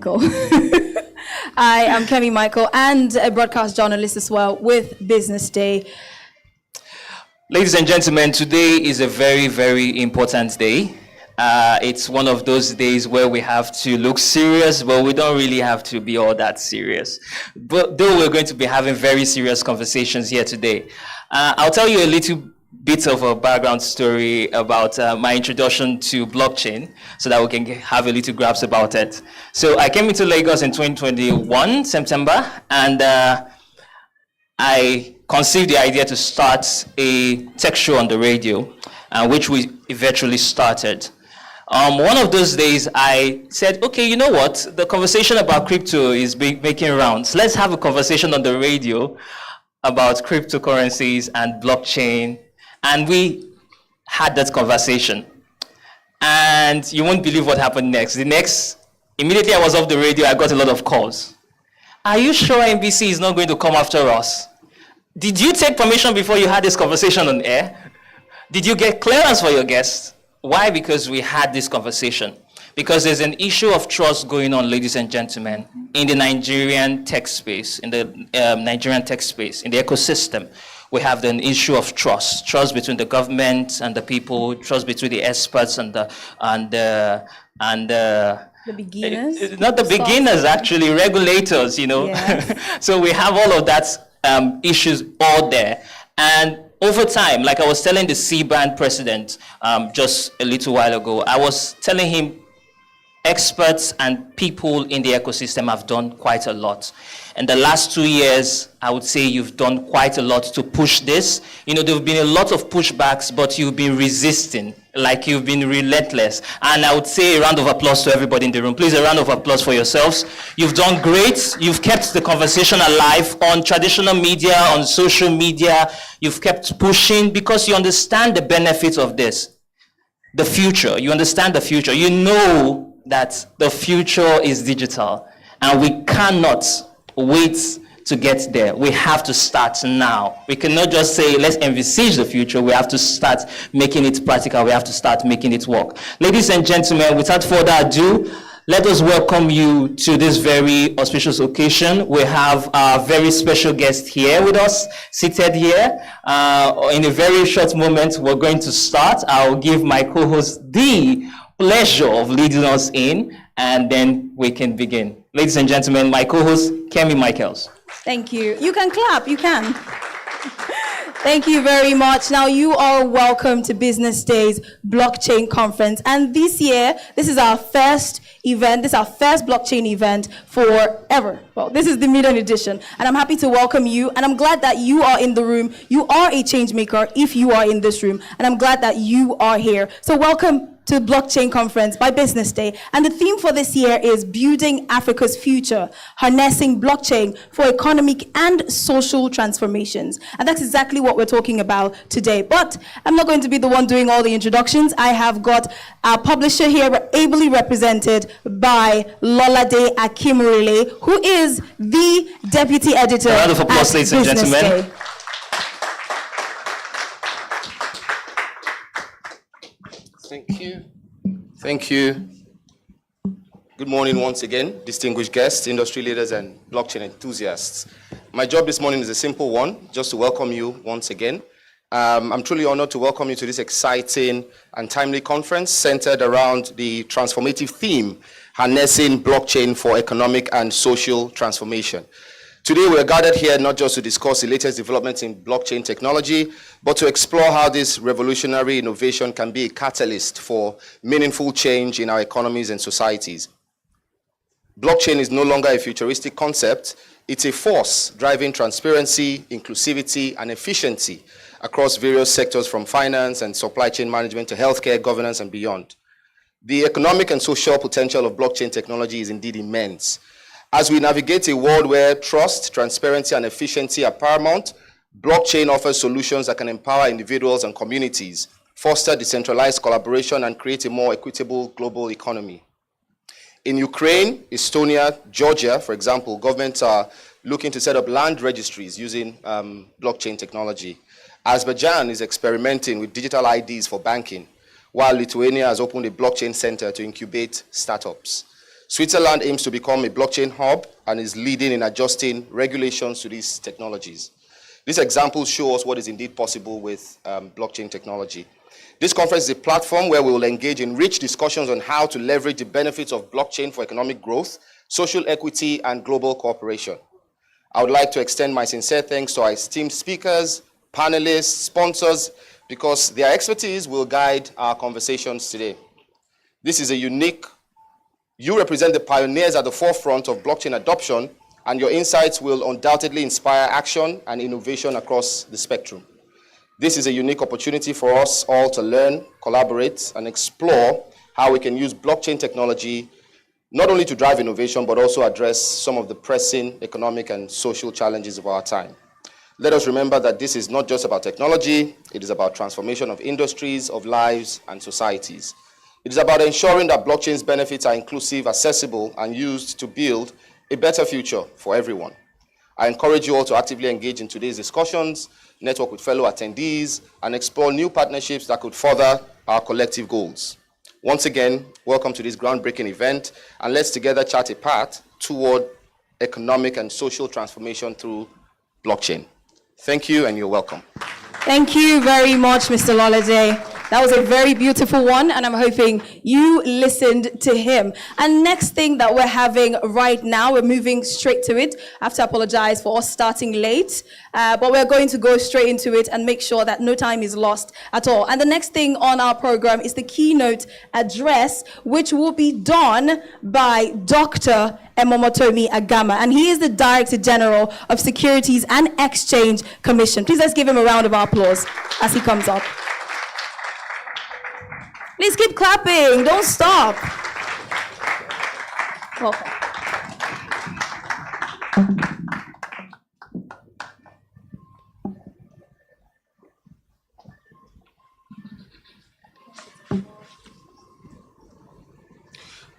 Michael. I am Kemi Michael and a broadcast journalist as well with BusinessDay. Ladies and gentlemen, today is a very, very important day. It's one of those days where we have to look serious, but we don't really have to be all that serious. But though we're going to be having very serious conversations here today, I'll tell you a little bit of a background story about my introduction to blockchain so that we can have a little grasp about it. So I came into Lagos in 2021, September, and I conceived the idea to start a tech show on the radio, which we eventually started. One of those days, I said, okay, you know what? The conversation about crypto is making rounds. Let's have a conversation on the radio about cryptocurrencies and blockchain. And we had that conversation. And you won't believe what happened next. Immediately I was off the radio, I got a lot of calls. Are you sure NBC is not going to come after us? Did you take permission before you had this conversation on air? Did you get clearance for your guests? Why? Because we had this conversation. Because there's an issue of trust going on, ladies and gentlemen, in the Nigerian tech space, in the ecosystem. We have an issue of trust between the government and the people, trust between the experts and the beginners? Not the beginners, actually, regulators, you know. Yes. So we have all of that issues all there. And over time, like I was telling the C-band president just a little while ago, I was telling him experts and people in the ecosystem have done quite a lot. In the last 2 years, I would say you've done quite a lot to push this. You know, there have been a lot of pushbacks, but you've been resisting, like you've been relentless. And I would say a round of applause to everybody in the room. Please, a round of applause for yourselves. You've done great. You've kept the conversation alive on traditional media, on social media. You've kept pushing because you understand the benefits of this. The future, you understand the future. You know that the future is digital, and we cannot wait to get there. We have to start now. We cannot just say, let's envisage the future. We have to start making it practical. We have to start making it work. Ladies and gentlemen, without further ado, let us welcome you to this very auspicious occasion. We have a very special guest here with us, seated here. In a very short moment, we're going to start. I'll give my co-host the pleasure of leading us in, and then we can begin. Ladies and gentlemen, my co-host, Kemi Michaels. Thank you. You can clap, you can. Thank you very much. Now, you are welcome to BusinessDay's blockchain conference. And this year, this is our first event. This is our first blockchain event forever. Well, this is the maiden edition. And I'm happy to welcome you. And I'm glad that you are in the room. You are a change maker if you are in this room. And I'm glad that you are here. So welcome to Blockchain Conference by BusinessDay. And the theme for this year is Building Africa's Future, Harnessing Blockchain for Economic and Social Transformations. And that's exactly what we're talking about today. But I'm not going to be the one doing all the introductions. I have got our publisher here, ably represented by Lolade Akimurele, who is the deputy editor. A round of applause, ladies and gentlemen. Thank you. Thank you. Good morning once again, distinguished guests, industry leaders, and blockchain enthusiasts. My job this morning is a simple one, just to welcome you once again. I'm truly honored to welcome you to this exciting and timely conference centered around the transformative theme, Harnessing Blockchain for Economic and Social Transformation. Today, we are gathered here not just to discuss the latest developments in blockchain technology, but to explore how this revolutionary innovation can be a catalyst for meaningful change in our economies and societies. Blockchain is no longer a futuristic concept. It's a force driving transparency, inclusivity, and efficiency across various sectors from finance and supply chain management to healthcare, governance, and beyond. The economic and social potential of blockchain technology is indeed immense. As we navigate a world where trust, transparency, and efficiency are paramount, blockchain offers solutions that can empower individuals and communities, foster decentralized collaboration, and create a more equitable global economy. In Ukraine, Estonia, Georgia, for example, governments are looking to set up land registries using blockchain technology. Azerbaijan is experimenting with digital IDs for banking, while Lithuania has opened a blockchain center to incubate startups. Switzerland aims to become a blockchain hub and is leading in adjusting regulations to these technologies. These examples show us what is indeed possible with blockchain technology. This conference is a platform where we will engage in rich discussions on how to leverage the benefits of blockchain for economic growth, social equity, and global cooperation. I would like to extend my sincere thanks to our esteemed speakers, panelists, sponsors, because their expertise will guide our conversations today. This is a unique. You represent the pioneers at the forefront of blockchain adoption, and your insights will undoubtedly inspire action and innovation across the spectrum. This is a unique opportunity for us all to learn, collaborate, and explore how we can use blockchain technology not only to drive innovation, but also address some of the pressing economic and social challenges of our time. Let us remember that this is not just about technology, it is about transformation of industries, of lives, and societies. It is about ensuring that blockchain's benefits are inclusive, accessible, and used to build a better future for everyone. I encourage you all to actively engage in today's discussions, network with fellow attendees, and explore new partnerships that could further our collective goals. Once again, welcome to this groundbreaking event, and let's together chart a path toward economic and social transformation through blockchain. Thank you, and you're welcome. Thank you very much, Mr. Lolade. That was a very beautiful one, and I'm hoping you listened to him. And next thing that we're having right now, we're moving straight to it. I have to apologize for us starting late, but we're going to go straight into it and make sure that no time is lost at all. And the next thing on our program is the keynote address, which will be done by Dr. Emomotomi Agama, and he is the Director General of Securities and Exchange Commission. Please let's give him a round of applause as he comes up. Please keep clapping, don't stop. Welcome.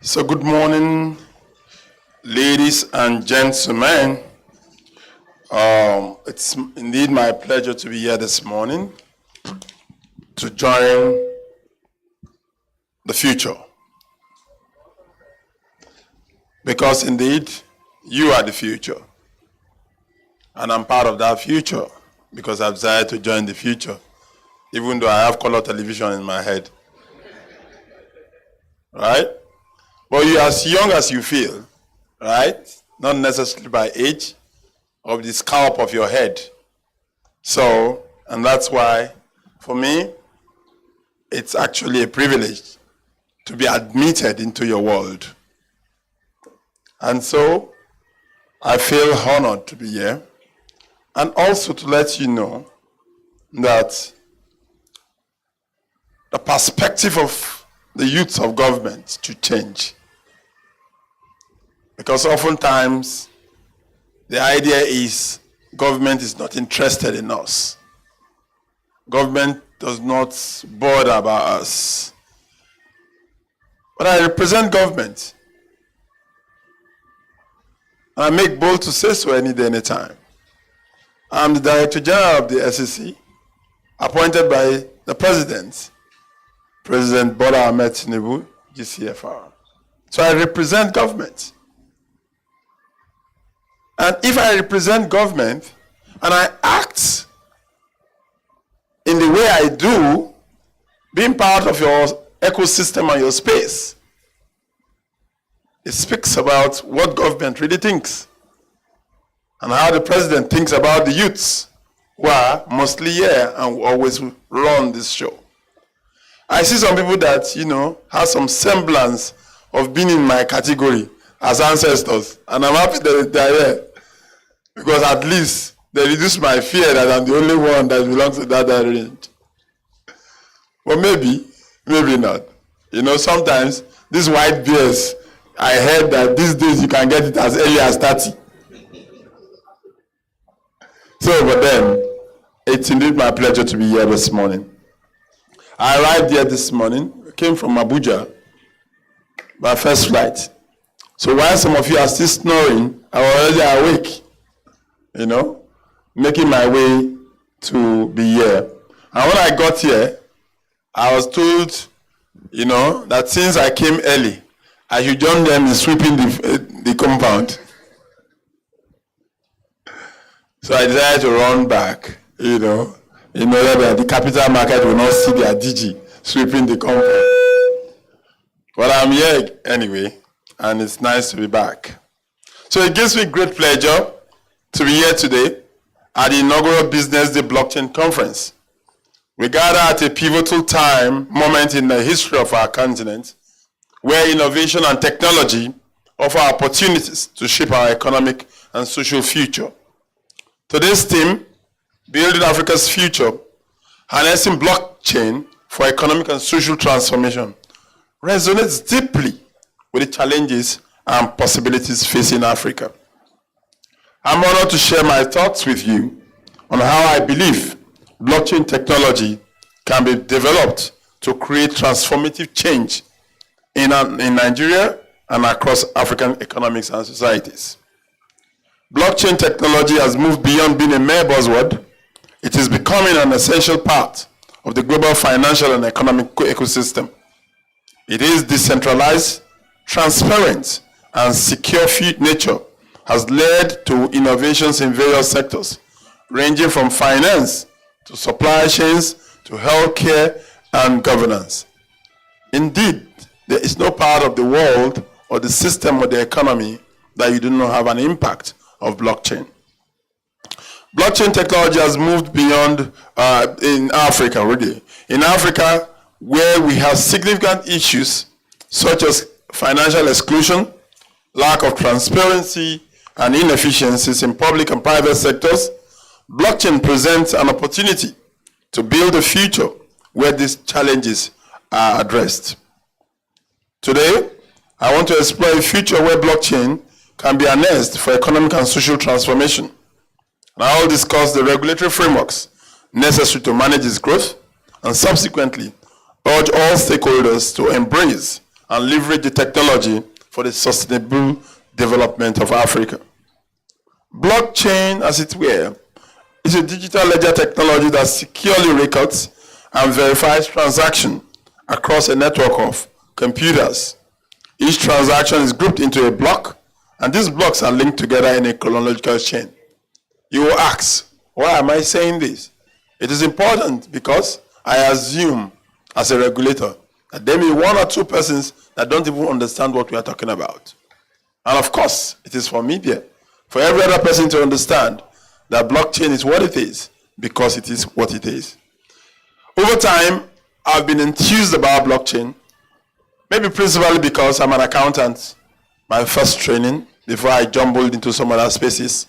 So good morning, ladies and gentlemen. It's indeed my pleasure to be here this morning to join the future. Because indeed, you are the future. And I'm part of that future because I've decided to join the future, even though I have color television in my head. Right? But you're as young as you feel, right? Not necessarily by age or the scalp of your head. So, and that's why, for me, it's actually a privilege to be admitted into your world. And so, I feel honored to be here. And also to let you know that the perspective of the youth of government to change. Because oftentimes, the idea is government is not interested in us. Government does not bother about us. But I represent government. And I make bold to say so any day, any time. I'm the Director General of the SEC, appointed by the President, President Bola Ahmed Tinubu, GCFR. So I represent government. And if I represent government and I act in the way I do, being part of your ecosystem and your space, it speaks about what government really thinks and how the president thinks about the youths who are mostly here and always run this show. I see some people that, have some semblance of being in my category as ancestors, and I'm happy that they're here because at least they reduce my fear that I'm the only one that belongs to that range. But maybe not. Sometimes these white bears, I heard that these days you can get it as early as 30. So, but then, it's indeed my pleasure to be here this morning. I arrived here this morning, came from Abuja, by first flight. So while some of you are still snoring, I was already awake, making my way to be here. And when I got here, I was told, that since I came early, I should join them in sweeping the compound. So I decided to run back, in order that the capital market will not see their DG sweeping the compound. But I'm here anyway, and it's nice to be back. So it gives me great pleasure to be here today at the inaugural BusinessDay Blockchain Conference. We gather at a pivotal moment in the history of our continent, where innovation and technology offer opportunities to shape our economic and social future. Today's theme, Building Africa's Future, harnessing blockchain for economic and social transformation, resonates deeply with the challenges and possibilities facing Africa. I'm honored to share my thoughts with you on how I believe blockchain technology can be developed to create transformative change in Nigeria and across African economies and societies. Blockchain technology has moved beyond being a mere buzzword. It is becoming an essential part of the global financial and economic ecosystem. It is decentralized, transparent, and secure nature has led to innovations in various sectors, ranging from finance to supply chains to healthcare and governance. Indeed, there is no part of the world or the system or the economy that you do not have an impact of blockchain. Blockchain technology has moved beyond in Africa, really. In Africa, where we have significant issues such as financial exclusion, lack of transparency, and inefficiencies in public and private sectors, blockchain presents an opportunity to build a future where these challenges are addressed. Today, I want to explore a future where blockchain can be harnessed for economic and social transformation. And I will discuss the regulatory frameworks necessary to manage its growth and subsequently urge all stakeholders to embrace and leverage the technology for the sustainable development of Africa. Blockchain, as it were, is a digital ledger technology that securely records and verifies transactions across a network of computers. Each transaction is grouped into a block, and these blocks are linked together in a chronological chain. You will ask, why am I saying this? It is important because I assume, as a regulator, that there may be one or two persons that don't even understand what we are talking about. And of course, it is for media, for every other person to understand that blockchain is what it is, because it is what it is. Over time, I've been enthused about blockchain, maybe principally because I'm an accountant, my first training, before I jumbled into some other spaces.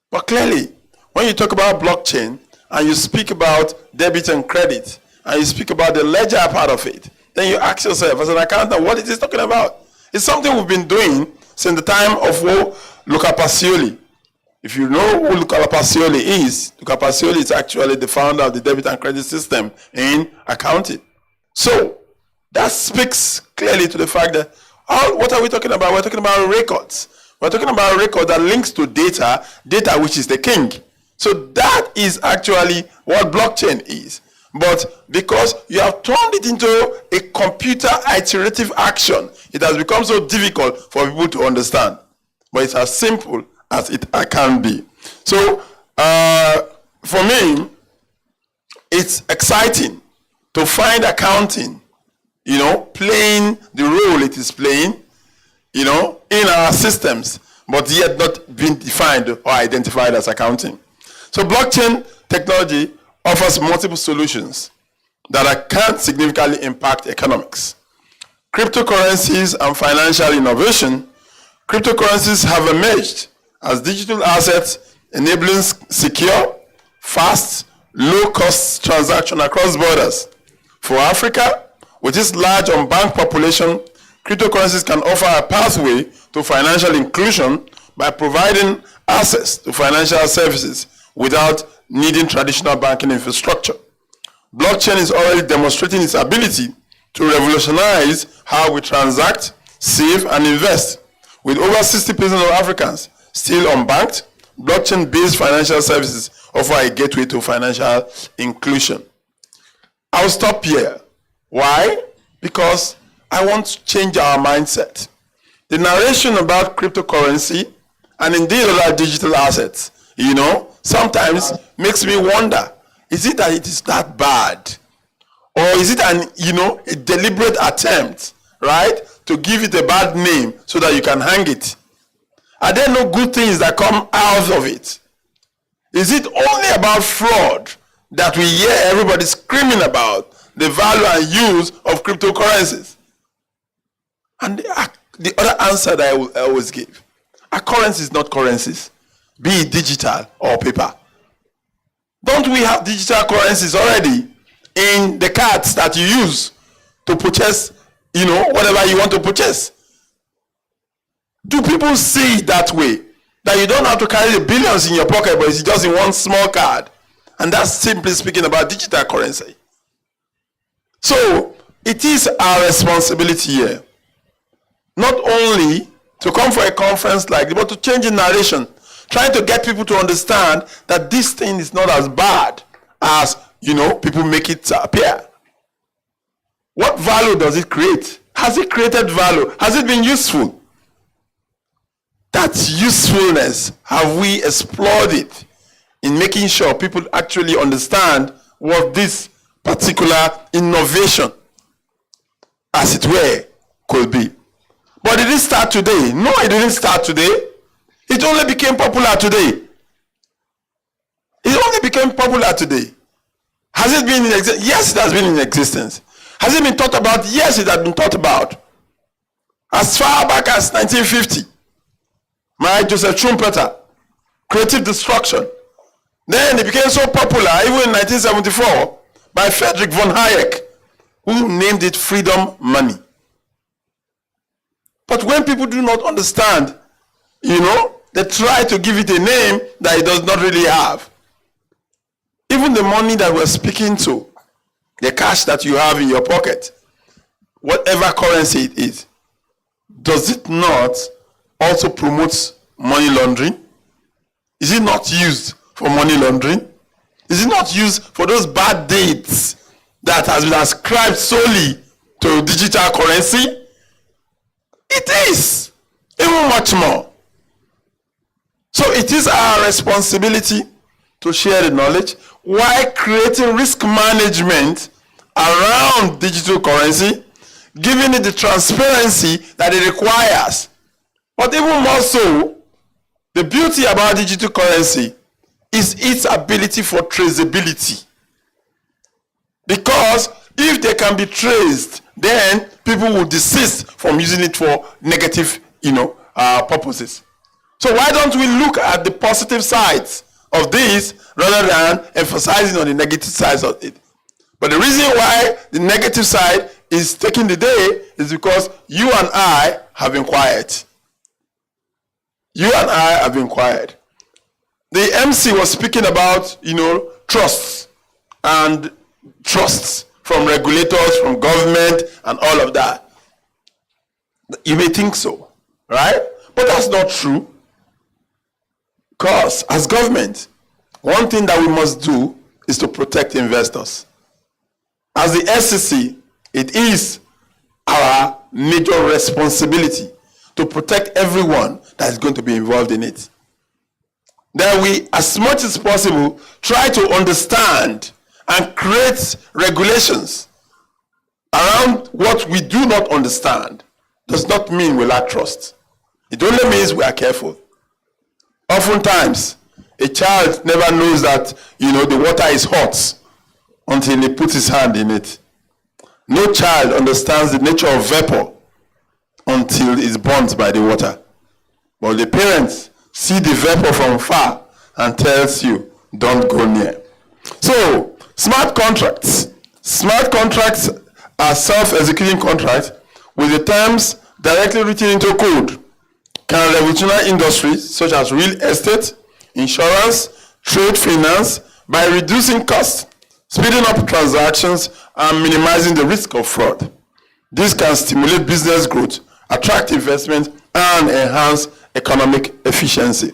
But clearly, when you talk about blockchain, and you speak about debit and credit, and you speak about the ledger part of it, then you ask yourself, as an accountant, what is this talking about? It's something we've been doing since the time of Luca Pacioli. If you know who Luca Pacioli is actually the founder of the debit and credit system in accounting. So that speaks clearly to the fact that, what are we talking about? We're talking about records. We're talking about a record that links to data which is the king. So that is actually what blockchain is. But because you have turned it into a computer iterative action, it has become so difficult for people to understand. But it's as simple as it can be. So for me, it's exciting to find accounting, playing the role it is playing, in our systems, but yet not being defined or identified as accounting. So blockchain technology offers multiple solutions that can significantly impact economics. Cryptocurrencies and financial innovation. Cryptocurrencies have emerged as digital assets enabling secure, fast, low-cost transaction across borders. For Africa, with its large unbanked population, cryptocurrencies can offer a pathway to financial inclusion by providing access to financial services without needing traditional banking infrastructure. Blockchain is already demonstrating its ability to revolutionize how we transact, save, and invest. With over 60% of Africans still unbanked, blockchain-based financial services offer a gateway to financial inclusion. I'll stop here. Why? Because I want to change our mindset. The narration about cryptocurrency and indeed other digital assets, sometimes makes me wonder, is it that it is that bad? Or is it a deliberate attempt, right, to give it a bad name so that you can hang it? Are there no good things that come out of it? Is it only about fraud that we hear everybody screaming about the value and use of cryptocurrencies? And the other answer that I will always give, a currency is not currencies, be it digital or paper. Don't we have digital currencies already in the cards that you use to purchase, whatever you want to purchase? Do people see it that way? That you don't have to carry the billions in your pocket, but it's just in one small card. And that's simply speaking about digital currency. So it is our responsibility here, not only to come for a conference like this, but to change the narration, trying to get people to understand that this thing is not as bad as, people make it appear. What value does it create? Has it created value? Has it been useful? That usefulness, have we explored it in making sure people actually understand what this particular innovation, as it were, could be? But did it start today? No, it didn't start today. It only became popular today. It only became popular today. Has it been in existence? Yes, it has been in existence. Has it been thought about? Yes, it has been thought about. As far back as 1950. Joseph Schumpeter, creative destruction. Then it became so popular, even in 1974, by Friedrich von Hayek, who named it freedom money. But when people do not understand, they try to give it a name that it does not really have. Even the money that we're speaking to, the cash that you have in your pocket, whatever currency it is, does it not also promote money laundering? Is it not used for money laundering? Is it not used for those bad deeds that has been ascribed solely to digital currency? It is, even much more. So it is our responsibility to share the knowledge while creating risk management around digital currency, giving it the transparency that it requires. But even more so, the beauty about digital currency is its ability for traceability. Because if they can be traced, then people will desist from using it for negative, purposes. So why don't we look at the positive sides of this rather than emphasizing on the negative sides of it? But the reason why the negative side is taking the day is because you and I have been quiet. You and I have been quiet. The MC was speaking about, trusts and trusts from regulators, from government, and all of that. You may think so, right? But that's not true. Because as government, one thing that we must do is to protect investors. As the SEC, it is our major responsibility to protect everyone that is going to be involved in it. That we, as much as possible, try to understand and create regulations around what we do not understand. Does not mean we lack trust. It only means we are careful. Oftentimes, a child never knows that, the water is hot until he puts his hand in it. No child understands the nature of vapor until it's burnt by the water. But the parents see the vapor from far and tells you, don't go near. So, smart contracts. Smart contracts are self-executing contracts with the terms directly written into code. Can revolutionize industries such as real estate, insurance, trade finance by reducing costs, speeding up transactions, and minimizing the risk of fraud. This can stimulate business growth, attract investment, and enhance economic efficiency.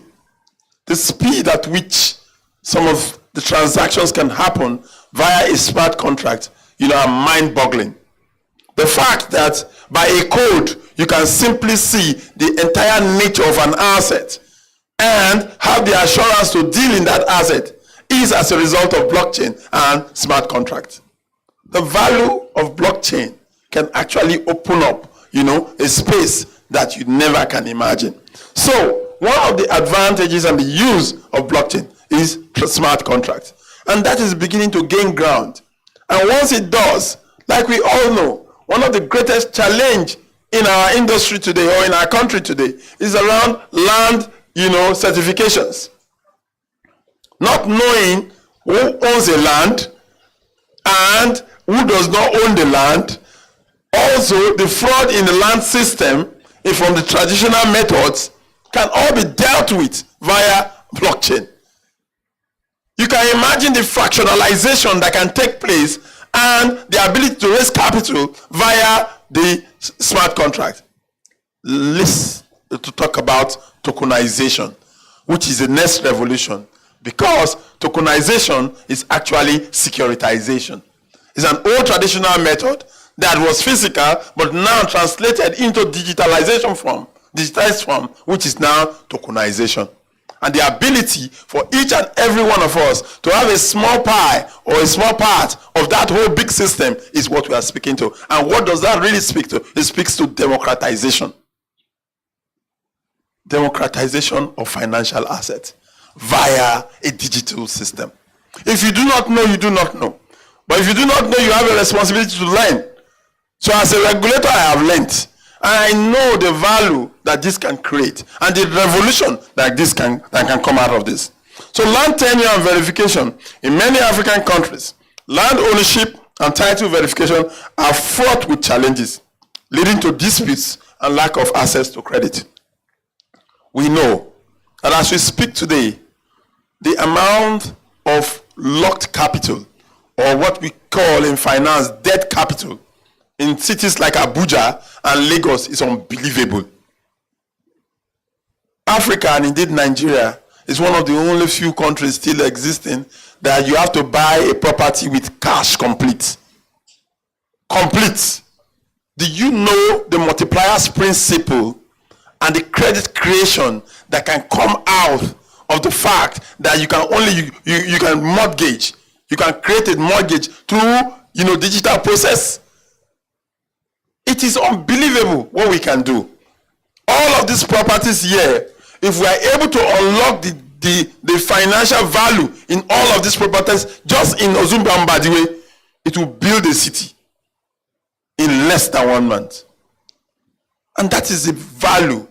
The speed at which some of the transactions can happen via a smart contract, are mind-boggling. The fact that by a code, you can simply see the entire nature of an asset and have the assurance to deal in that asset is as a result of blockchain and smart contracts. The value of blockchain can actually open up, a space that you never can imagine. So one of the advantages and the use of blockchain is smart contracts. And that is beginning to gain ground. And once it does, like we all know, one of the greatest challenge in our industry today or in our country today is around land, certifications. Not knowing who owns a land and who does not own the land. Also, the fraud in the land system from the traditional methods can all be dealt with via blockchain. You can imagine the fractionalization that can take place and the ability to raise capital via the smart contract. Let's talk about tokenization, which is the next revolution, because tokenization is actually securitization. It's an old traditional method that was physical, but now translated into digitalized form, which is now tokenization. And the ability for each and every one of us to have a small pie or a small part of that whole big system is what we are speaking to. And what does that really speak to? It speaks to democratization. Democratization of financial assets via a digital system. If you do not know, you do not know. But if you do not know, you have a responsibility to learn. So as a regulator, I have learned. And I know the value that this can create and the revolution that can come out of this. So land tenure and verification in many African countries, land ownership and title verification are fraught with challenges, leading to disputes and lack of access to credit. We know that as we speak today, the amount of locked capital, or what we call in finance dead capital, in cities like Abuja and Lagos is unbelievable. Africa, and indeed Nigeria, is one of the only few countries still existing that you have to buy a property with cash complete. Complete. Do you know the multipliers principle and the credit creation that can come out of the fact that you can only, you can mortgage, you can create a mortgage through, digital process? It is unbelievable what we can do. All of these properties here, if we are able to unlock the financial value in all of these properties, just in Ozumba and Badiwe, it will build a city in less than 1 month. And that is the value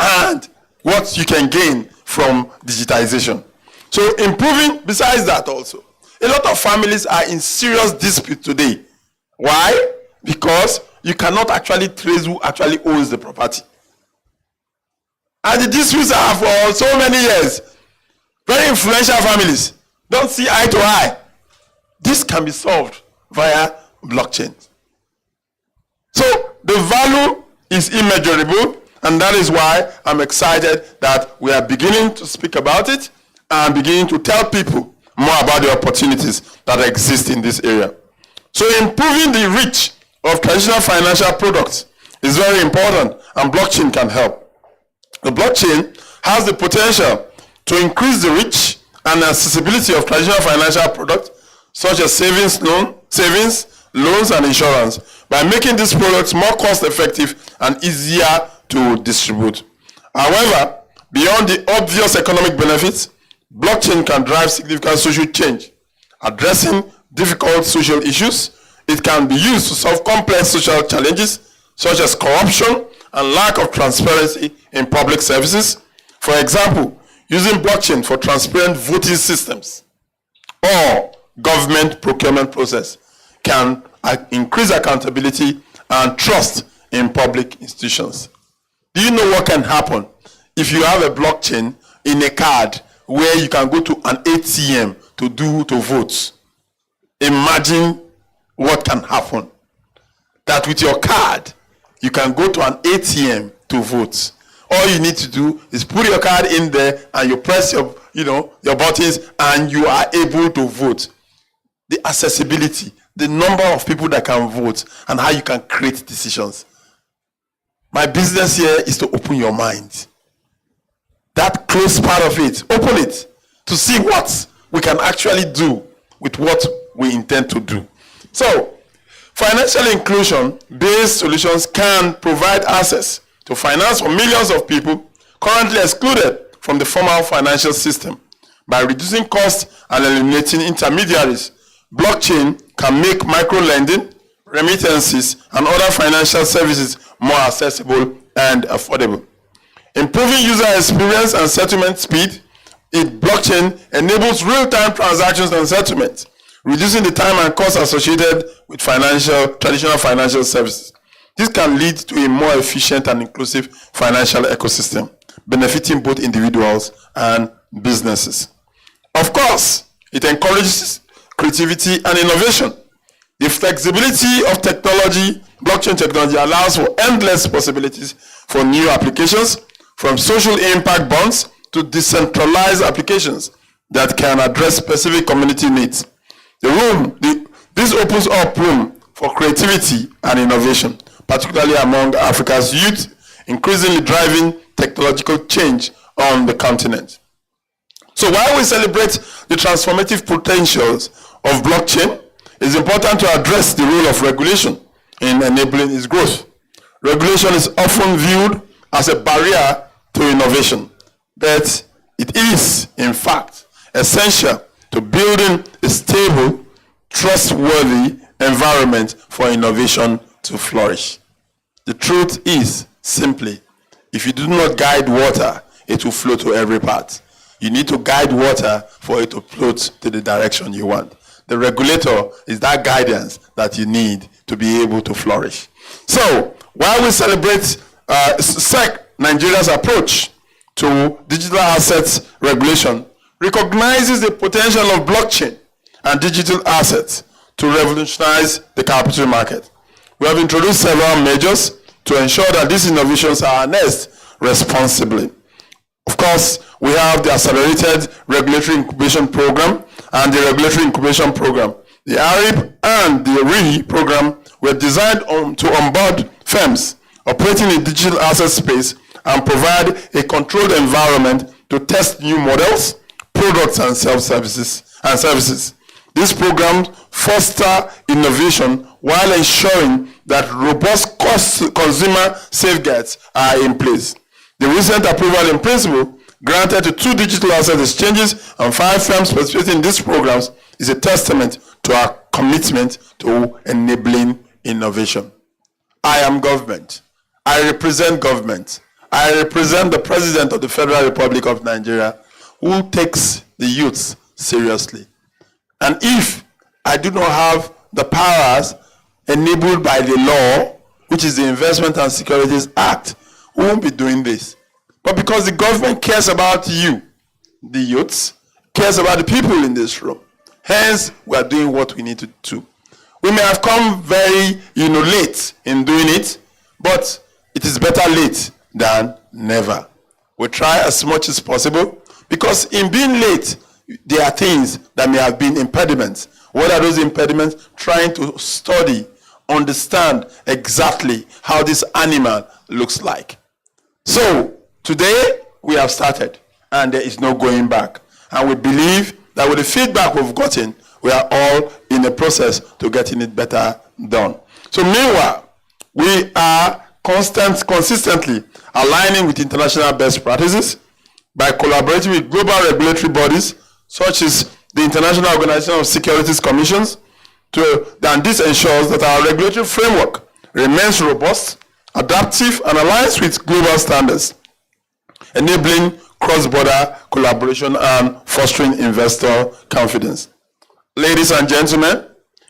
and what you can gain from digitization. So improving, besides that also, a lot of families are in serious dispute today. Why? Because you cannot actually trace who actually owns the property. And the disputes are for so many years. Very influential families don't see eye to eye. This can be solved via blockchain. So the value is immeasurable, and that is why I'm excited that we are beginning to speak about it and beginning to tell people more about the opportunities that exist in this area. So improving the reach of traditional financial products is very important, and blockchain can help. The blockchain has the potential to increase the reach and accessibility of traditional financial products such as savings, loans, and insurance by making these products more cost-effective and easier to distribute. However, beyond the obvious economic benefits, blockchain can drive significant social change. Addressing difficult social issues, it can be used to solve complex social challenges such as corruption and lack of transparency in public services. For example, using blockchain for transparent voting systems or government procurement process can increase accountability and trust in public institutions. Do you know what can happen if you have a blockchain in a card where you can go to an ATM to vote? Imagine what can happen. That with your card, you can go to an ATM to vote. All you need to do is put your card in there and you press your buttons and you are able to vote. The accessibility, the number of people that can vote and how you can create decisions. My business here is to open your mind. That close part of it, open it to see what we can actually do with what we intend to do. So, financial inclusion-based solutions can provide access to finance for millions of people currently excluded from the formal financial system. By reducing costs and eliminating intermediaries, blockchain can make micro-lending, remittances, and other financial services more accessible and affordable. Improving user experience and settlement speed, blockchain enables real-time transactions and settlements, reducing the time and cost associated with traditional financial services. This can lead to a more efficient and inclusive financial ecosystem, benefiting both individuals and businesses. Of course, it encourages creativity and innovation. The flexibility of technology, blockchain technology, allows for endless possibilities for new applications, from social impact bonds to decentralized applications that can address specific community needs. This opens up room for creativity and innovation, particularly among Africa's youth, increasingly driving technological change on the continent. So while we celebrate the transformative potentials of blockchain, it's important to address the role of regulation in enabling its growth. Regulation is often viewed as a barrier to innovation, but it is, in fact, essential to building a stable, trustworthy environment for innovation to flourish. The truth is, simply, if you do not guide water, it will flow to every part. You need to guide water for it to float to the direction you want. The regulator is that guidance that you need to be able to flourish. So, while we celebrate SEC Nigeria's approach to digital assets regulation, recognizes the potential of blockchain and digital assets to revolutionize the capital market. We have introduced several measures to ensure that these innovations are harnessed responsibly. Of course, we have the Accelerated Regulatory Incubation Program and the Regulatory Incubation Program. The ARIP and the RE program were designed to onboard firms operating in digital asset space and provide a controlled environment to test new models, products, and services. These programs foster innovation while ensuring that robust consumer safeguards are in place. The recent approval in principle granted to 2 digital asset exchanges and 5 firms participating in these programs is a testament to our commitment to enabling innovation. I am government. I represent government. I represent the President of the Federal Republic of Nigeria, who takes the youth seriously. And if I do not have the powers enabled by the law, which is the Investment and Securities Act, we won't be doing this. But because the government cares about you, the youths, cares about the people in this room, hence we are doing what we need to do. We may have come very, late in doing it, but it is better late than never. We try as much as possible, because in being late, there are things that may have been impediments. What are those impediments? Trying to study, understand exactly how this animal looks like. So, today, we have started, and there is no going back. And we believe that with the feedback we've gotten, we are all in a process to getting it better done. So, meanwhile, we are consistently aligning with international best practices by collaborating with global regulatory bodies, such as the International Organization of Securities Commissions, and this ensures that our regulatory framework remains robust, adaptive, and aligns with global standards, enabling cross-border collaboration and fostering investor confidence. Ladies and gentlemen,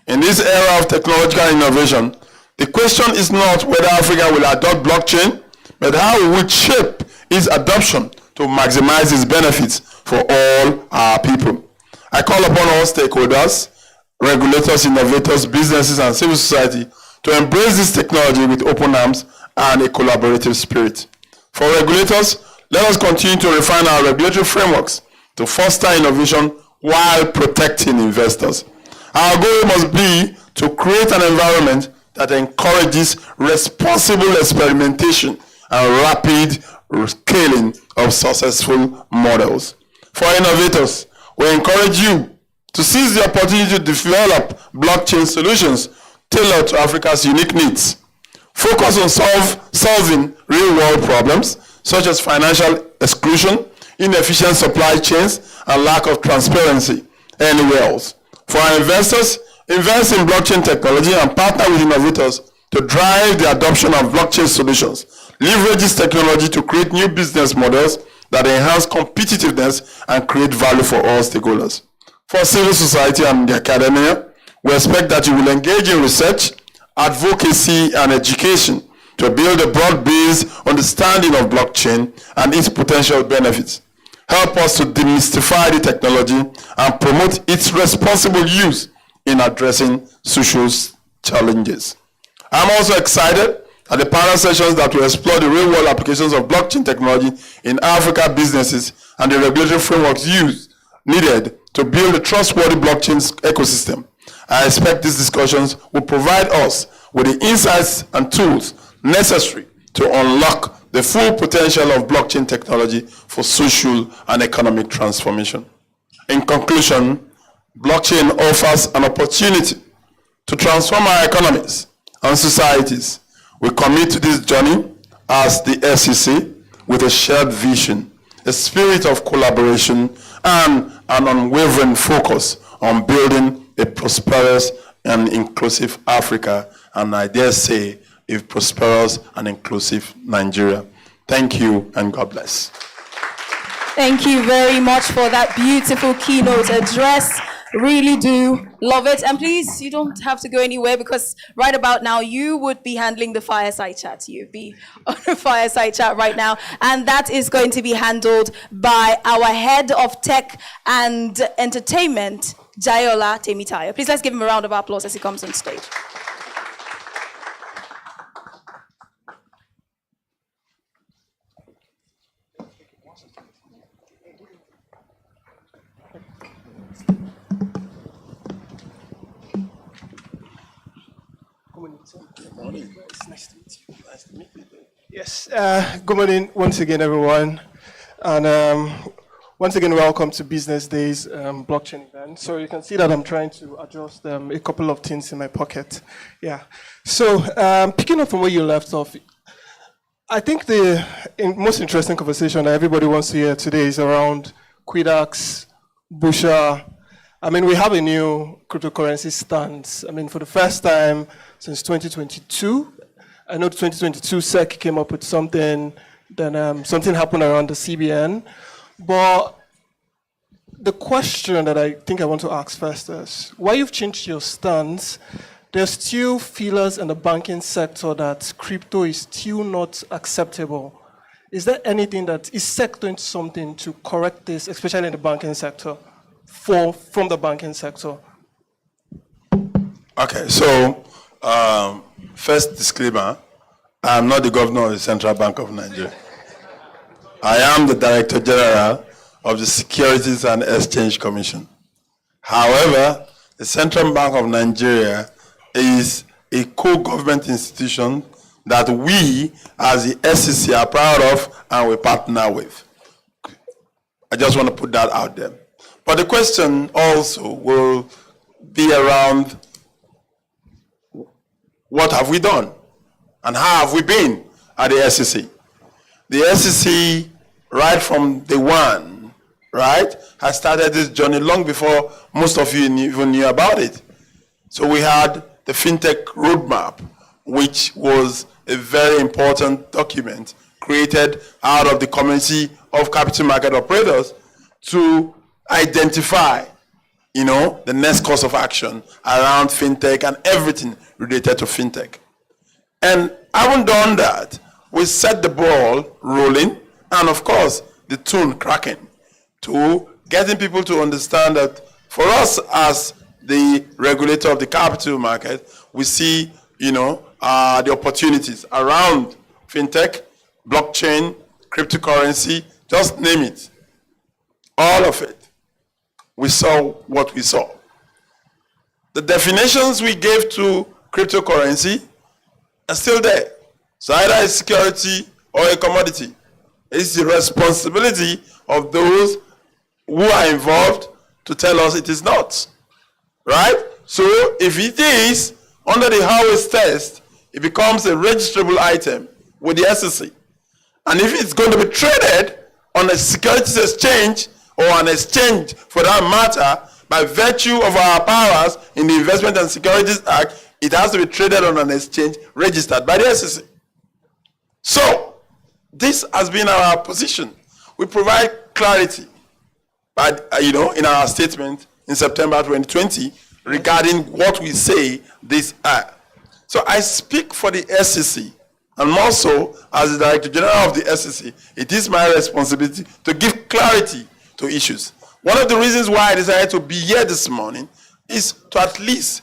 in this era of technological innovation, the question is not whether Africa will adopt blockchain, but how we will shape its adoption to maximize its benefits for all our people. I call upon all stakeholders, regulators, innovators, businesses, and civil society to embrace this technology with open arms and a collaborative spirit. For regulators, let us continue to refine our regulatory frameworks to foster innovation while protecting investors. Our goal must be to create an environment that encourages responsible experimentation and rapid scaling of successful models. For innovators, we encourage you to seize the opportunity to develop blockchain solutions tailored to Africa's unique needs. Focus on solving real-world problems such as financial exclusion, inefficient supply chains, and lack of transparency anywhere else. For our investors, invest in blockchain technology and partner with innovators to drive the adoption of blockchain solutions. Leverage this technology to create new business models that enhance competitiveness and create value for all stakeholders. For civil society and the academia, we expect that you will engage in research, advocacy, and education to build a broad-based understanding of blockchain and its potential benefits. Help us to demystify the technology and promote its responsible use in addressing social challenges. I'm also excited at the panel sessions that will explore the real-world applications of blockchain technology in Africa businesses and the regulatory frameworks needed to build a trustworthy blockchain ecosystem. I expect these discussions will provide us with the insights and tools necessary to unlock the full potential of blockchain technology for social and economic transformation. In conclusion, blockchain offers an opportunity to transform our economies and societies. We commit to this journey as the SEC with a shared vision, a spirit of collaboration, and an unwavering focus on building a prosperous and inclusive Africa, and I dare say, a prosperous and inclusive Nigeria. Thank you, and God bless. Thank you very much for that beautiful keynote address. Really do love it. And please, you don't have to go anywhere, because right about now, you would be handling the fireside chat. You'd be on a fireside chat right now. And that is going to be handled by our head of tech and entertainment, Jayola Temitaya. Please let's give him a round of applause as he comes on stage. Good morning. It's nice to meet you. Nice to meet you. Yes. Good morning once again, everyone. And once again, welcome to Business Day's blockchain event. So you can see that I'm trying to adjust a couple of things in my pocket. Yeah. So picking up from where you left off, I think the most interesting conversation that everybody wants to hear today is around Quidax, Busha. I mean, we have a new cryptocurrency stance. I mean, for the first time since 2022, I know 2022 SEC came up with something, then something happened around the CBN. But the question that I think I want to ask first is, why you've changed your stance? There's still feelers in the banking sector that crypto is still not acceptable. Is there anything that is SEC doing something to correct this, especially in the banking sector? From the banking sector? Okay, so first disclaimer, I'm not the governor of the Central Bank of Nigeria. I am the Director General of the Securities and Exchange Commission. However, the Central Bank of Nigeria is a co-government institution that we, as the SEC, are proud of and we partner with. I just want to put that out there. But the question also will be around what have we done and how have we been at the SEC? The SEC, right from day one, right, has started this journey long before most of you even knew about it. So we had the FinTech Roadmap, which was a very important document created out of the Committee of Capital Market Operators to identify, the next course of action around fintech and everything related to fintech. And having done that, we set the ball rolling and, of course, the tune cracking to getting people to understand that for us as the regulator of the capital market, we see, the opportunities around fintech, blockchain, cryptocurrency, just name it. All of it. We saw what we saw. The definitions we gave to cryptocurrency are still there. So either a security or a commodity. It's the responsibility of those who are involved to tell us it is not. Right? So if it is under the Howard's test, it becomes a registrable item with the SEC. And if it's going to be traded on a securities exchange or an exchange for that matter, by virtue of our powers in the Investment and Securities Act, it has to be traded on an exchange registered by the SEC. So, this has been our position. We provide clarity, in our statement in September 2020 regarding what we say these are. So I speak for the SEC, and more so as the Director General of the SEC, it is my responsibility to give clarity to issues. One of the reasons why I decided to be here this morning is to at least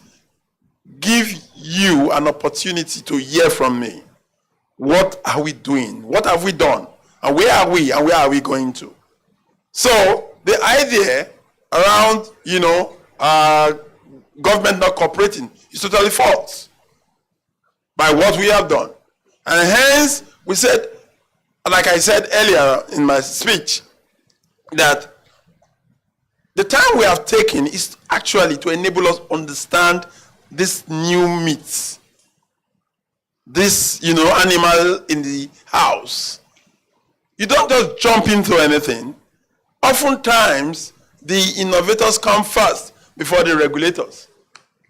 give you an opportunity to hear from me. What are we doing? What have we done? And where are we? And where are we going to? So the idea around, government not cooperating is totally false by what we have done. And hence, we said, like I said earlier in my speech, that the time we have taken is actually to enable us understand this new myths, this, animal in the house. You don't just jump into anything. Oftentimes, the innovators come first before the regulators.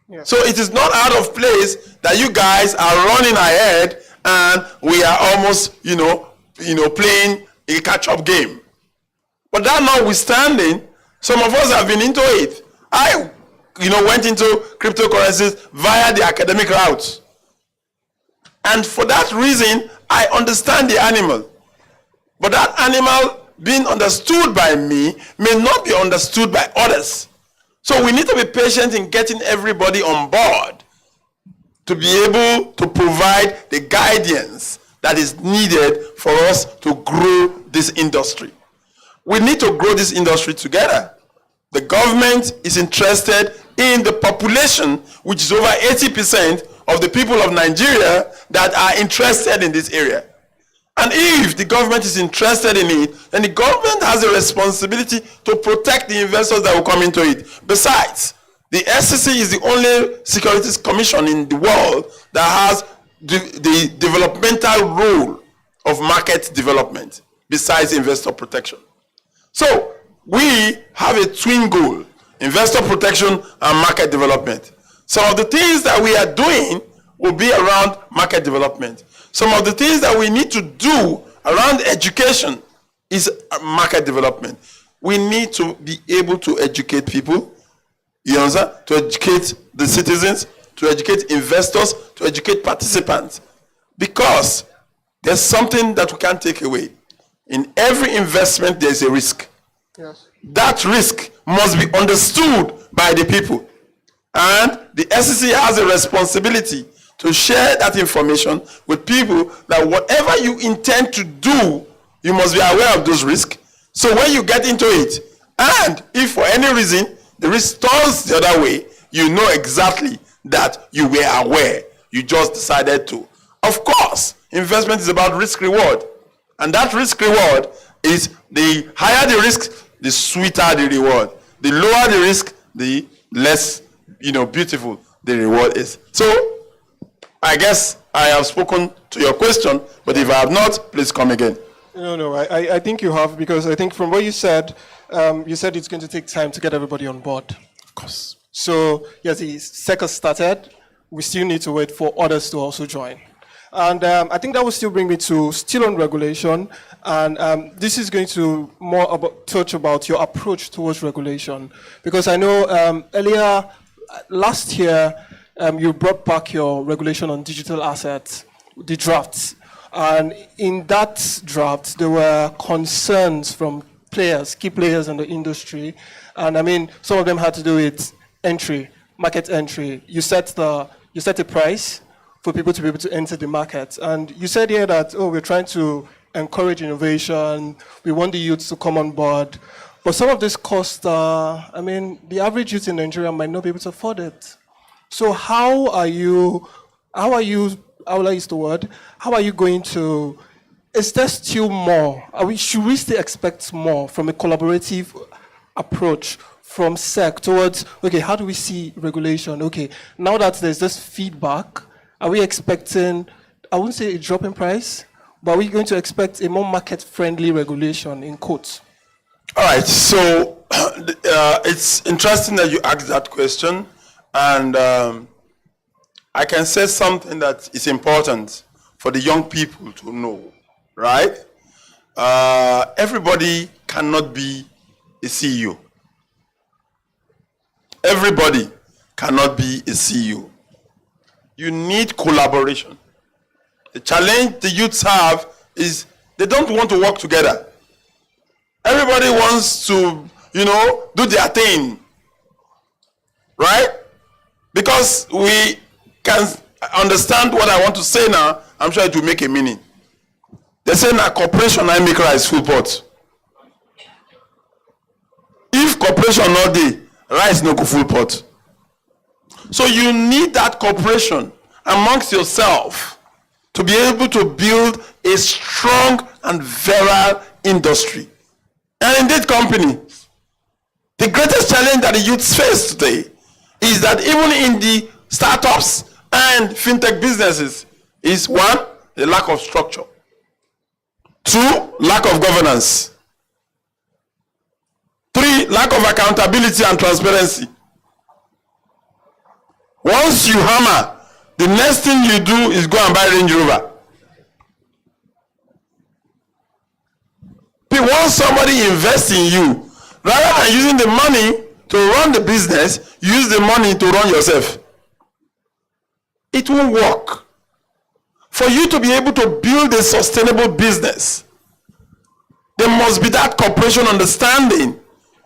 Yeah. So it is not out of place that you guys are running ahead and we are almost, playing a catch-up game. But that notwithstanding, some of us have been into it. I, went into cryptocurrencies via the academic route. And for that reason, I understand the animal. But that animal being understood by me may not be understood by others. So we need to be patient in getting everybody on board to be able to provide the guidance that is needed for us to grow this industry. We need to grow this industry together. The government is interested in the population, which is over 80% of the people of Nigeria that are interested in this area. And if the government is interested in it, then the government has a responsibility to protect the investors that will come into it. Besides, the SEC is the only securities commission in the world that has the developmental role of market development, besides investor protection. So, we have a twin goal, investor protection and market development. Some of the things that we are doing will be around market development. Some of the things that we need to do around education is market development. We need to be able to educate people, you understand? To educate the citizens, to educate investors, to educate participants. Because there's something that we can't take away. In every investment, there's a risk. Yes. That risk must be understood by the people. And the SEC has a responsibility to share that information with people that whatever you intend to do, you must be aware of those risks. So when you get into it, and if for any reason the risk turns the other way, you know exactly that you were aware. You just decided to. Of course, investment is about risk reward. And that risk reward is the higher the risk, the sweeter the reward. The lower the risk, the less, beautiful the reward is. So, I guess I have spoken to your question, but if I have not, please come again. No, I think you have, because I think from what you said it's going to take time to get everybody on board. Of course. So, yes, the second started, we still need to wait for others to also join. And I think that will still bring me to still on regulation, and this is going to touch about your approach towards regulation, because I know earlier last year you brought back your regulation on digital assets, the drafts, and in that draft there were concerns from key players in the industry, and I mean some of them had to do with market entry. You set a price for people to be able to enter the market. And you said here that, we're trying to encourage innovation, we want the youth to come on board. But some of this cost, the average youth in Nigeria might not be able to afford it. So how are you going to, is there still more? Should we still expect more from a collaborative approach from SEC towards, okay, how do we see regulation? Okay, now that there's this feedback, are we expecting, I wouldn't say a drop in price, but are we going to expect a more market-friendly regulation, in quotes? All right, so it's interesting that you asked that question, and I can say something that is important for the young people to know, right? Everybody cannot be a CEO. Everybody cannot be a CEO. You need collaboration. The challenge the youths have is they don't want to work together. Everybody wants to, do their thing, right? Because we can understand what I want to say now, I'm sure it will make a meaning. They say na corporation I make rice full pot. If corporation not dey, rice no go full pot. So you need that cooperation amongst yourself to be able to build a strong and virile industry. And indeed, company, the greatest challenge that the youths face today is that even in the startups and fintech businesses is one, the lack of structure. Two, lack of governance. Three, lack of accountability and transparency. Once you hammer, the next thing you do is go and buy Range Rover. Once somebody invests in you, rather than using the money to run the business, use the money to run yourself. It won't work. For you to be able to build a sustainable business, there must be that cooperation understanding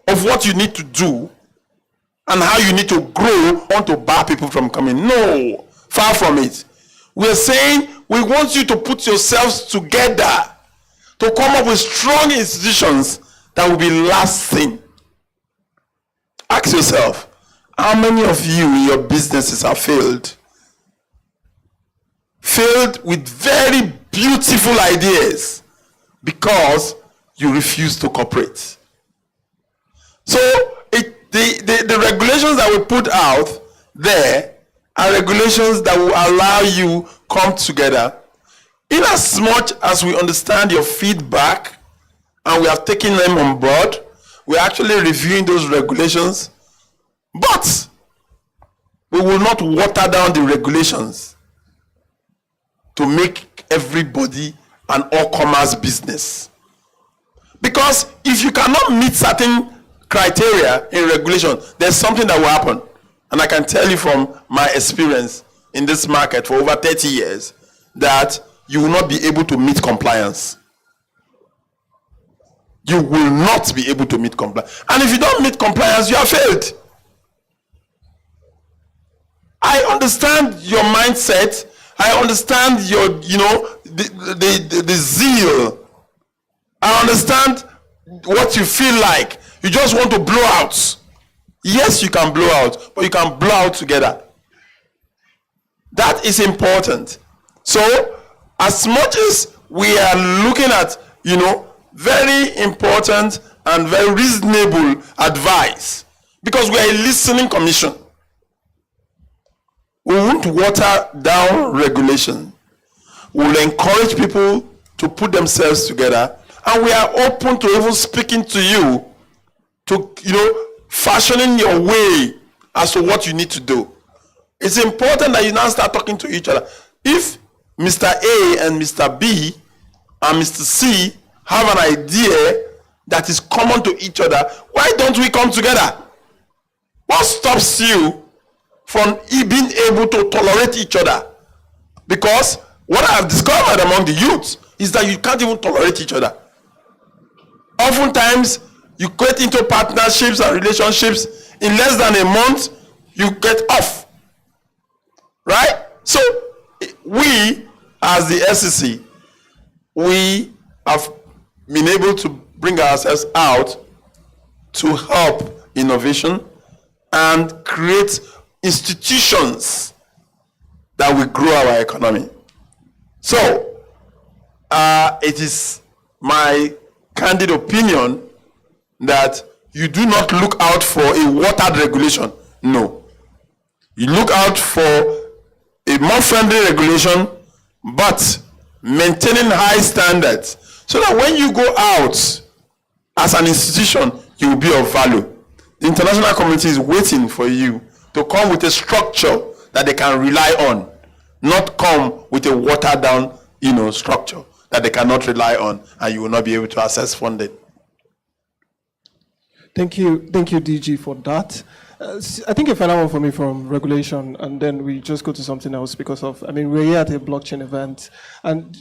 of what you need to do and how you need to grow on to bar people from coming. No, far from it. We're saying we want you to put yourselves together to come up with strong institutions that will be lasting. Ask yourself, how many of you in your businesses have failed? Failed with very beautiful ideas because you refuse to cooperate. So the regulations that we put out there are regulations that will allow you come together. In as much as we understand your feedback and we have taken them on board, we're actually reviewing those regulations, but we will not water down the regulations to make everybody an all-commerce business. Because if you cannot meet certain criteria in regulation, there's something that will happen. And I can tell you from my experience in this market for over 30 years that you will not be able to meet compliance. You will not be able to meet compliance. And if you don't meet compliance, you have failed. I understand your mindset. I understand your, the zeal. I understand what you feel like. You just want to blow out. Yes, you can blow out, but you can blow out together. That is important. So, as much as we are looking at, very important and very reasonable advice, because we are a listening commission, we won't water down regulation. We will encourage people to put themselves together, and we are open to even speaking to you to, fashioning your way as to what you need to do. It's important that you now start talking to each other. If Mr. A and Mr. B and Mr. C have an idea that is common to each other, why don't we come together? What stops you from being able to tolerate each other? Because what I have discovered among the youths is that you can't even tolerate each other. Oftentimes, you get into partnerships and relationships, in less than a month, you get off. Right? So, we, as the SEC, we have been able to bring ourselves out to help innovation and create institutions that will grow our economy. So, it is my candid opinion that you do not look out for a watered regulation. No. You look out for a more friendly regulation, but maintaining high standards, so that when you go out as an institution, you will be of value. The international community is waiting for you to come with a structure that they can rely on, not come with a watered down, structure that they cannot rely on, and you will not be able to access funding. Thank you, DG, for that. I think a final one for me from regulation, and then we just go to something else because we're here at a blockchain event. And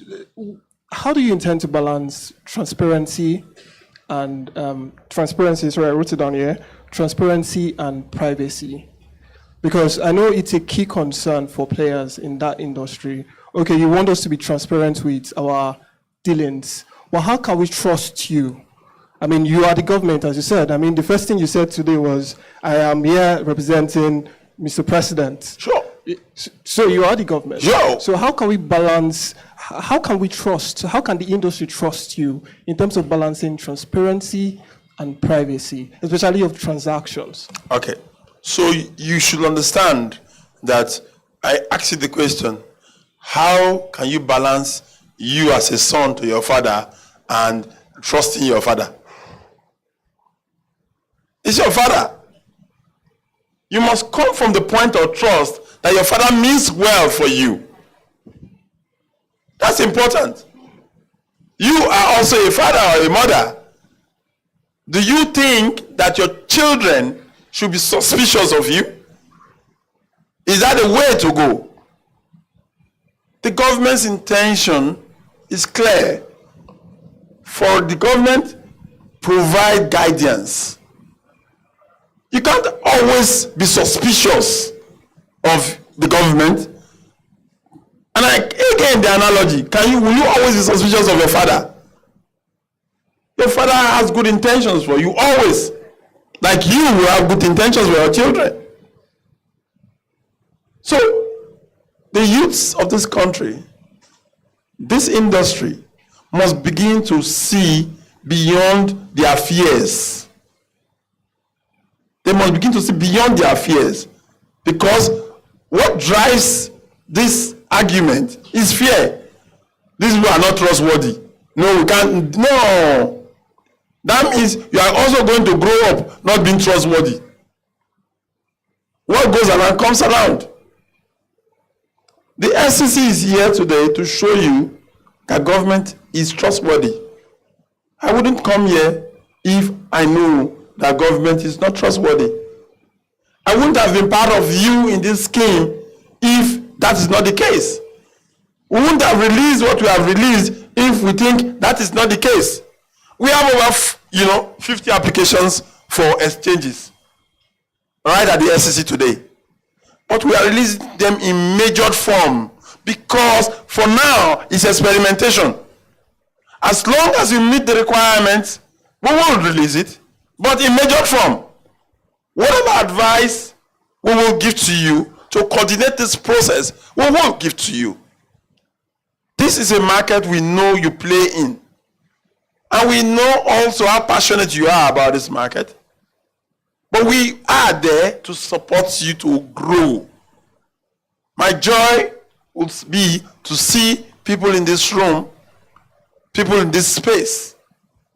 how do you intend to balance transparency and sorry, I wrote it down here, transparency and privacy? Because I know it's a key concern for players in that industry. Okay, you want us to be transparent with our dealings, but how can we trust you? You are the government, as you said. The first thing you said today was, I am here representing Mr. President. Sure. So you are the government. Sure. So how can we balance, how can the industry trust you in terms of balancing transparency and privacy, especially of transactions? Okay. So you should understand that I asked you the question, how can you balance you as a son to your father and trusting your father? It's your father. You must come from the point of trust that your father means well for you. That's important. You are also a father or a mother. Do you think that your children should be suspicious of you? Is that the way to go? The government's intention is clear. For the government, provide guidance. You can't always be suspicious of the government. And again, the analogy, will you always be suspicious of your father? Your father has good intentions for you, always. Like you will have good intentions for your children. So, the youths of this country, this industry, must begin to see beyond their fears. They must begin to see beyond their fears. Because what drives this argument is fear. These people are not trustworthy. No, we can't. No. That means you are also going to grow up not being trustworthy. What goes around comes around. The SEC is here today to show you that government is trustworthy. I wouldn't come here if I knew that government is not trustworthy. I wouldn't have been part of you in this scheme if that is not the case. We wouldn't have released what we have released if we think that is not the case. We have over 50 applications for exchanges right at the SEC today. But we are releasing them in measured form because for now it's experimentation. As long as you meet the requirements, we will release it, but in measured form. Whatever advice we will give to you to coordinate this process, we will give to you. This is a market we know you play in. And we know also how passionate you are about this market. But we are there to support you to grow. My joy would be to see people in this room, people in this space,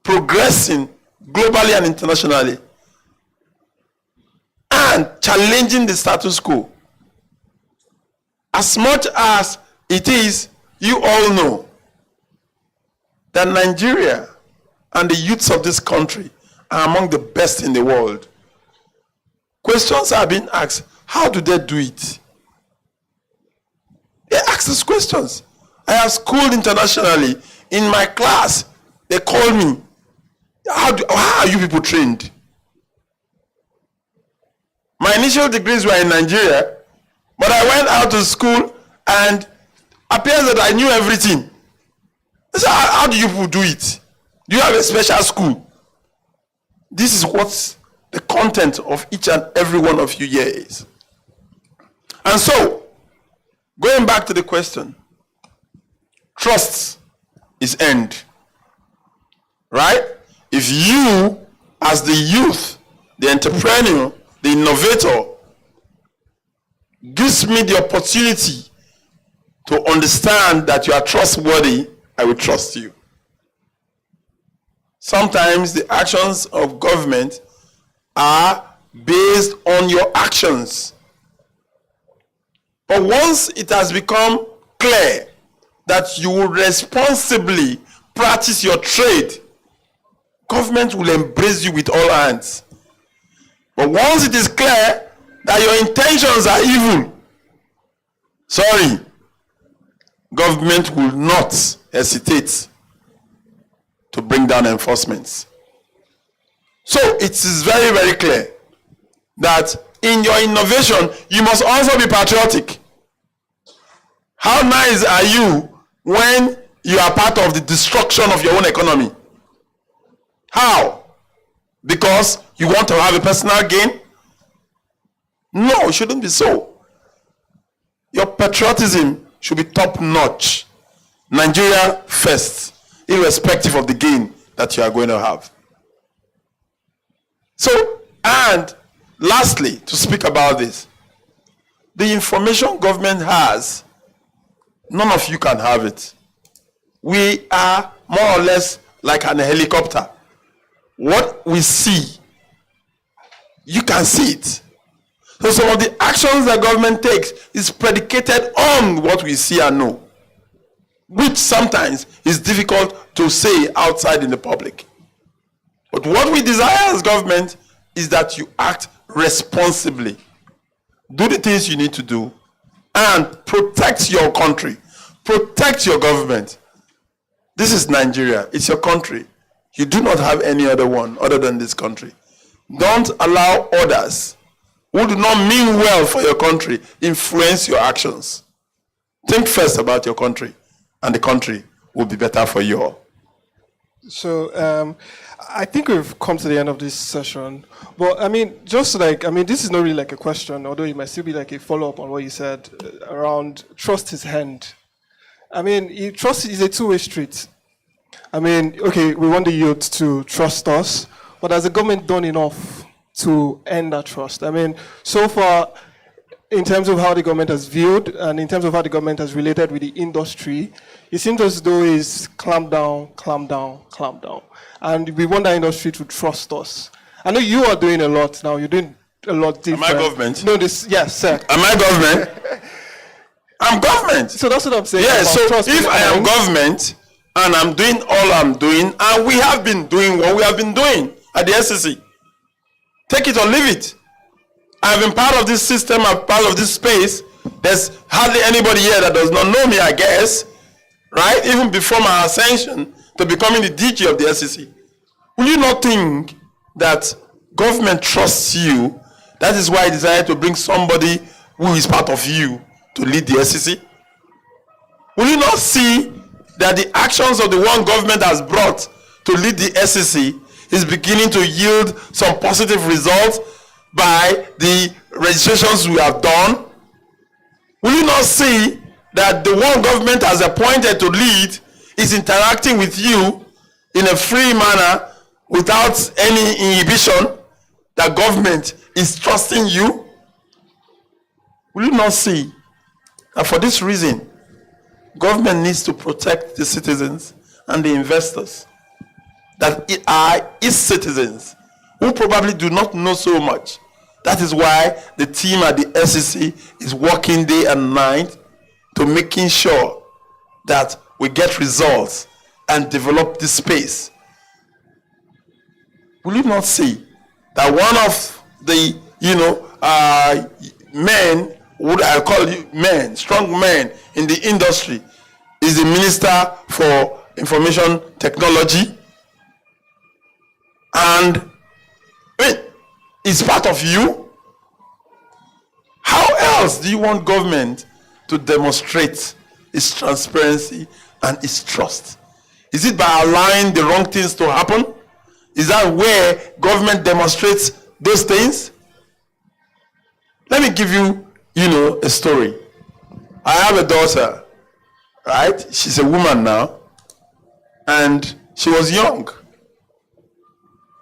progressing globally and internationally, and challenging the status quo. As much as it is, you all know that Nigeria and the youths of this country are among the best in the world. Questions are being asked. How do they do it? They ask these questions. I have schooled internationally. In my class, they call me. How are you people trained? My initial degrees were in Nigeria, but I went out to school and appears that I knew everything. So how do you people do it? Do you have a special school? This is what the content of each and every one of you here is. And so, going back to the question, trust is earned. Right? If you, as the youth, the entrepreneur, the innovator, gives me the opportunity to understand that you are trustworthy, I will trust you. Sometimes the actions of government are based on your actions. But once it has become clear that you will responsibly practice your trade, government will embrace you with all hands. But once it is clear that your intentions are evil, sorry, government will not hesitate to bring down enforcements. So it is very, very clear that in your innovation, you must also be patriotic. How nice are you when you are part of the destruction of your own economy? How? Because you want to have a personal gain? No, it shouldn't be so. Your patriotism should be top notch. Nigeria first, irrespective of the gain that you are going to have. So, and lastly, to speak about this, the information government has, none of you can have it. We are more or less like an helicopter. What we see, you can see it. So some of the actions that government takes is predicated on what we see and know, which sometimes is difficult to say outside in the public. But what we desire as government is that you act responsibly. Do the things you need to do and protect your country. Protect your government. This is Nigeria. It's your country. You do not have any other one other than this country. Don't allow others who do not mean well for your country influence your actions. Think first about your country, and the country will be better for you all. So I think we've come to the end of this session. But this is not really like a question, although it might still be like a follow-up on what you said around trust is earned. Trust is a two-way street. Okay, we want the youth to trust us, but has the government done enough to earn that trust? So far, in terms of how the government has viewed and in terms of how the government has related with the industry, it seems as though it's clamp down, clamp down, clamp down. And we want the industry to trust us. I know you are doing a lot now. You're doing a lot different. Am I government? No, yes, sir. Am I government? I'm government. So that's what I'm saying. Yeah, so if I am government and I'm doing all I'm doing, and we have been doing what we have been doing at the SEC, take it or leave it. I've been part of this system, I'm part of this space. There's hardly anybody here that does not know me, I guess, right? Even before my ascension to becoming the DG of the SEC. Will you not think that government trusts you? That is why I decided to bring somebody who is part of you to lead the SEC. Will you not see that the actions of the one government has brought to lead the SEC is beginning to yield some positive results by the registrations we have done? Will you not see that the one government has appointed to lead is interacting with you in a free manner without any inhibition? That government is trusting you? Will you not see that for this reason, government needs to protect the citizens and the investors that are its citizens who probably do not know so much? That is why the team at the SEC is working day and night to making sure that we get results and develop this space. Will you not see that one of the, men, what I call you men, strong men in the industry, is the Minister for Information Technology, and it's part of you? How else do you want government to demonstrate its transparency and its trust? Is it by allowing the wrong things to happen? Is that where government demonstrates those things? Let me give you a story. I have a daughter, right? She's a woman now, and she was young.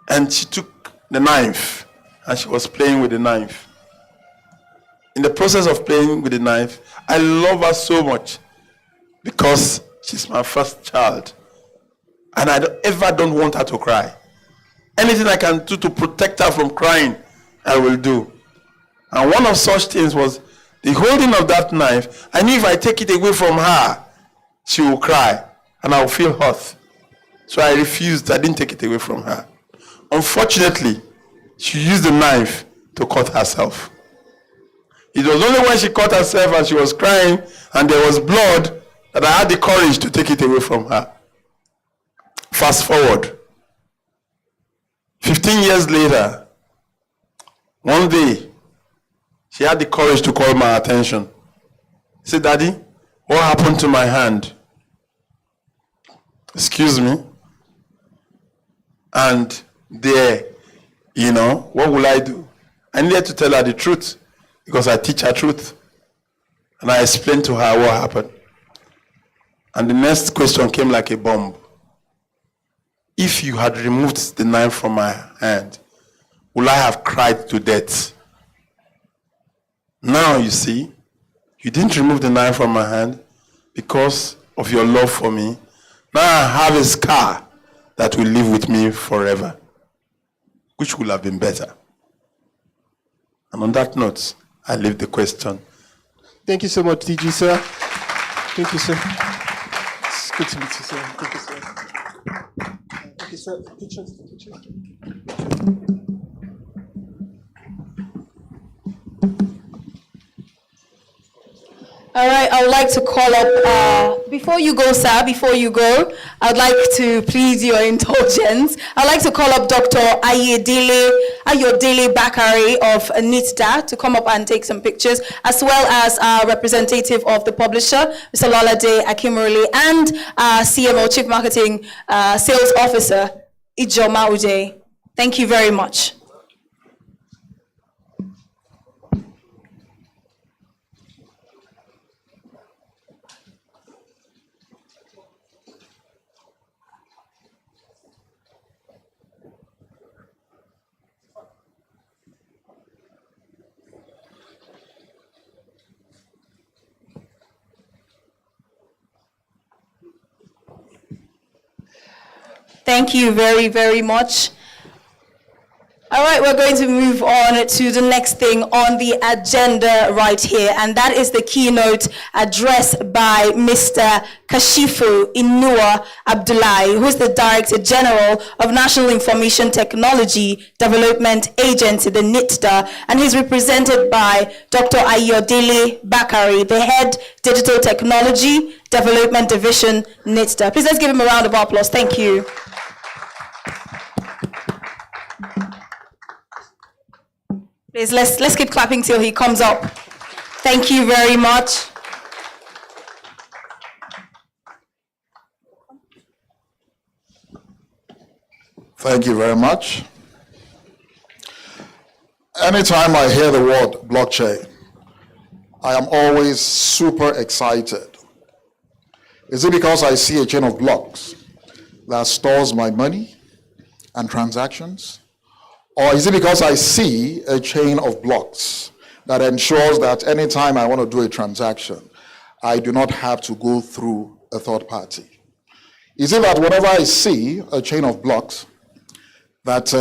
And she took the knife, and she was playing with the knife. In the process of playing with the knife, I love her so much because she's my first child. And I don't want her to cry. Anything I can do to protect her from crying, I will do. And one of such things was the holding of that knife. I knew if I take it away from her, she will cry and I will feel hurt. So I refused. I didn't take it away from her. Unfortunately, she used the knife to cut herself. It was only when she cut herself and she was crying and there was blood that I had the courage to take it away from her. Fast forward. 15 years later, one day, she had the courage to call my attention. She said, "Daddy, what happened to my hand?" Excuse me. And there, what will I do? I needed to tell her the truth because I teach her truth. And I explained to her what happened. And the next question came like a bomb. If you had removed the knife from my hand, would I have cried to death? Now you see, you didn't remove the knife from my hand because of your love for me. Now I have a scar that will live with me forever. Which would have been better? And on that note, I leave the question. Thank you so much, DG, sir. Thank you, sir. It's good to meet you, sir. Thank you, sir. Thank you, sir. Pictures. All right, I would like to call up, before you go, sir, I'd like to please your indulgence. I'd like to call up Dr. Ayodele Bakare of NITDA to come up and take some pictures, as well as our representative of the publisher, Mr. Lolade Akimurli, and CMO, Chief Marketing Sales Officer, Ijoma Ude. Thank you very much. Thank you very, very much. All right, we're going to move on to the next thing on the agenda right here, and that is the keynote address by Mr. Kashifu Inua Abdullahi, who is the Director General of National Information Technology Development Agency, the NITDA, and he's represented by Dr. Ayodele Bakare, the Head Digital Technology Development Division, NITDA. Please let's give him a round of applause. Thank you. Please, let's keep clapping till he comes up. Thank you very much. Thank you very much. Anytime I hear the word blockchain, I am always super excited. Is it because I see a chain of blocks that stores my money and transactions? Or is it because I see a chain of blocks that ensures that anytime I want to do a transaction, I do not have to go through a third party? Is it that whenever I see a chain of blocks that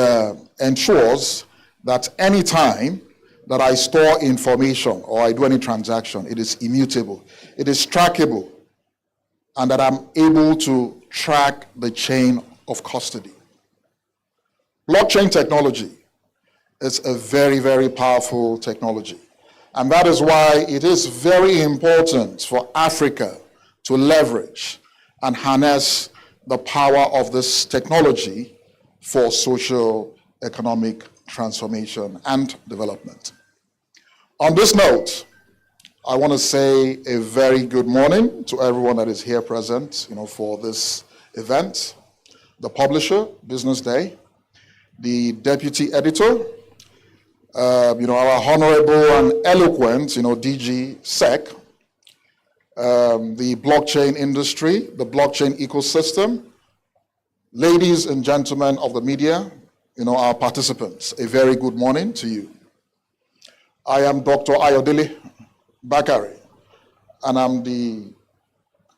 ensures that anytime that I store information or I do any transaction, it is immutable, it is trackable, and that I'm able to track the chain of custody? Blockchain technology is a very, very powerful technology. And that is why it is very important for Africa to leverage and harness the power of this technology for social, economic transformation and development. On this note, I want to say a very good morning to everyone that is here present, for this event, the publisher, BusinessDay, the deputy editor, our honorable and eloquent, DG SEC, the blockchain industry, the blockchain ecosystem, ladies and gentlemen of the media, our participants, a very good morning to you. I am Dr. Ayodele Bakari, and I'm the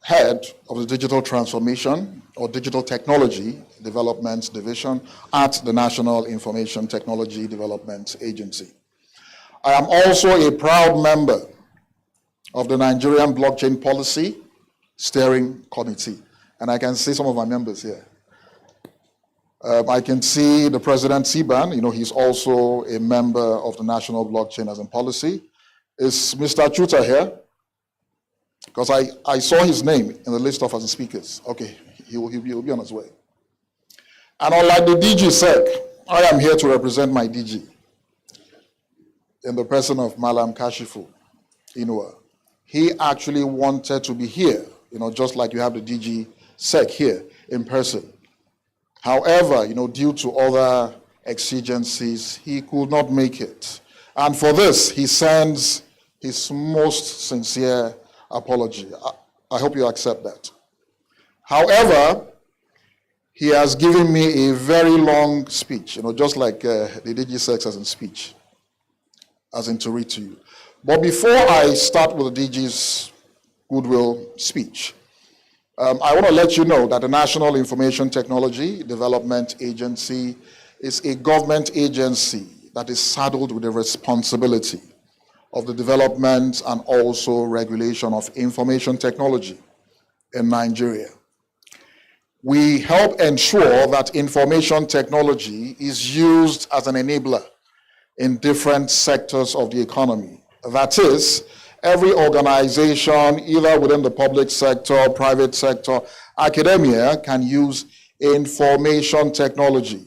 head of the Digital Transformation or Digital Technology Development Division at the National Information Technology Development Agency. I am also a proud member of the Nigerian Blockchain Policy Steering Committee, and I can see some of my members here. I can see the President Siban, he's also a member of the National Blockchain as in Policy. Is Mr. Chuta here? Because I saw his name in the list of speakers. Okay, he'll be on his way. And unlike the DG SEC, I am here to represent my DG in the person of Malam Kashifu Inua. He actually wanted to be here, just like you have the DG SEC here in person. However, due to other exigencies, he could not make it. And for this, he sends his most sincere apology. I hope you accept that. However, he has given me a very long speech, just like the DG SEC as in speech, as in to read to you. But before I start with the DG's goodwill speech, I want to let you know that the National Information Technology Development Agency is a government agency that is saddled with the responsibility of the development and also regulation of information technology in Nigeria. We help ensure that information technology is used as an enabler in different sectors of the economy. That is, every organization, either within the public sector, private sector, academia, can use information technology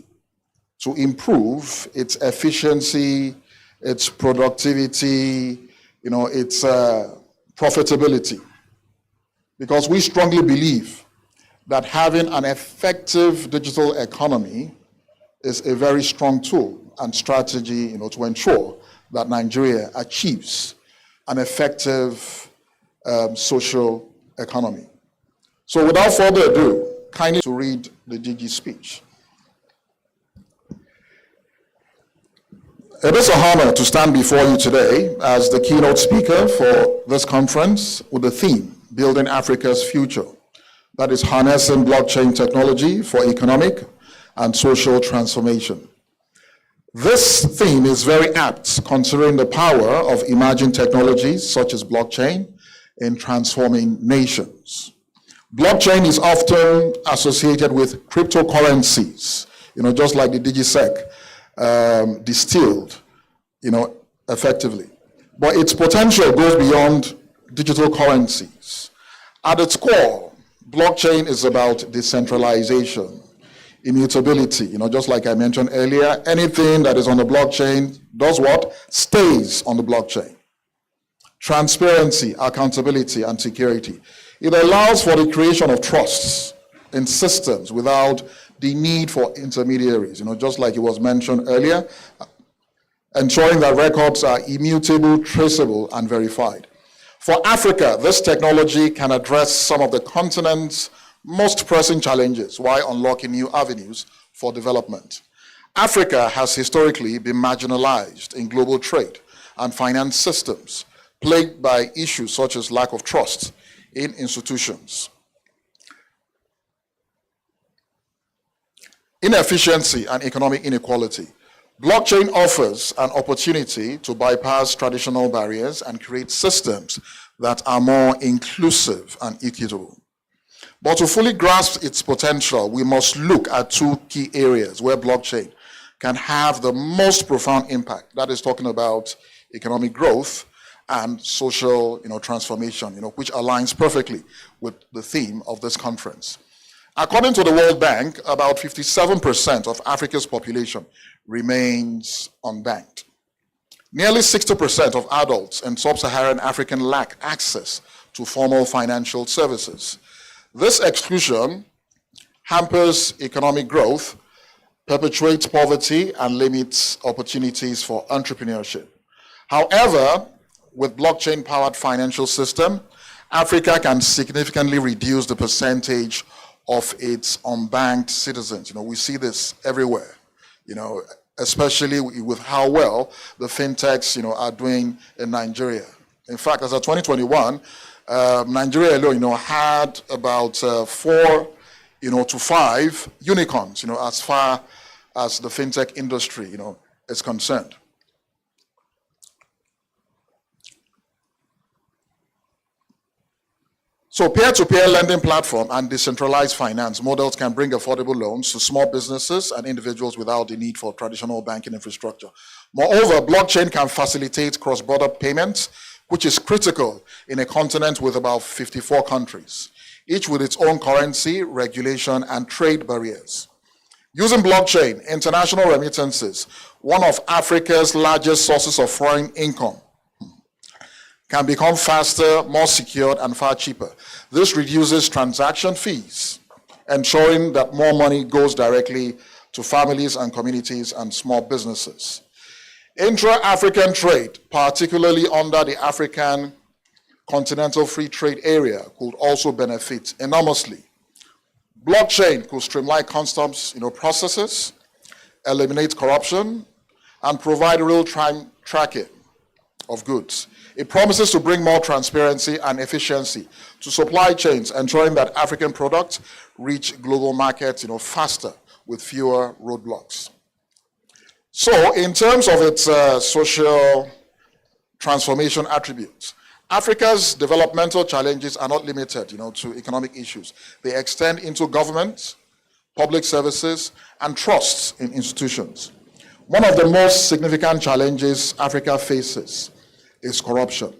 to improve its efficiency, its productivity, its profitability. Because we strongly believe that having an effective digital economy is a very strong tool and strategy, to ensure that Nigeria achieves an effective social economy. So without further ado, kindly to read the DG speech. It is an honor to stand before you today as the keynote speaker for this conference with the theme, Building Africa's Future, that is harnessing blockchain technology for economic and social transformation. This theme is very apt considering the power of emerging technologies such as blockchain in transforming nations. Blockchain is often associated with cryptocurrencies, just like the DigiSec distilled, effectively. But its potential goes beyond digital currencies. At its core, blockchain is about decentralization, immutability, just like I mentioned earlier. Anything that is on the blockchain does what? Stays on the blockchain. Transparency, accountability, and security. It allows for the creation of trusts in systems without the need for intermediaries, just like it was mentioned earlier, ensuring that records are immutable, traceable, and verified. For Africa, this technology can address some of the continent's most pressing challenges while unlocking new avenues for development. Africa has historically been marginalized in global trade and finance systems, plagued by issues such as lack of trust in institutions, inefficiency, and economic inequality. Blockchain offers an opportunity to bypass traditional barriers and create systems that are more inclusive and equitable. But to fully grasp its potential, we must look at two key areas where blockchain can have the most profound impact. That is talking about economic growth and social transformation, which aligns perfectly with the theme of this conference. According to the World Bank, about 57% of Africa's population remains unbanked. Nearly 60% of adults in sub-Saharan Africa lack access to formal financial services. This exclusion hampers economic growth perpetuates poverty and limits opportunities for entrepreneurship. However, with blockchain-powered financial system, Africa can significantly reduce the percentage of its unbanked citizens. We see this everywhere, especially with how well the fintechs, are doing in Nigeria. In fact, as of 2021, Nigeria alone, had about 4, to 5 unicorns, as far as the fintech industry, is concerned. So peer-to-peer lending platform and decentralized finance models can bring affordable loans to small businesses and individuals without the need for traditional banking infrastructure. Moreover, blockchain can facilitate cross-border payments, which is critical in a continent with about 54 countries, each with its own currency, regulation, and trade barriers. Using blockchain, international remittances, one of Africa's largest sources of foreign income, can become faster, more secured, and far cheaper. This reduces transaction fees, ensuring that more money goes directly to families and communities and small businesses. Intra-African trade, particularly under the African Continental Free Trade Area, could also benefit enormously. Blockchain could streamline customs processes, eliminate corruption, and provide real-time tracking of goods. It promises to bring more transparency and efficiency to supply chains, ensuring that African products reach global markets faster with fewer roadblocks. So in terms of its social transformation attributes, Africa's developmental challenges are not limited to economic issues. They extend into government, public services, and trusts in institutions. One of the most significant challenges Africa faces is corruption.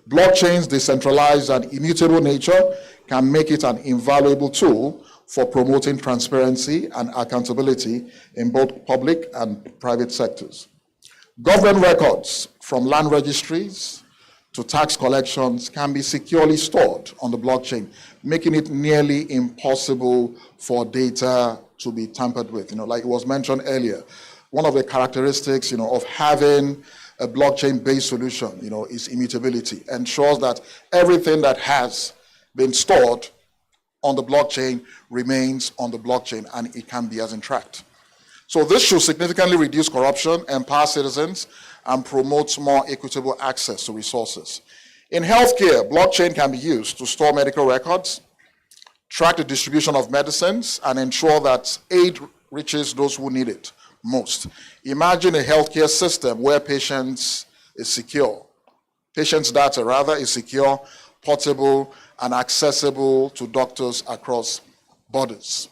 Blockchain's decentralized and immutable nature can make it an invaluable tool for promoting transparency and accountability in both public and private sectors. Government records, from land registries to tax collections, can be securely stored on the blockchain, making it nearly impossible for data to be tampered with. Like it was mentioned earlier, one of the characteristics of having a blockchain-based solution, is immutability. Ensures that everything that has been stored on the blockchain remains on the blockchain and it can be as tracked. So this should significantly reduce corruption, empower citizens, and promote more equitable access to resources. In healthcare, blockchain can be used to store medical records, track the distribution of medicines, and ensure that aid reaches those who need it most. Imagine a healthcare system where patients' data is secure, portable, and accessible to doctors across borders.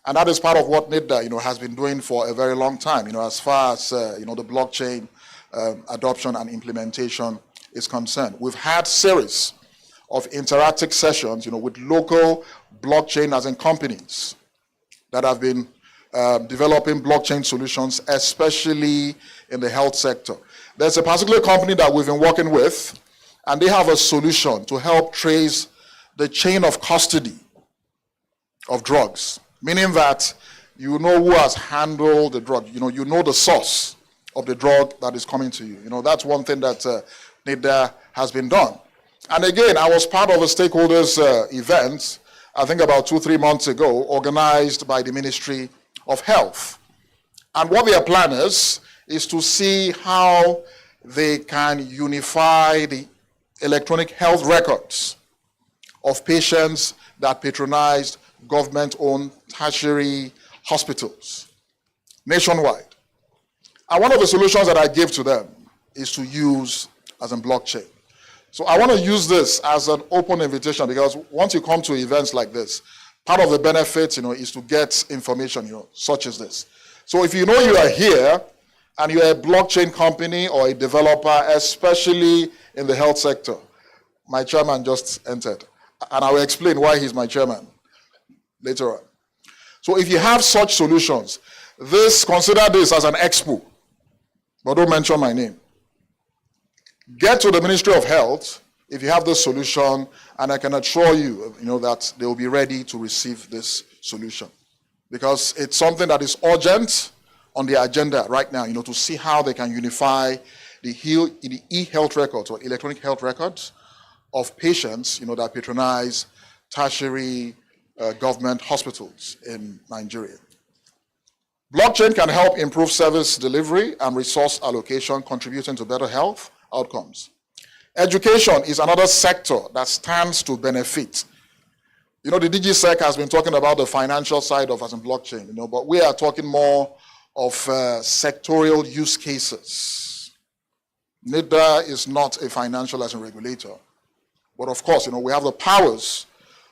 And that is part of what NITDA, has been doing for a very long time, as far as, the blockchain adoption and implementation is concerned. We've had series of interactive sessions, with local blockchain as in companies that have been developing blockchain solutions, especially in the health sector. There's a particular company that we've been working with, and they have a solution to help trace the chain of custody of drugs, meaning that you know who has handled the drug, you know the source of the drug that is coming to you. That's one thing that NITDA has been done. And again, I was part of a stakeholders event, I think about 2-3 months ago, organized by the Ministry of Health. And what their plan is to see how they can unify the electronic health records of patients that patronized government-owned tertiary hospitals nationwide. And one of the solutions that I gave to them is to use as in blockchain. So I want to use this as an open invitation, because once you come to events like this, part of the benefit, is to get information, such as this. So if you know you are here and you're a blockchain company or a developer, especially in the health sector, my chairman just entered, and I will explain why he's my chairman later on. So if you have such solutions, consider this as an expo, but don't mention my name. Get to the Ministry of Health if you have this solution, and I can assure you, that they will be ready to receive this solution. because it's something that is urgent on the agenda right now, to see how they can unify the e-health records or electronic health records of patients, that patronize tertiary government hospitals in Nigeria. Blockchain can help improve service delivery and resource allocation, contributing to better health outcomes. Education is another sector that stands to benefit. The DigiSec has been talking about the financial side of as in blockchain, but we are talking more of sectorial use cases. NITDA is not a financial as a regulator, but of course, we have the powers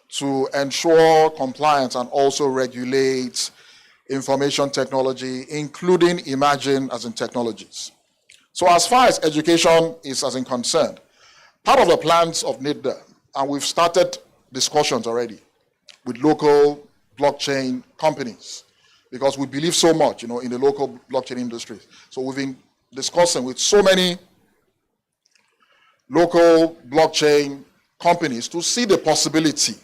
to ensure compliance and also regulate information technology, including emerging as in technologies. So as far as education is as in concerned, part of the plans of NITDA, and we've started discussions already with local blockchain companies, because we believe so much, in the local blockchain industry. So we've been discussing with so many local blockchain companies to see the possibility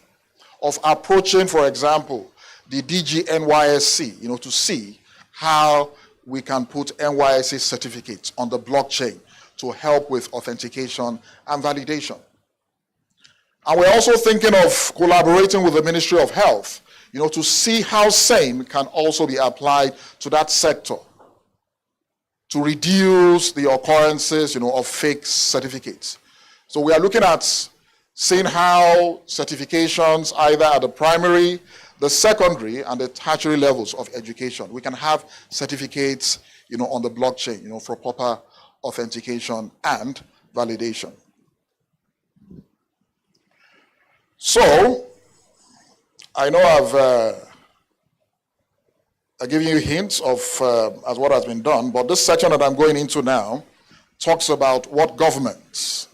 of approaching, for example, the DG NYSC, to see how we can put NYSC certificates on the blockchain to help with authentication and validation. And we're also thinking of collaborating with the Ministry of Health, to see how same can also be applied to that sector to reduce the occurrences, of fake certificates. So we are looking at seeing how certifications, either at the primary, the secondary, and the tertiary levels of education, we can have certificates, on the blockchain, for proper authentication and validation. So, I know I've given you hints of as what has been done, but this section that I'm going into now talks about what government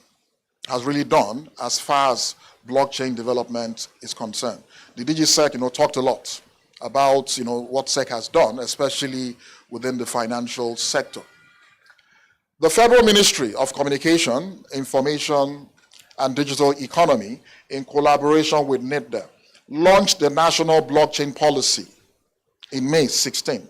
has really done as far as blockchain development is concerned. The DigiSec, talked a lot about, what SEC has done, especially within the financial sector. The Federal Ministry of Communication, Information and Digital Economy, in collaboration with NITDA, launched the National Blockchain Policy in May 16,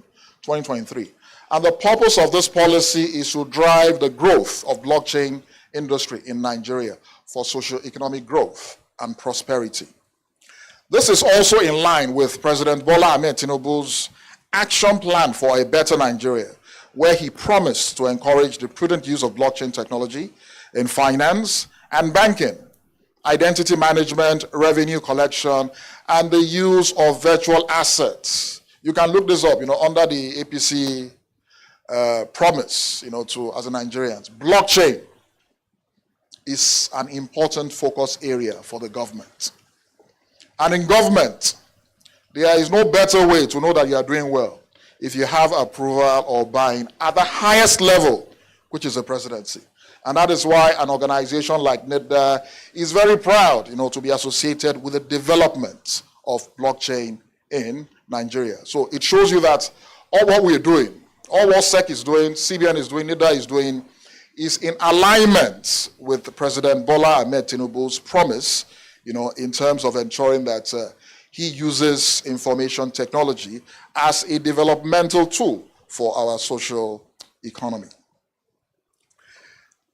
2023. And the purpose of this policy is to drive the growth of blockchain industry in Nigeria for socio-economic growth and prosperity. This is also in line with President Bola Ahmed Tinubu's action plan for a better Nigeria, where he promised to encourage the prudent use of blockchain technology in finance and banking, identity management, revenue collection, and the use of virtual assets. You can look this up, under the APC promise, to as a Nigerians. Blockchain is an important focus area for the government. And in government, there is no better way to know that you are doing well if you have approval or buy-in at the highest level, which is the presidency. And that is why an organization like NITDA is very proud, to be associated with the development of blockchain in Nigeria. So it shows you that all what we're doing, all what SEC is doing, CBN is doing, NITDA is doing, is in alignment with President Bola Ahmed Tinubu's promise, in terms of ensuring that he uses information technology as a developmental tool for our social economy.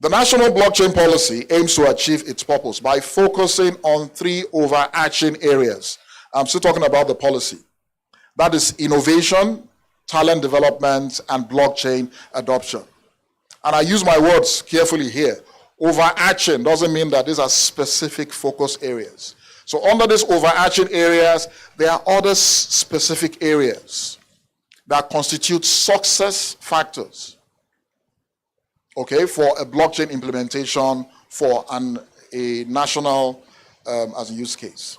The National Blockchain Policy aims to achieve its purpose by focusing on three overarching areas. I'm still talking about the policy. That is innovation, talent development, and blockchain adoption. And I use my words carefully here. Overarching doesn't mean that these are specific focus areas. So under these overarching areas, there are other specific areas that constitute success factors, okay, for a blockchain implementation for a national as a use case.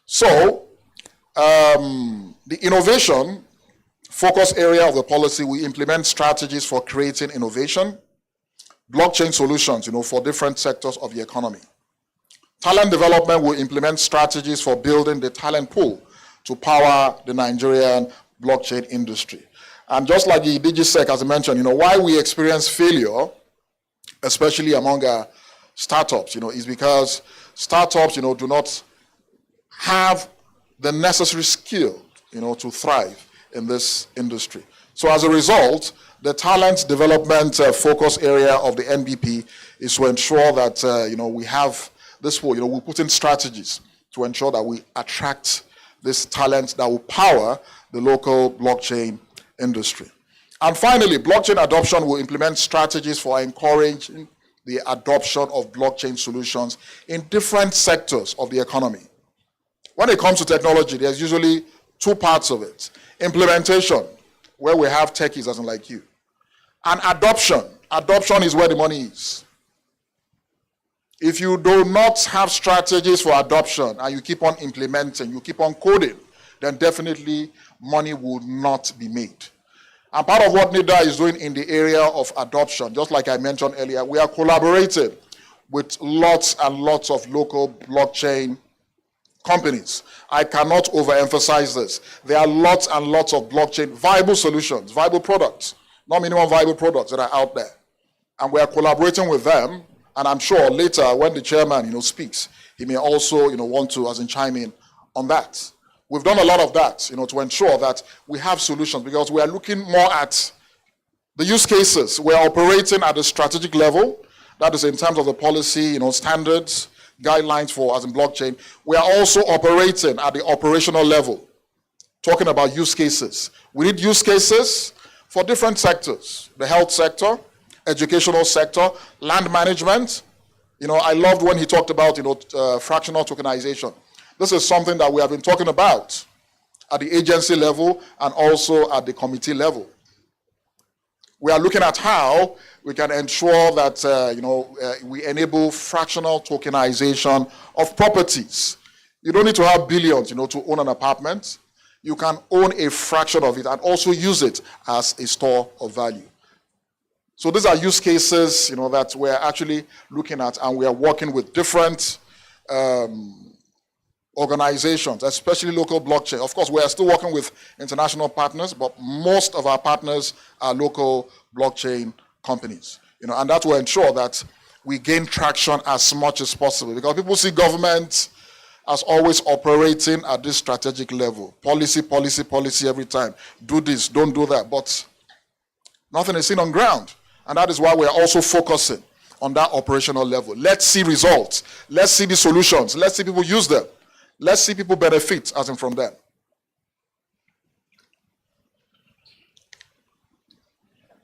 So the innovation focus area of the policy, we implement strategies for creating innovation, blockchain solutions, for different sectors of the economy. Talent development will implement strategies for building the talent pool to power the Nigerian blockchain industry. And just like the DigiSec, as I mentioned, why we experience failure, especially among our startups, is because startups, do not have the necessary skill to thrive in this industry. So as a result, the talent development focus area of the NBP is to ensure that we have this whole, we put in strategies to ensure that we attract this talent that will power the local blockchain industry. And finally, blockchain adoption will implement strategies for encouraging the adoption of blockchain solutions in different sectors of the economy. When it comes to technology, there's usually two parts of it. Implementation, where we have techies as in like you. And adoption. Adoption is where the money is. If you do not have strategies for adoption and you keep on implementing, you keep on coding, then definitely money will not be made. And part of what NITDA is doing in the area of adoption, just like I mentioned earlier, we are collaborating with lots and lots of local blockchain companies. I cannot overemphasize this. There are lots and lots of blockchain viable solutions, viable products, not minimum viable products that are out there. And we are collaborating with them. And I'm sure later when the chairman, speaks, he may also, want to, chime in on that. We've done a lot of that, to ensure that we have solutions because we are looking more at the use cases. We're operating at the strategic level, that is in terms of the policy, standards, guidelines for as in blockchain. We are also operating at the operational level, talking about use cases. We need use cases for different sectors, the health sector, educational sector, land management. I loved when he talked about, fractional tokenization. This is something that we have been talking about at the agency level and also at the committee level. We are looking at how we can ensure that, we enable fractional tokenization of properties. You don't need to have billions, to own an apartment. You can own a fraction of it and also use it as a store of value. So these are use cases, that we're actually looking at, and we are working with different organizations, especially local blockchain. Of course, we are still working with international partners, but most of our partners are local blockchain companies. And that will ensure that we gain traction as much as possible, because people see government as always operating at this strategic level. Policy, policy, policy every time. Do this, don't do that, but nothing is seen on ground. And that is why we're also focusing on that operational level. Let's see results. Let's see the solutions. Let's see people use them. Let's see people benefit as in from them.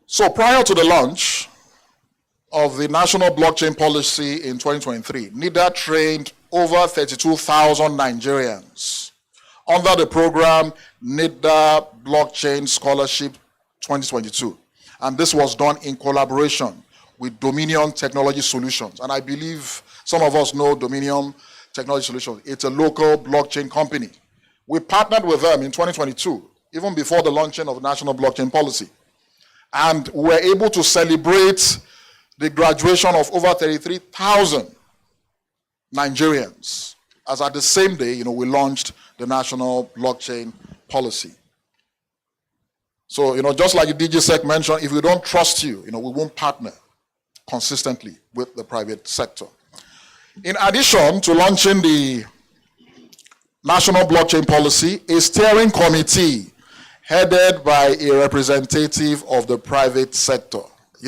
So prior to the launch of the national blockchain policy in 2023, NITDA trained over 32,000 Nigerians under the program NITDA Blockchain Scholarship 2022. And this was done in collaboration with Dominion Technology Solutions. And I believe some of us know Dominion Technology Solutions. It's a local blockchain company. We partnered with them in 2022, even before the launching of the national blockchain policy. And we were able to celebrate the graduation of over 33,000 Nigerians, as at the same day, we launched the national blockchain policy. So, just like the DGSEC mentioned, if we don't trust you, we won't partner consistently with the private sector. In addition to launching the national blockchain policy, a steering committee headed by a representative of the private sector.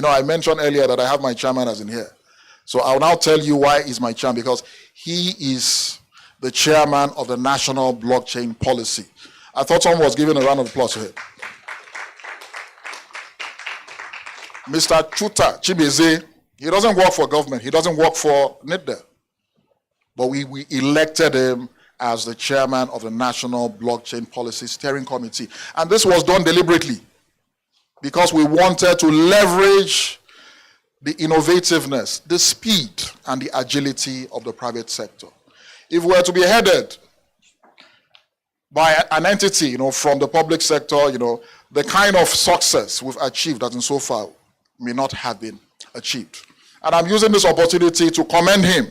I mentioned earlier that I have my chairman as in here. So I'll now tell you why he's my chairman, because he is the chairman of the national blockchain policy. I thought someone was giving a round of applause to him. Mr. Chuta Chibeze, he doesn't work for government. He doesn't work for NITDA. But we elected him as the chairman of the National Blockchain Policy Steering Committee. And this was done deliberately because we wanted to leverage the innovativeness, the speed, and the agility of the private sector. If we were to be headed by an entity, from the public sector, the kind of success we've achieved as in so far may not have been achieved. And I'm using this opportunity to commend him,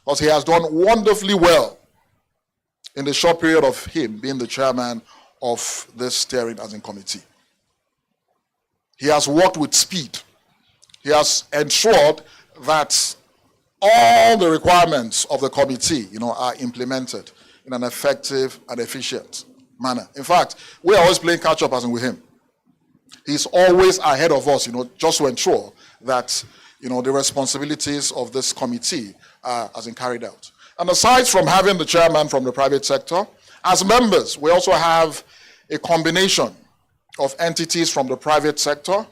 because he has done wonderfully well in the short period of him being the chairman of this steering as in committee. He has worked with speed. He has ensured that all the requirements of the committee, are implemented in an effective and efficient manner. In fact, we're always playing catch up as in with him. He's always ahead of us, just to ensure that, the responsibilities of this committee are as in carried out. And aside from having the chairman from the private sector, as members, we also have a combination of entities from the private sector,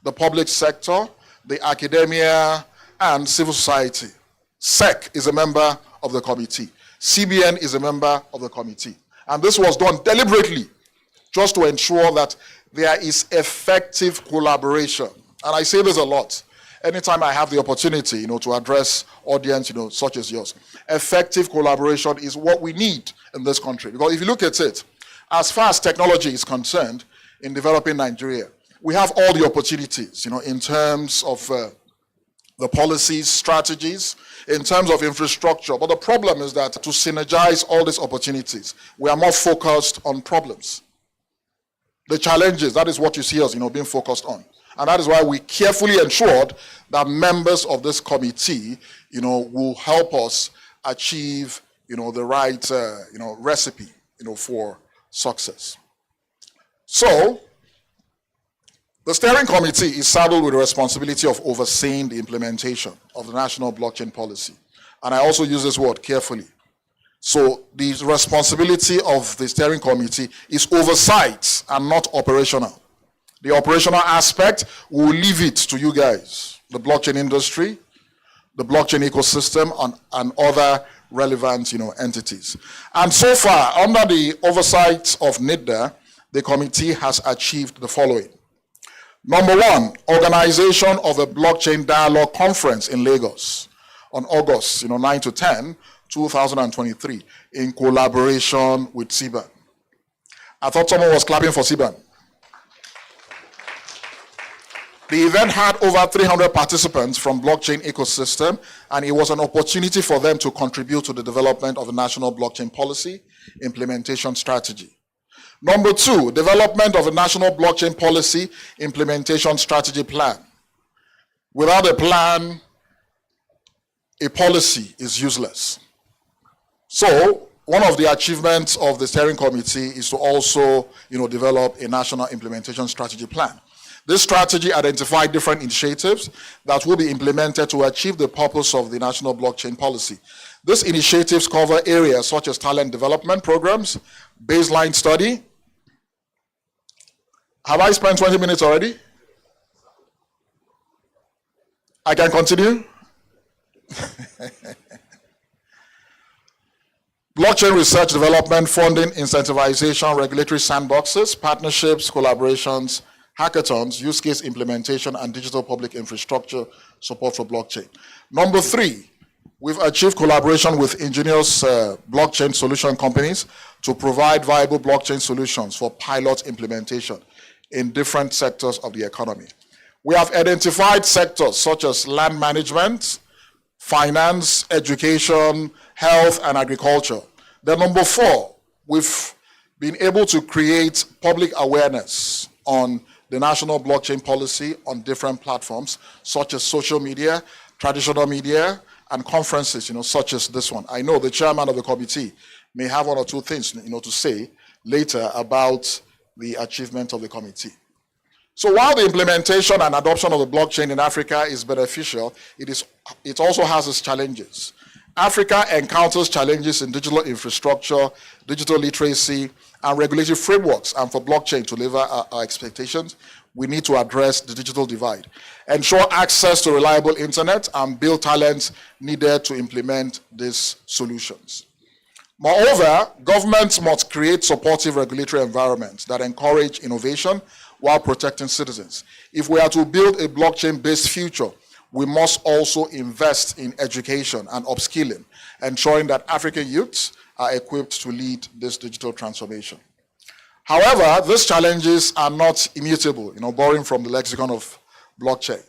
the public sector, the academia, and civil society. SEC is a member of the committee. CBN is a member of the committee. And this was done deliberately just to ensure that there is effective collaboration. And I say this a lot. Anytime I have the opportunity, to address audience, such as yours, effective collaboration is what we need in this country. Because if you look at it, as far as technology is concerned in developing Nigeria, we have all the opportunities, in terms of the policies, strategies, in terms of infrastructure. But the problem is that to synergize all these opportunities, we are more focused on problems. The challenges, that is what you see us, being focused on. And that is why we carefully ensured that members of this committee, will help us achieve, the right, recipe, for success. So, the steering committee is saddled with the responsibility of overseeing the implementation of the national blockchain policy. And I also use this word carefully. So the responsibility of the steering committee is oversight and not operational. The operational aspect, we'll leave it to you guys, the blockchain industry, the blockchain ecosystem, and other relevant entities. And so far, under the oversight of NITDA, the committee has achieved the following. Number one, organization of a blockchain dialogue conference in Lagos on August 9 to 10, 2023, in collaboration with CBAN. I thought someone was clapping for CBAN. The event had over 300 participants from blockchain ecosystem, and it was an opportunity for them to contribute to the development of a national blockchain policy implementation strategy. Number two, development of a national blockchain policy implementation strategy plan. Without a plan, a policy is useless. So, one of the achievements of the steering committee is to also, develop a national implementation strategy plan. This strategy identified different initiatives that will be implemented to achieve the purpose of the national blockchain policy. These initiatives cover areas such as talent development programs, baseline study. Have I spent 20 minutes already? I can continue? Blockchain research development, funding, incentivization, regulatory sandboxes, partnerships, collaborations, hackathons, use case implementation, and digital public infrastructure support for blockchain. Number three, we've achieved collaboration with ingenious blockchain solution companies to provide viable blockchain solutions for pilot implementation in different sectors of the economy. We have identified sectors such as land management, finance, education, health, and agriculture. Then number four, we've been able to create public awareness on the national blockchain policy on different platforms, such as social media, traditional media, and conferences, such as this one. I know the chairman of the committee may have one or two things, to say later about the achievement of the committee. So while the implementation and adoption of the blockchain in Africa is beneficial, it also has its challenges. Africa encounters challenges in digital infrastructure, digital literacy, and regulatory frameworks. And for blockchain to deliver our expectations, we need to address the digital divide, ensure access to reliable internet, and build talent needed to implement these solutions. Moreover, governments must create supportive regulatory environments that encourage innovation while protecting citizens. If we are to build a blockchain-based future, we must also invest in education and upskilling, ensuring that African youths are equipped to lead this digital transformation. However, these challenges are not immutable, borrowing from the lexicon of blockchain.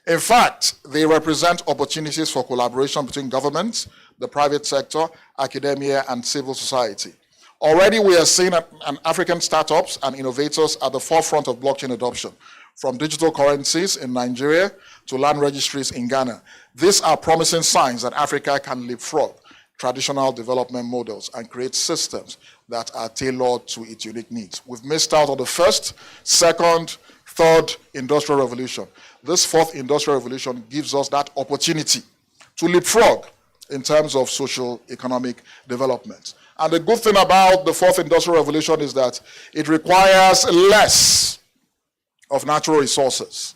In fact, they represent opportunities for collaboration between governments, the private sector, academia, and civil society. Already we are seeing African startups and innovators at the forefront of blockchain adoption, from digital currencies in Nigeria to land registries in Ghana. These are promising signs that Africa can leapfrog, traditional development models and create systems that are tailored to its unique needs. We've missed out on the first, second, third industrial revolution. This fourth industrial revolution gives us that opportunity to leapfrog in terms of social economic development. And the good thing about the fourth industrial revolution is that it requires less of natural resources.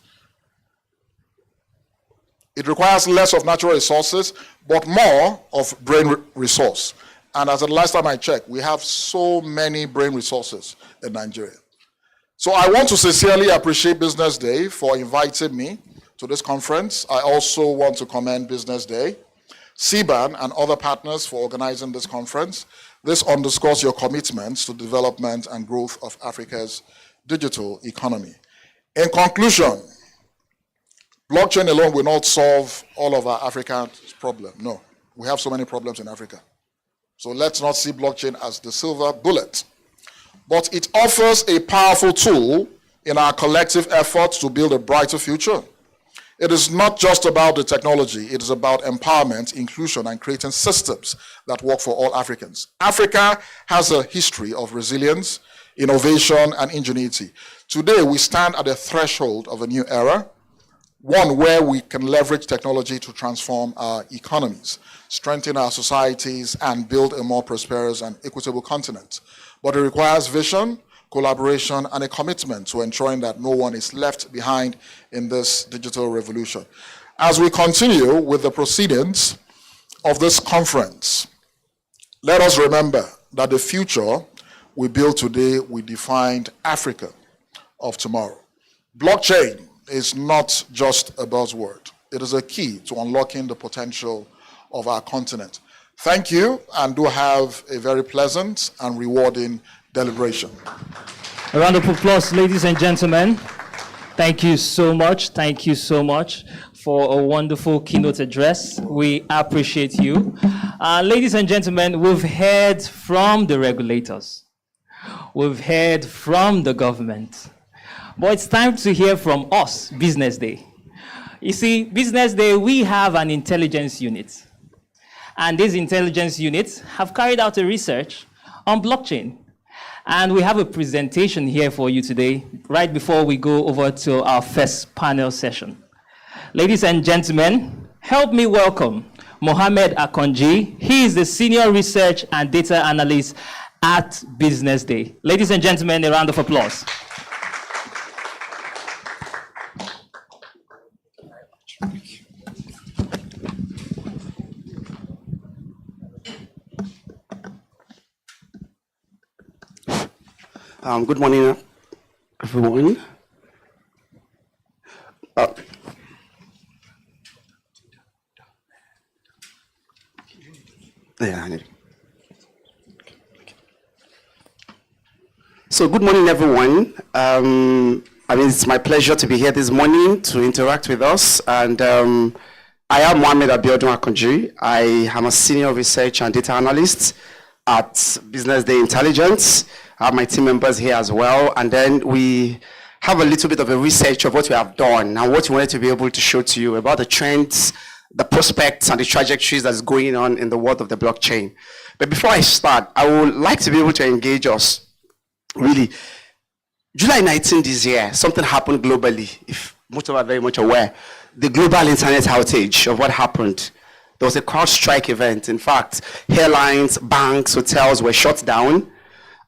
It requires less of natural resources, but more of brain resource. And as the last time I checked, we have so many brain resources in Nigeria. So I want to sincerely appreciate Business Day for inviting me to this conference. I also want to commend Business Day, CBAN, and other partners for organizing this conference. This underscores your commitments to development and growth of Africa's digital economy. In conclusion, blockchain alone will not solve all of our African problems. No, we have so many problems in Africa. So let's not see blockchain as the silver bullet. But it offers a powerful tool in our collective efforts to build a brighter future. It is not just about the technology, it is about empowerment, inclusion, and creating systems that work for all Africans. Africa has a history of resilience, innovation, and ingenuity. Today, we stand at the threshold of a new era, one where we can leverage technology to transform our economies, strengthen our societies, and build a more prosperous and equitable continent. But it requires vision, collaboration, and a commitment to ensuring that no one is left behind in this digital revolution. As we continue with the proceedings of this conference, let us remember that the future we build today will define Africa of tomorrow. Blockchain is not just a buzzword. It is a key to unlocking the potential of our continent. Thank you, and do have a very pleasant and rewarding deliberation. A round of applause, ladies and gentlemen. Thank you so much. Thank you so much for a wonderful keynote address. We appreciate you. Ladies and gentlemen, we've heard from the regulators. We've heard from the government. But it's time to hear from us, Business Day. You see, Business Day, we have an intelligence unit. And these intelligence units have carried out a research on blockchain. And we have a presentation here for you today, right before we go over to our first panel session. Ladies and gentlemen, help me welcome Mohammed Akonji. He is the Senior Research and Data Analyst at Business Day. Ladies and gentlemen, a round of applause. Good morning, everyone. So good morning, everyone. It's my pleasure to be here this morning to interact with us. And I am Mohammed Abiodun Akonji. I am a Senior Research and Data Analyst at Business Day Intelligence. I have my team members here as well, and then we have a little bit of a research of what we have done and what we wanted to be able to show to you about the trends, the prospects, and the trajectories that's going on in the world of the blockchain. But before I start, I would like to be able to engage us. Really, July 19 this year, something happened globally, if most of us are very much aware. The global internet outage of what happened. There was a CrowdStrike event. In fact, airlines, banks, hotels were shut down.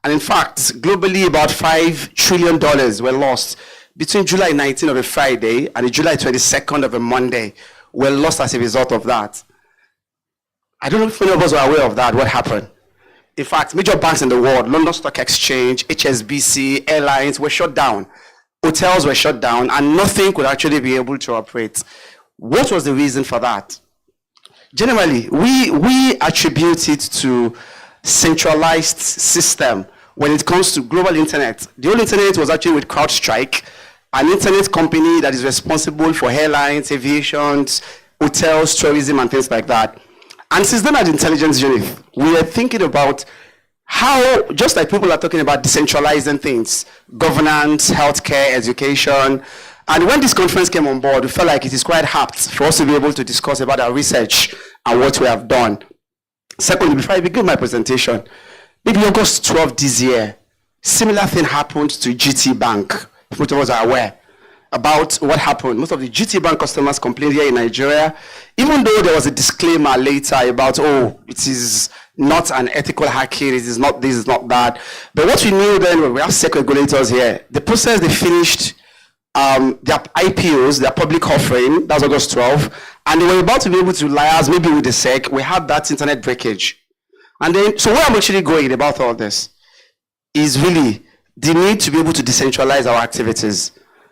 And in fact, globally, about $5 trillion were lost between July 19 of a Friday and July 22nd of a Monday were lost as a result of that. I don't know if any of us are aware of that, what happened. In fact, major banks in the world, London Stock Exchange, HSBC, airlines were shut down. Hotels were shut down, and nothing could actually be able to operate. What was the reason for that? Generally, we attribute it to centralized system when it comes to global internet. The whole internet was actually with CrowdStrike, an internet company that is responsible for airlines, aviation, hotels, tourism, and things like that. And since then, at the intelligence unit, we are thinking about how, just like people are talking about decentralizing things, governance, healthcare, education. And when this conference came on board, we felt like it is quite apt for us to be able to discuss about our research and what we have done. Secondly, before I begin my presentation, maybe August 12 this year, similar thing happened to GT Bank. Most of us are aware about what happened. Most of the GT Bank customers complained here in Nigeria, even though there was a disclaimer later about, oh, it is not an ethical hacking, it is not this, is not that. But what we knew then, when we have SEC regulators here, the process they finished their IPOs, their public offering, that was August 12, and they were about to be able to liaise maybe with the SEC. We had that internet breakage. And then, so where I'm actually going about all this is really the need to be able to decentralize our activities.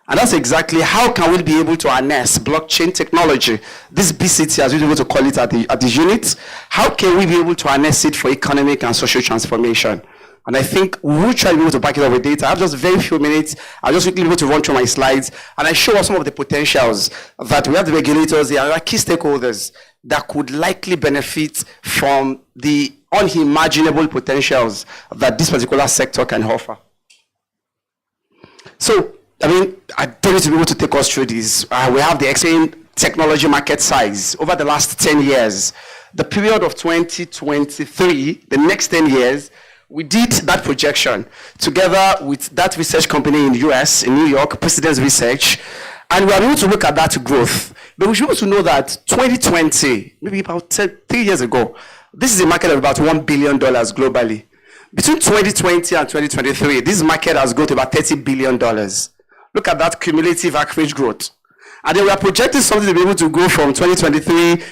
And that's exactly how can we be able to harness blockchain technology, this BCT as we're able to call it at the unit, how can we be able to harness it for economic and social transformation? And I think we will try to be able to back it up with data. I have just very few minutes. I'll just quickly be able to run through my slides and I show us some of the potentials that we have the regulators here, our key stakeholders that could likely benefit from the unimaginable potentials that this particular sector can offer. So, I mean, I don't need to be able to take us through this. We have the explained technology market size over the last 10 years. The period of 2023, the next 10 years, we did that projection together with that research company in the US, in New York, Precedence Research, and we are able to look at that growth. But we should also know that 2020, maybe about 3 years ago, this is a market of about $1 billion globally. Between 2020 and 2023, this market has grown to about $30 billion. Look at that cumulative average growth. And then we are projecting something to be able to grow from 2023,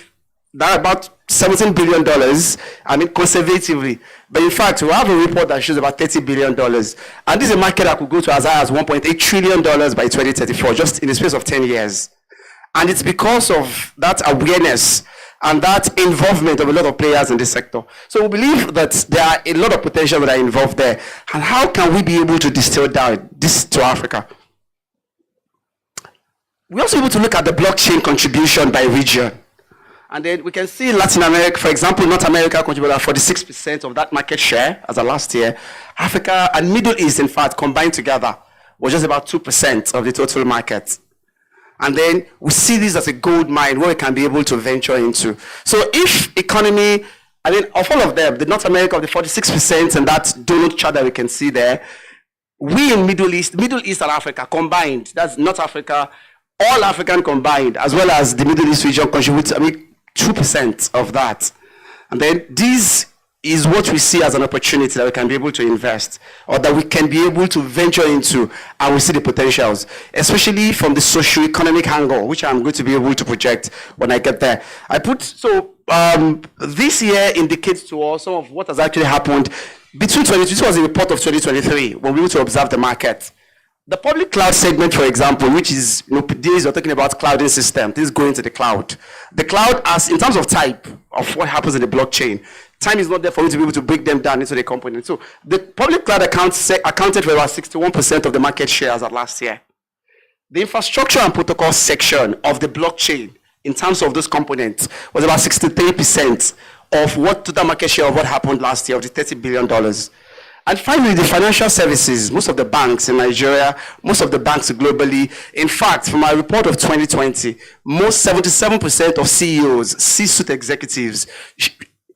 that about $17 billion, I mean, conservatively. But in fact, we have a report that shows about $30 billion. And this is a market that could go to as high as $1.8 trillion by 2034, just in the space of 10 years. And it's because of that awareness and that involvement of a lot of players in this sector. So we believe that there are a lot of potential that are involved there. And how can we be able to distill down this to Africa? We're also able to look at the blockchain contribution by region. And then we can see Latin America, for example, North America contributed 46% of that market share as of last year. Africa and Middle East, in fact, combined together, was just about 2% of the total market. And then we see this as a gold mine where we can be able to venture into. So if economy, I mean, of all of them, the North America of the 46% and that donut chart that we can see there, we in Middle East and Africa combined, that's North Africa, all African combined, as well as the Middle East region contribute, 2% of that. And then this is what we see as an opportunity that we can be able to invest or that we can be able to venture into, and we see the potentials, especially from the socio-economic angle, which I'm going to be able to project when I get there. This year indicates to us some of what has actually happened between this was a report of 2023 when we were to observe the market. The public cloud segment, for example, which is, these are talking about clouding system, this is going to the cloud. The cloud, as in terms of type of what happens in the blockchain, time is not there for me to be able to break them down into the components. So the public cloud accounted for about 61% of the market share as of last year. The infrastructure and protocol section of the blockchain, in terms of those components, was about 63% of what total market share of what happened last year, of the $30 billion. And finally, the financial services, most of the banks in Nigeria, most of the banks globally. In fact, from our report of 2020, most 77% of CEOs, C-suite executives,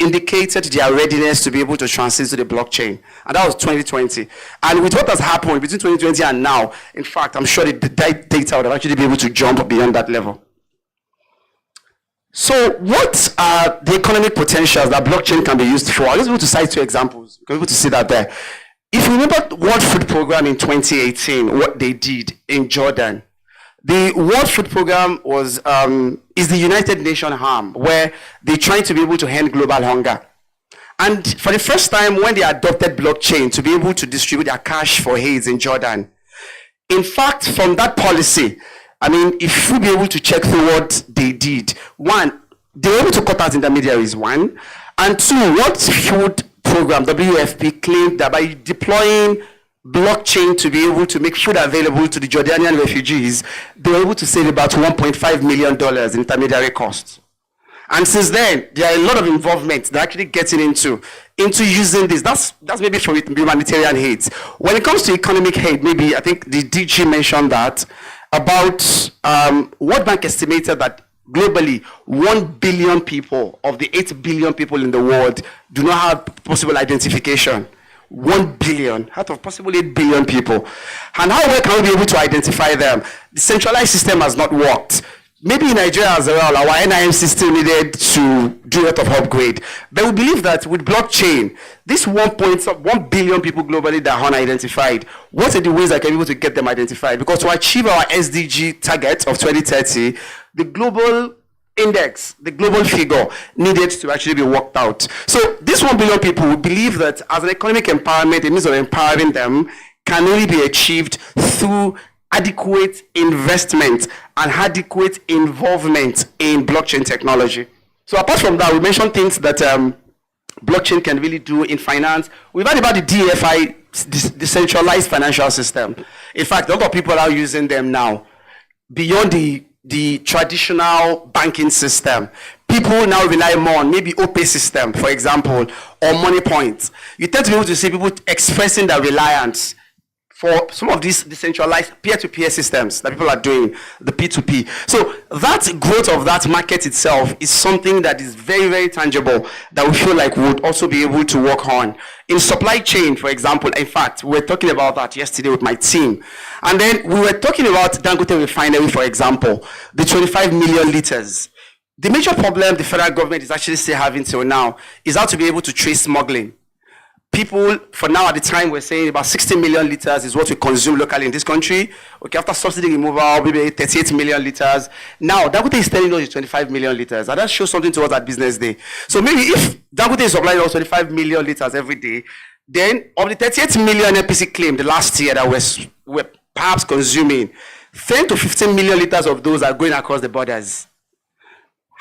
indicated their readiness to be able to transit to the blockchain. And that was 2020. And with what has happened between 2020 and now, in fact, I'm sure the data would actually be able to jump beyond that level. So what are the economic potentials that blockchain can be used for? I'll just be able to cite 2 examples. You're able to see that there. If you remember the World Food Program in 2018, what they did in Jordan, the World Food Program was is the United Nations arm where they're trying to be able to end global hunger. And for the first time, when they adopted blockchain to be able to distribute their cash for AIDS in Jordan, in fact, from that policy, I mean, if we be able to check through what they did, 1, they were able to cut out intermediaries, 1, and 2, World Food Program, WFP, claimed that by deploying blockchain to be able to make food available to the Jordanian refugees, they were able to save about $1.5 million in intermediary costs. And since then, there are a lot of involvement they're actually getting into using this. That's maybe for humanitarian aid. When it comes to economic aid, maybe I think the DG mentioned that about World Bank estimated that globally, 1 billion people of the 8 billion people in the world do not have possible identification. 1 billion out of possibly 8 billion people. And how well can we be able to identify them? The centralized system has not worked. Maybe in Nigeria as well, our NIM system needed to do a lot of upgrade. But we believe that with blockchain, this 1 billion people globally that are unidentified, what are the ways that can be able to get them identified? Because to achieve our SDG target of 2030, the global index, the global figure needed to actually be worked out. So this 1 billion people, we believe that as an economic empowerment, the means of empowering them can only be achieved through adequate investment and adequate involvement in blockchain technology. So apart from that, we mentioned things that blockchain can really do in finance. We've heard about the DFI, decentralized financial system. In fact, a lot of people are using them now. Beyond the traditional banking system, people now rely more on maybe OPay system, for example, or money points. You tend to be able to see people expressing their reliance for some of these decentralized peer-to-peer systems that people are doing, the P2P. So that growth of that market itself is something that is very, very tangible that we feel like we would also be able to work on. In supply chain, for example, in fact, we were talking about that yesterday with my team. And then we were talking about Dangote Refinery, for example, the 25 million liters. The major problem the federal government is actually still having till now is how to be able to trace smuggling. People, for now at the time, we're saying about 60 million liters is what we consume locally in this country. Okay, after subsidy removal, maybe 38 million liters. Now, Dangote is telling us it's 25 million liters. And that shows something to us at Business Day. So maybe if Dangote is supplying us 25 million liters every day, then of the 38 million NPC claimed last year that we're perhaps consuming, 10 to 15 million liters of those are going across the borders.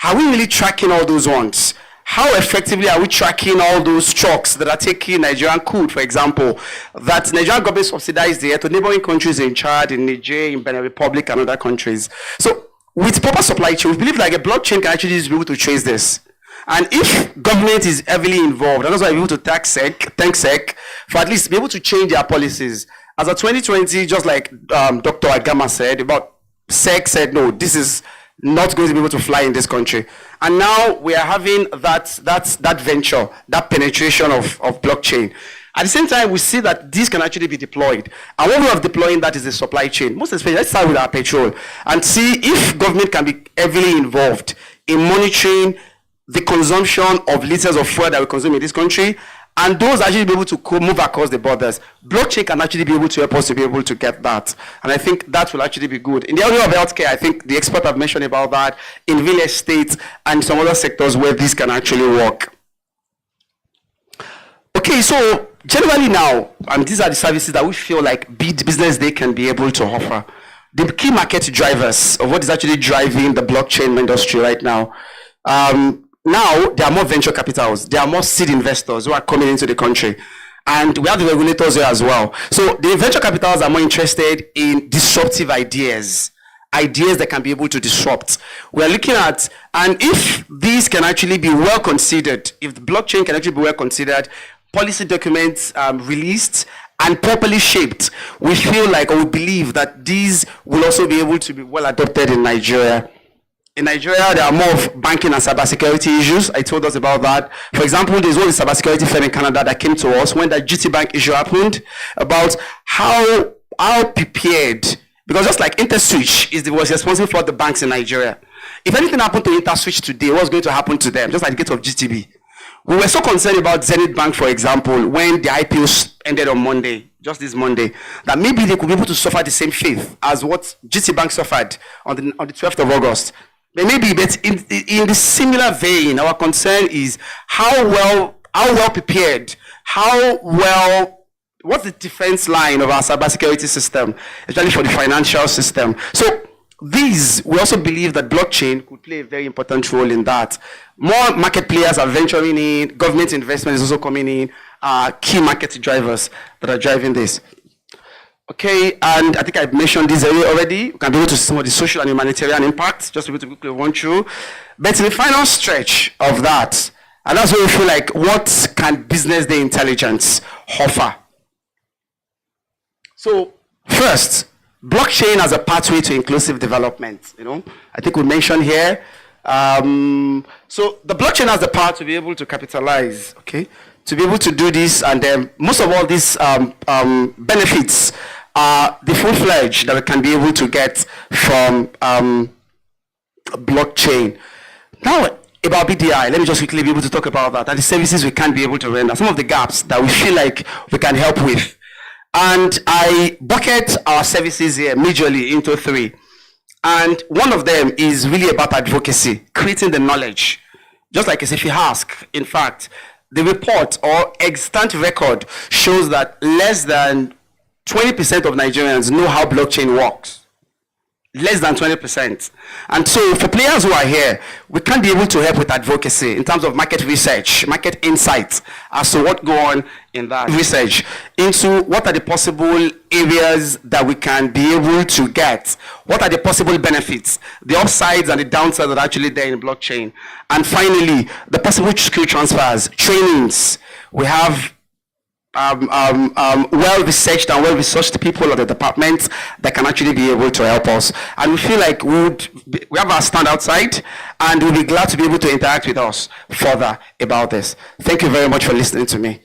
Are we really tracking all those ones? How effectively are we tracking all those trucks that are taking Nigerian crude, for example, that Nigerian government subsidized there to neighboring countries in Chad, in Niger, in Benin Republic, and other countries? So with proper supply chain, we believe like a blockchain can actually be able to trace this. And if government is heavily involved, and that's why we're able to thank SEC for at least be able to change their policies. As of 2020, just like Dr. Agama said, about SEC said, no, this is not going to be able to fly in this country. And now we are having that venture, that penetration of blockchain. At the same time, we see that these can actually be deployed. And one way of deploying that is the supply chain. Most especially, let's start with our petrol and see if government can be heavily involved in monitoring the consumption of liters of fuel that we consume in this country, and those actually be able to move across the borders. Blockchain can actually be able to help us to be able to get that. And I think that will actually be good. In the area of healthcare, I think the expert have mentioned about that, in real estate and some other sectors where this can actually work. Okay, so generally now, and these are the services that we feel like Business Day can be able to offer. The key market drivers of what is actually driving the blockchain industry right now. Now, there are more venture capitals. There are more seed investors who are coming into the country. And we have the regulators here as well. So the venture capitals are more interested in disruptive ideas that can be able to disrupt. We are looking at, and if these can actually be well considered, if the blockchain can actually be well considered, policy documents released and properly shaped, we feel like, or we believe that these will also be able to be well adopted in Nigeria. In Nigeria, there are more of banking and cybersecurity issues. I told us about that. For example, there's one cybersecurity firm in Canada that came to us when the GT Bank issue happened about how prepared, because just like InterSwitch was responsible for the banks in Nigeria. If anything happened to InterSwitch today, what's going to happen to them? Just like the case of GTB. We were so concerned about Zenith Bank, for example, when the IPO ended on Monday, just this Monday, that maybe they could be able to suffer the same fate as what GT Bank suffered on the 12th of August. Maybe, but in the similar vein, our concern is how well prepared, what's the defense line of our cybersecurity system, especially for the financial system. So we also believe that blockchain could play a very important role in that. More market players are venturing in, government investment is also coming in, key market drivers that are driving this. Okay, and I think I've mentioned this area already. We can be able to see some of the social and humanitarian impacts, just to be able to quickly run through. But in the final stretch of that, and that's where we feel like, what can Business Day intelligence offer? So, first, blockchain as a pathway to inclusive development. I think we mentioned here. So the blockchain has the power to be able to capitalize, okay, to be able to do this, and most of all these benefits are the full-fledged that we can be able to get from blockchain. Now, about BDI, let me just quickly be able to talk about that, and the services we can be able to render, some of the gaps that we feel like we can help with. And I bucket our services here majorly into 3. And one of them is really about advocacy, creating the knowledge. Just like if you ask, in fact, the report or extant record shows that less than 20% of Nigerians know how blockchain works. Less than 20%. And so for players who are here, we can be able to help with advocacy in terms of market research, market insights as to what go on in that research, into what are the possible areas that we can be able to get, what are the possible benefits, the upsides and the downsides that are actually there in blockchain. And finally, the possible skill transfers, trainings. We have well-researched and well-researched people at the department that can actually be able to help us. And we feel like we have our stand outside, and we'll be glad to be able to interact with us further about this. Thank you very much for listening to me.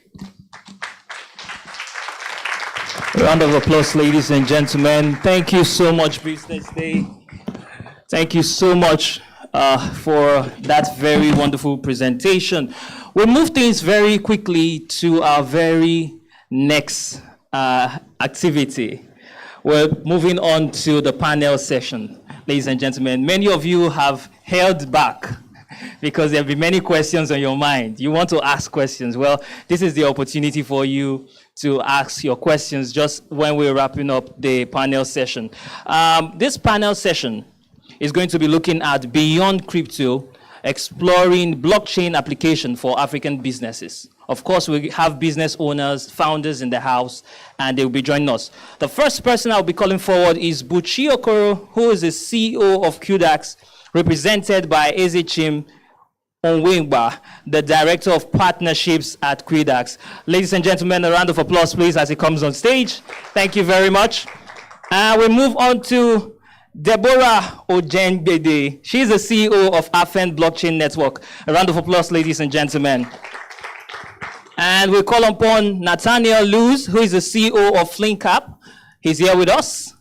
A round of applause, ladies and gentlemen. Thank you so much, Business Day. Thank you so much for that very wonderful presentation. We'll move things very quickly to our very next activity. We're moving on to the panel session, ladies and gentlemen. Many of you have held back because there have been many questions on your mind. You want to ask questions. Well, this is the opportunity for you to ask your questions just when we're wrapping up the panel session. This panel session is going to be looking at Beyond Crypto, exploring blockchain application for African businesses. Of course, we have business owners, founders in the house, and they will be joining us. The first person I'll be calling forward is Buchi Okoro, who is the CEO of QDAX, represented by Ezechim Onwengba, the Director of Partnerships at QDAX. Ladies and gentlemen, a round of applause, please, as he comes on stage. Thank you very much. We move on to Deborah Ojengbede. She's the CEO of Afen Blockchain Network. A round of applause, ladies and gentlemen. And we call upon Nathaniel Luz, who is the CEO of FlinkApp. He's here with us.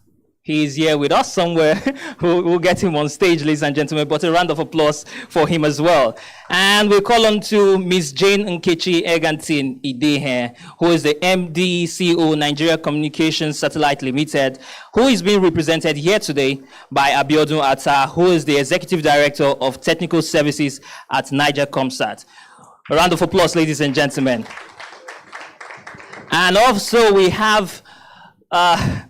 He's here with us somewhere. We'll get him on stage, ladies and gentlemen, but a round of applause for him as well. And we call on to Ms. Jane Nkechi Egantin Idehe, who is the MD CEO Nigeria Communications Satellite Limited, who is being represented here today by Abiodun Atta, who is the Executive Director of Technical Services at Niger Comsat. A round of applause, ladies and gentlemen. And also we have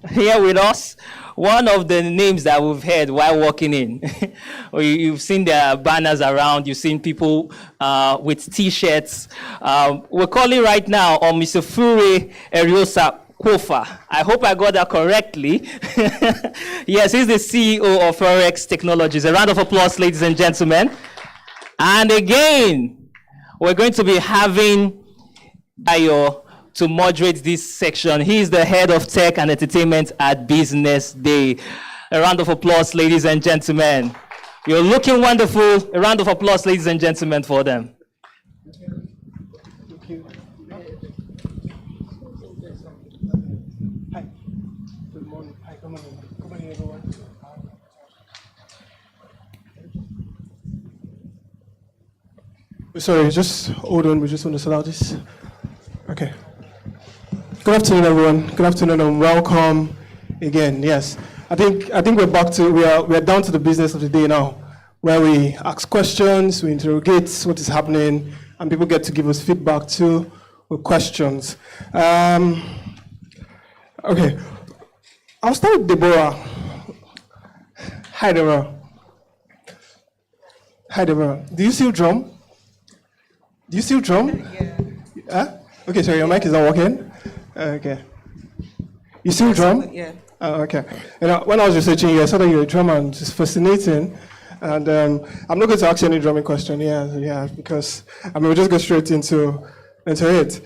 here with us one of the names that we've heard while walking in. You've seen their banners around, you've seen people with t-shirts. We're calling right now on Mr. Fure Eriosa Kofa. I hope I got that correctly. Yes, he's the CEO of Forex Technologies. A round of applause, ladies and gentlemen. And again, we're going to be having Ayo to moderate this section. He is the head of tech and entertainment at Business Day. A round of applause, ladies and gentlemen. You're looking wonderful. A round of applause, ladies and gentlemen, for them. Thank you. Hi. Good morning. Hi, come on in. Come on in, everyone. Sorry, just hold on. We just want to sort out this. Okay. Good afternoon, everyone. Good afternoon, and welcome again. Yes, I think we're back to we are down to the business of the day now, where we ask questions, we interrogate what is happening, and people get to give us feedback too with questions. Okay, I'll start with Deborah. Hi, Deborah. Hi, Deborah. Do you still drum? Do you still drum? Yeah. Okay, so your mic is not working. Okay. You still drum? Yeah. Oh, okay. You know, when I was researching you, I saw that you're a drummer, and it's fascinating. And I'm not going to ask you any drumming question, because we'll just go straight into it.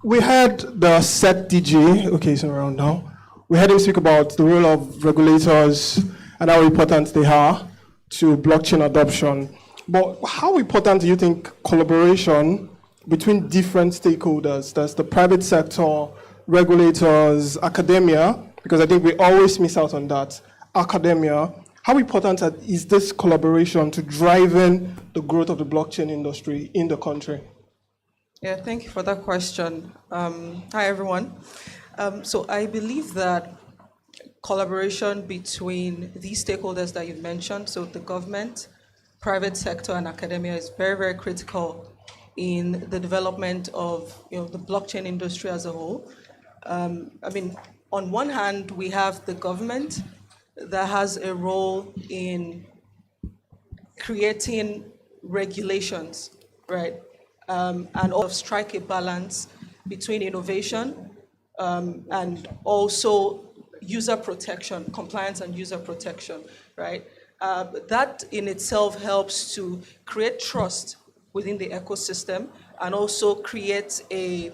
We had the set DJ. Okay, so around now. we heard him speak about the role of regulators and how important they are to blockchain adoption. But how important do you think collaboration between different stakeholders, that's the private sector, regulators, academia, because I think we always miss out on that, academia, how important is this collaboration to driving the growth of the blockchain industry in the country? Yeah, thank you for that question. Hi, everyone. So I believe that collaboration between these stakeholders that you've mentioned, so the government, private sector, and academia, is very, very critical in the development of the blockchain industry as a whole. I mean, on one hand, we have the government that has a role in creating regulations, right? And also strike a balance between innovation and also user protection, compliance and user protection, right? That in itself helps to create trust within the ecosystem and also create a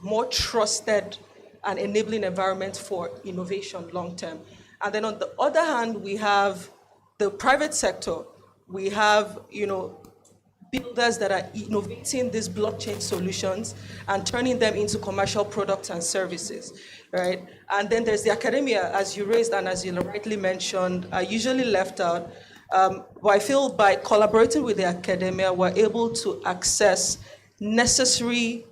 more trusted and enabling environment for innovation long term. And then on the other hand, we have the private sector. We have, builders that are innovating these blockchain solutions and turning them into commercial products and services, right? And then there's the academia, as you raised and as you rightly mentioned, are usually left out. But I feel by collaborating with the academia, we're able to access necessary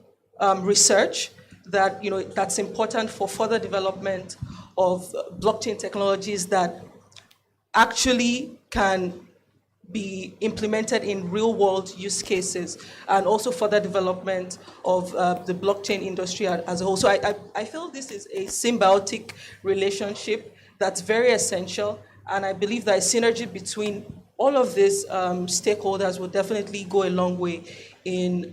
research that that's important for further development of blockchain technologies that actually can be implemented in real-world use cases, and also further development of the blockchain industry as a whole. So I feel this is a symbiotic relationship that's very essential, and I believe that a synergy between all of these stakeholders will definitely go a long way in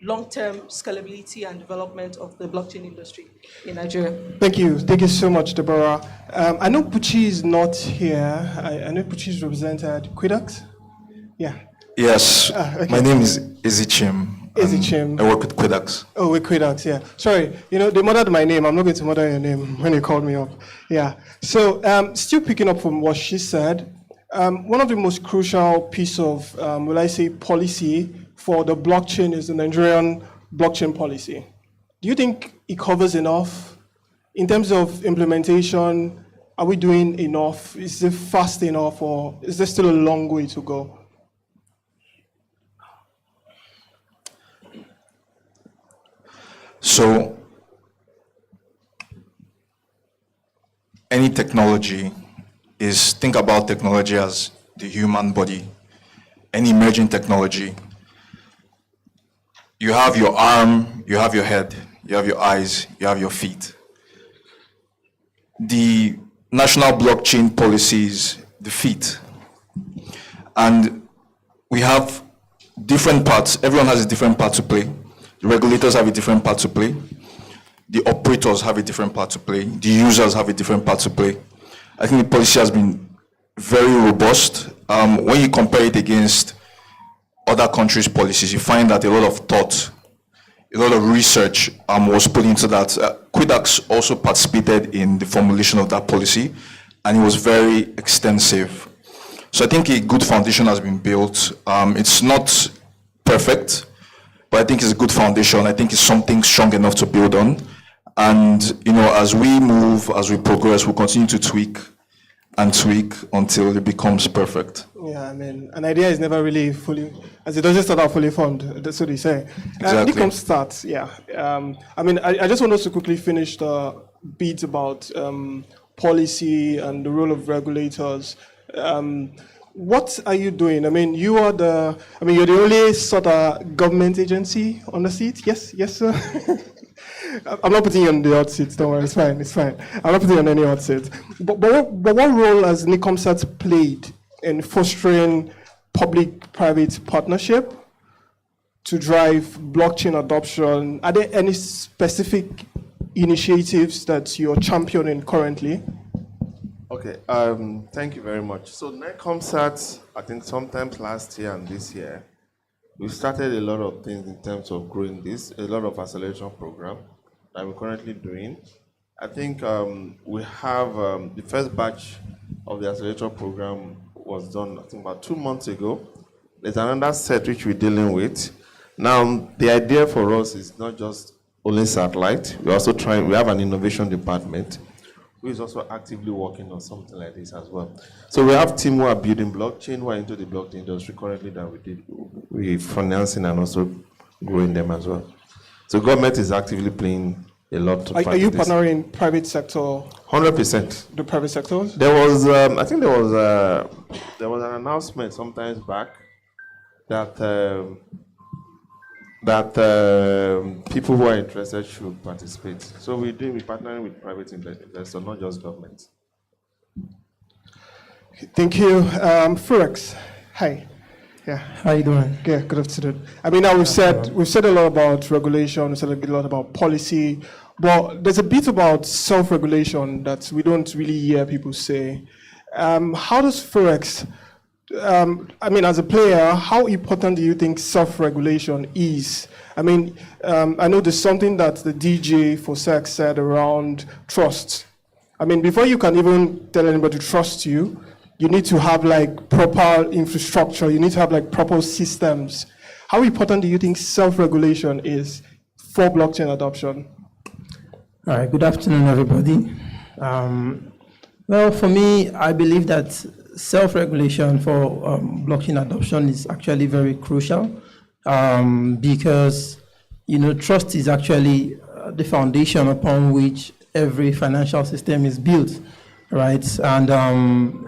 long-term scalability and development of the blockchain industry in Nigeria. Thank you so much, Deborah. I know Puchi is not here. I know Puchi is represented. Quidax? Yeah. Yes, okay. My name is Ezichim. Ezichim. I work with Quidax. Oh, with Quidax, yeah. Sorry, they murdered my name. I'm not going to murder your name when you called me up. Yeah. So, still picking up from what she said, one of the most crucial piece of, policy for the blockchain is the Nigerian blockchain policy. Do you think it covers enough? In terms of implementation, are we doing enough? Is it fast enough, or is there still a long way to go? So, any technology think about technology as the human body. Any emerging technology, you have your arm, you have your head, you have your eyes, you have your feet. The national blockchain policies, the feet. And we have different parts. Everyone has a different part to play. The regulators have a different part to play. The operators have a different part to play. The users have a different part to play. I think the policy has been very robust. When you compare it against other countries' policies, you find that a lot of thought, a lot of research was put into that. Quidax also participated in the formulation of that policy, and it was very extensive. So I think a good foundation has been built. It's not perfect, but I think it's a good foundation. I think it's something strong enough to build on. And as we move, as we progress, we'll continue to tweak and tweak until it becomes perfect. Yeah, I mean, an idea is never really fully, as it doesn't start out fully formed. That's what they say. Exactly. Nikom starts, yeah. I just want us to quickly finish the bit about policy and the role of regulators. What are you doing? I mean, you're the only sort of government agency on the seat. Yes, sir. I'm not putting you on the hot seat, don't worry, it's fine. I'm not putting you on any hot seat. But what role has NICOMSAT played in fostering public-private partnership to drive blockchain adoption? Are there any specific initiatives that you're championing currently? Okay, thank you very much. So NICOMSAT, I think sometimes last year and this year, we started a lot of things in terms of growing this, a lot of acceleration program. that we're currently doing. I think we have the first batch of the accelerator program was done, I think, about 2 months ago. There's another set which we're dealing with. Now, the idea for us is not just only satellite. We have an innovation department who is also actively working on something like this as well. So we have team who are building blockchain, who are into the blockchain industry currently that we're financing and also growing them as well. So government is actively playing a lot to Are you partnering private sector? 100%. The private sectors? There was, I think there was an announcement sometimes back that people who are interested should participate. So we're partnering with private investors, not just government. Thank you. Furex, hi. Yeah. How you doing? Yeah, good afternoon. I mean, now we've said a lot about regulation, we've said a lot about policy, but there's a bit about self-regulation that we don't really hear people say. How does Furex, I mean, as a player, how important do you think self-regulation is? I mean, I know there's something that the DJ for SEC said around trust. I mean, before you can even tell anybody to trust you, you need to have like proper infrastructure, you need to have like proper systems. How important do you think self-regulation is for blockchain adoption? All right, good afternoon, everybody. Well, for me, I believe that self-regulation for blockchain adoption is actually very crucial because, trust is actually the foundation upon which every financial system is built. Right, and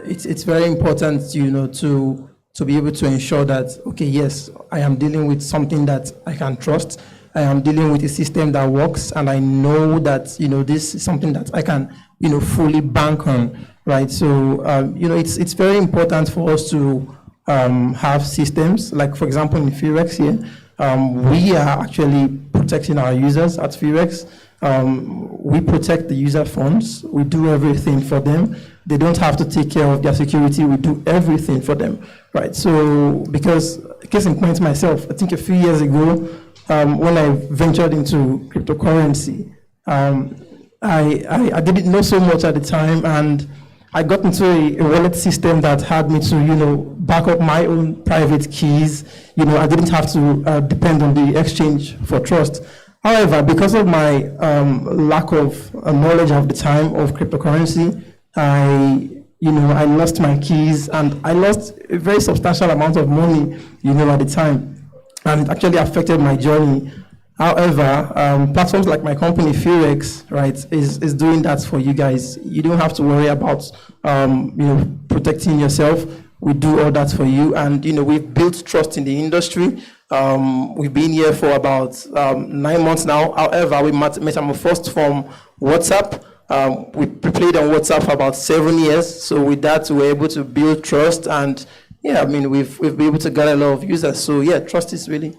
it's very important, to be able to ensure that, okay, yes, I am dealing with something that I can trust. I am dealing with a system that works, and I know that this is something that I can fully bank on. Right, so it's very important for us to have systems. Like, for example, in Furex here, we are actually protecting our users at Furex. We protect the user funds. We do everything for them. They don't have to take care of their security. We do everything for them, right? So, because, case in point myself, I think a few years ago, when I ventured into cryptocurrency, I didn't know so much at the time, and I got into a wallet system that had me to, back up my own private keys. I didn't have to depend on the exchange for trust. However, because of my lack of knowledge at the time of cryptocurrency, I lost my keys, and I lost a very substantial amount of money, at the time, and it actually affected my journey. However, platforms like my company, Furex, right, is doing that for you guys. You don't have to worry about, protecting yourself. We do all that for you, and we've built trust in the industry. We've been here for about 9 months now. However, we metamorphosed from WhatsApp. We played on WhatsApp for about 7 years. So with that, we're able to build trust, and we've been able to gather a lot of users. So yeah, trust is really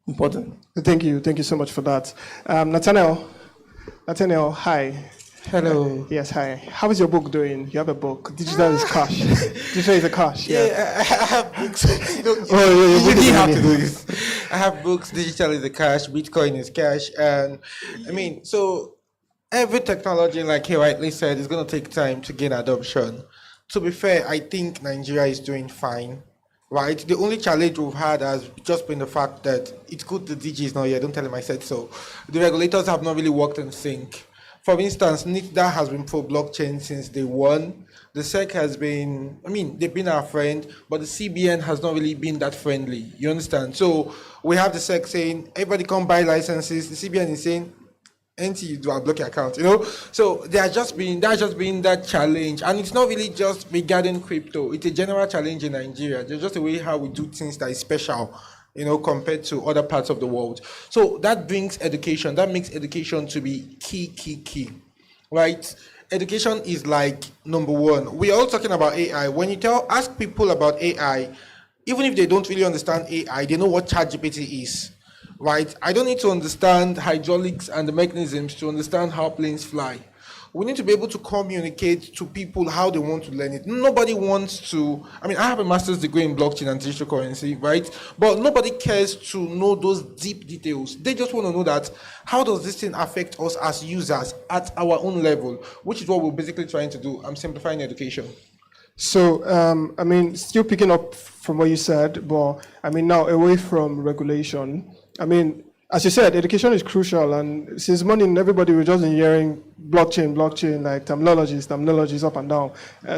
important. Thank you so much for that. Nathaniel, hi. Hello. Yes, hi. How is your book doing? You have a book. Digital is cash. Digital is a cash. Yeah, I have books. You didn't have to do this. I have books. Digital is a cash. Bitcoin is cash. And so every technology, like he rightly said, is going to take time to gain adoption. To be fair, I think Nigeria is doing fine. Right? The only challenge we've had has just been the fact that it's good the DG is not here. Don't tell him I said so. The regulators have not really worked in sync. For instance, NITDA has been pro-blockchain since day one. The SEC has been, they've been our friend, but the CBN has not really been that friendly. You understand? So we have the SEC saying, everybody come buy licenses. The CBN is saying, until you do a block your account, So there has just been that challenge. And it's not really just regarding crypto. It's a general challenge in Nigeria. There's just a way how we do things that is special, compared to other parts of the world. So that brings education. That makes education to be key, right? Education is like number one. We're all talking about AI. When you ask people about AI, even if they don't really understand AI, they know what ChatGPT is, right? I don't need to understand hydraulics and the mechanisms to understand how planes fly. we need to be able to communicate to people how they want to learn it. Nobody wants to, I mean, I have a master's degree in blockchain and digital currency, right? But nobody cares to know those deep details. They just want to know that, how does this thing affect us as users at our own level, which is what we're basically trying to do. I'm simplifying education. So, I mean, still picking up from what you said, but I mean, now away from regulation, I mean, as you said, education is crucial, and since morning, everybody was just hearing blockchain, like terminologies up and down.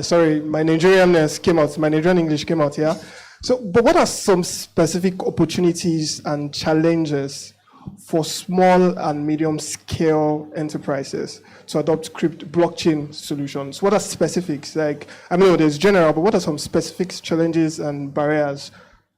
Sorry, my Nigerianness came out, my Nigerian English came out here. So, but what are some specific opportunities and challenges for small and medium scale enterprises to adopt blockchain solutions? What are specifics? Like, I mean, there's general, but what are some specific challenges and barriers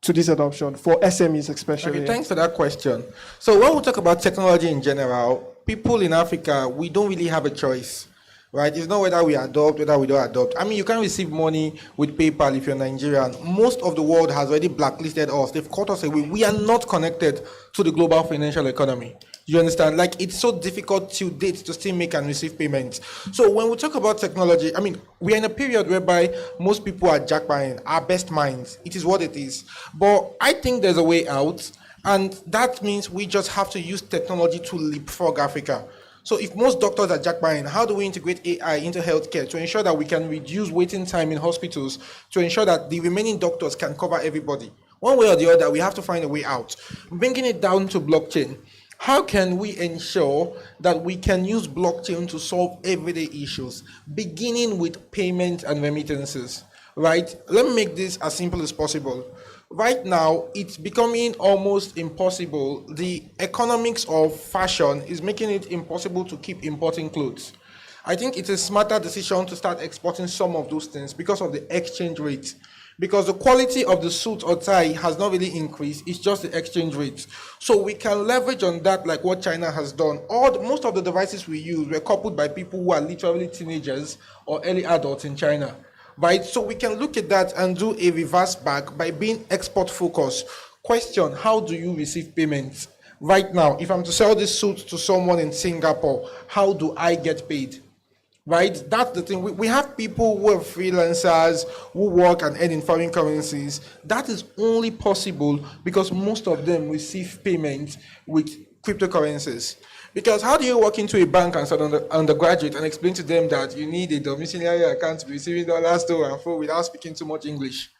to this adoption for SMEs especially? Okay, thanks for that question. So when we talk about technology in general, people in Africa, we don't really have a choice, right? It's not whether we adopt, whether we don't adopt. I mean, you can't receive money with PayPal if you're Nigerian. Most of the world has already blacklisted us. They've cut us away. We are not connected to the global financial economy. You understand? Like, it's so difficult to date to still make and receive payments. So when we talk about technology, I mean, we are in a period whereby most people are jackpotting our best minds. It is what it is. But I think there's a way out, and that means we just have to use technology to leapfrog Africa. So if most doctors are jackpotting, how do we integrate AI into healthcare to ensure that we can reduce waiting time in hospitals, to ensure that the remaining doctors can cover everybody? One way or the other, we have to find a way out. Bringing it down to blockchain, how can we ensure that we can use blockchain to solve everyday issues, beginning with payment and remittances, right? Let me make this as simple as possible. Right now, it's becoming almost impossible. The economics of fashion is making it impossible to keep importing clothes. I think it's a smarter decision to start exporting some of those things because of the exchange rate. Because the quality of the suit or tie has not really increased, it's just the exchange rate. So we can leverage on that like what China has done. Most of the devices we use were coupled by people who are literally teenagers or early adults in China, right? So we can look at that and do a reverse back by being export focused. Question, how do you receive payments? Right now, if I'm to sell this suit to someone in Singapore, how do I get paid? Right? That's the thing. We have people who are freelancers, who work and earn in foreign currencies. That is only possible because most of them receive payments with cryptocurrencies. Because how do you walk into a bank and start undergraduate and explain to them that you need a domiciliary account to be receiving dollars to and fro without speaking too much English?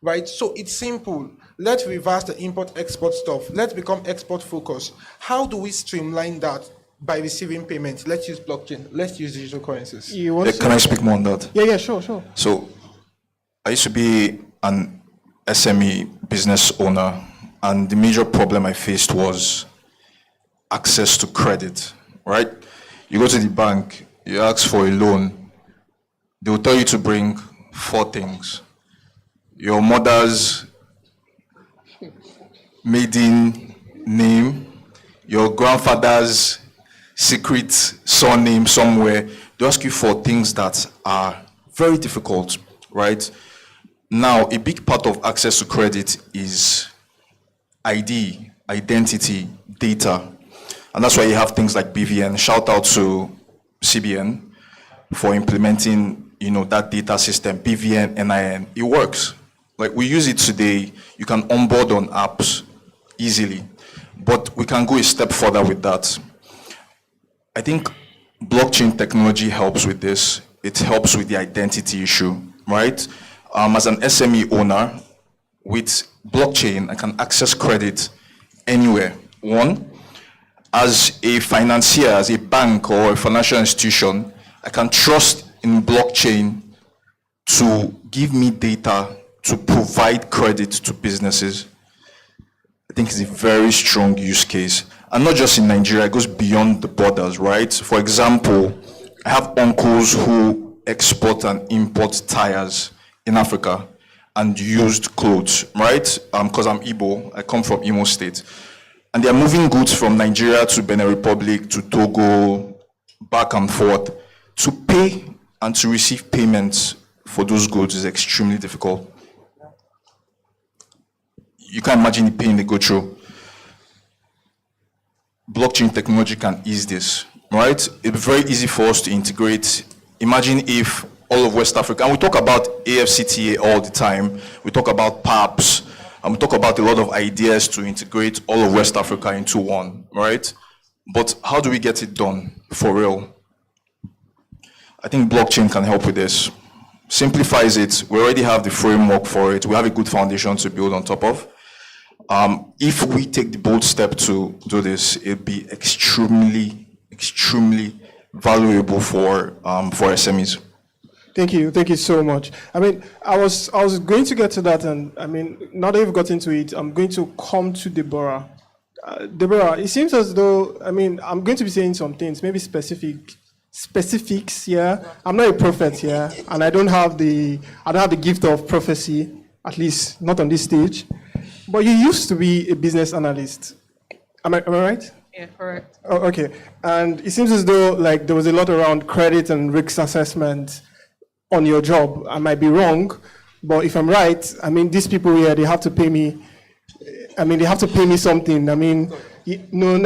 Right? So it's simple. Let's reverse the import-export stuff. Let's become export-focused. How do we streamline that? By receiving payments. Let's use blockchain. Let's use digital currencies. Can I speak more on that? Yeah, sure. So, I used to be an SME business owner, and the major problem I faced was access to credit, right? You go to the bank, you ask for a loan, they will tell you to bring 4 things. Your mother's maiden name, your grandfather's secret surname somewhere. They ask you for things that are very difficult, right? Now, a big part of access to credit is ID, identity, data. And that's why you have things like BVN. Shout out to CBN for implementing, that data system, BVN, NIN. It works. Like, we use it today. You can onboard on apps easily. But we can go a step further with that. I think blockchain technology helps with this. It helps with the identity issue, right? As an SME owner, with blockchain, I can access credit anywhere. One, as a financier, as a bank or a financial institution, I can trust in blockchain to give me data to provide credit to businesses. I think it's a very strong use case. And not just in Nigeria, it goes beyond the borders, right? For example, I have uncles who export and import tires in Africa and used clothes, right? Because I'm Igbo, I come from Imo State. And they're moving goods from Nigeria to Benin Republic, to Togo, back and forth. To pay and to receive payments for those goods is extremely difficult. You can't imagine the pain they go through. Blockchain technology can ease this, right? It'd be very easy for us to integrate. Imagine if all of West Africa, and we talk about AFCTA all the time, we talk about PAPs, and we talk about a lot of ideas to integrate all of West Africa into one, right? But how do we get it done for real? I think blockchain can help with this. Simplifies it. We already have the framework for it. We have a good foundation to build on top of. If we take the bold step to do this, it'd be extremely valuable for SMEs. Thank you so much. I mean, I was going to get to that, and I mean, now that you've got into it, I'm going to come to Deborah. Deborah, it seems as though, I mean, I'm going to be saying some things, maybe specifics, yeah. I'm not a prophet here, and I don't have the gift of prophecy, at least not on this stage. But you used to be a business analyst. Am I right? Yeah, correct. Oh, okay. And it seems as though like there was a lot around credit and risk assessment on your job. I might be wrong, but if I'm right, I mean, these people here, they have to pay me. I mean, they have to pay me something. I mean, no,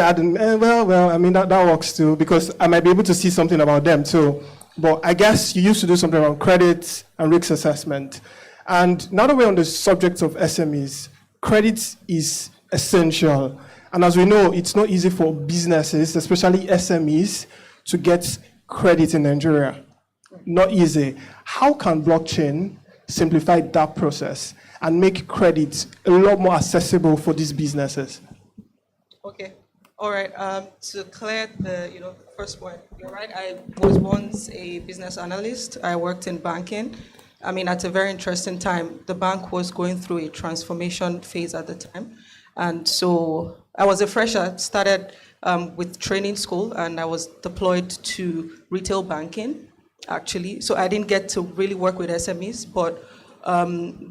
well, I mean, that works too, because I might be able to see something about them too. But I guess you used to do something around credit and risk assessment. And now that we're on the subject of SMEs, credit is essential. And as we know, it's not easy for businesses, especially SMEs, to get credit in Nigeria. Not easy. How can blockchain simplify that process and make credit a lot more accessible for these businesses? Okay. All right. To clear the first point, you're right. I was once a business analyst. I worked in banking. I mean, at a very interesting time. The bank was going through a transformation phase at the time. And so I was a fresher, started with training school, and I was deployed to retail banking, actually. So I didn't get to really work with SMEs, but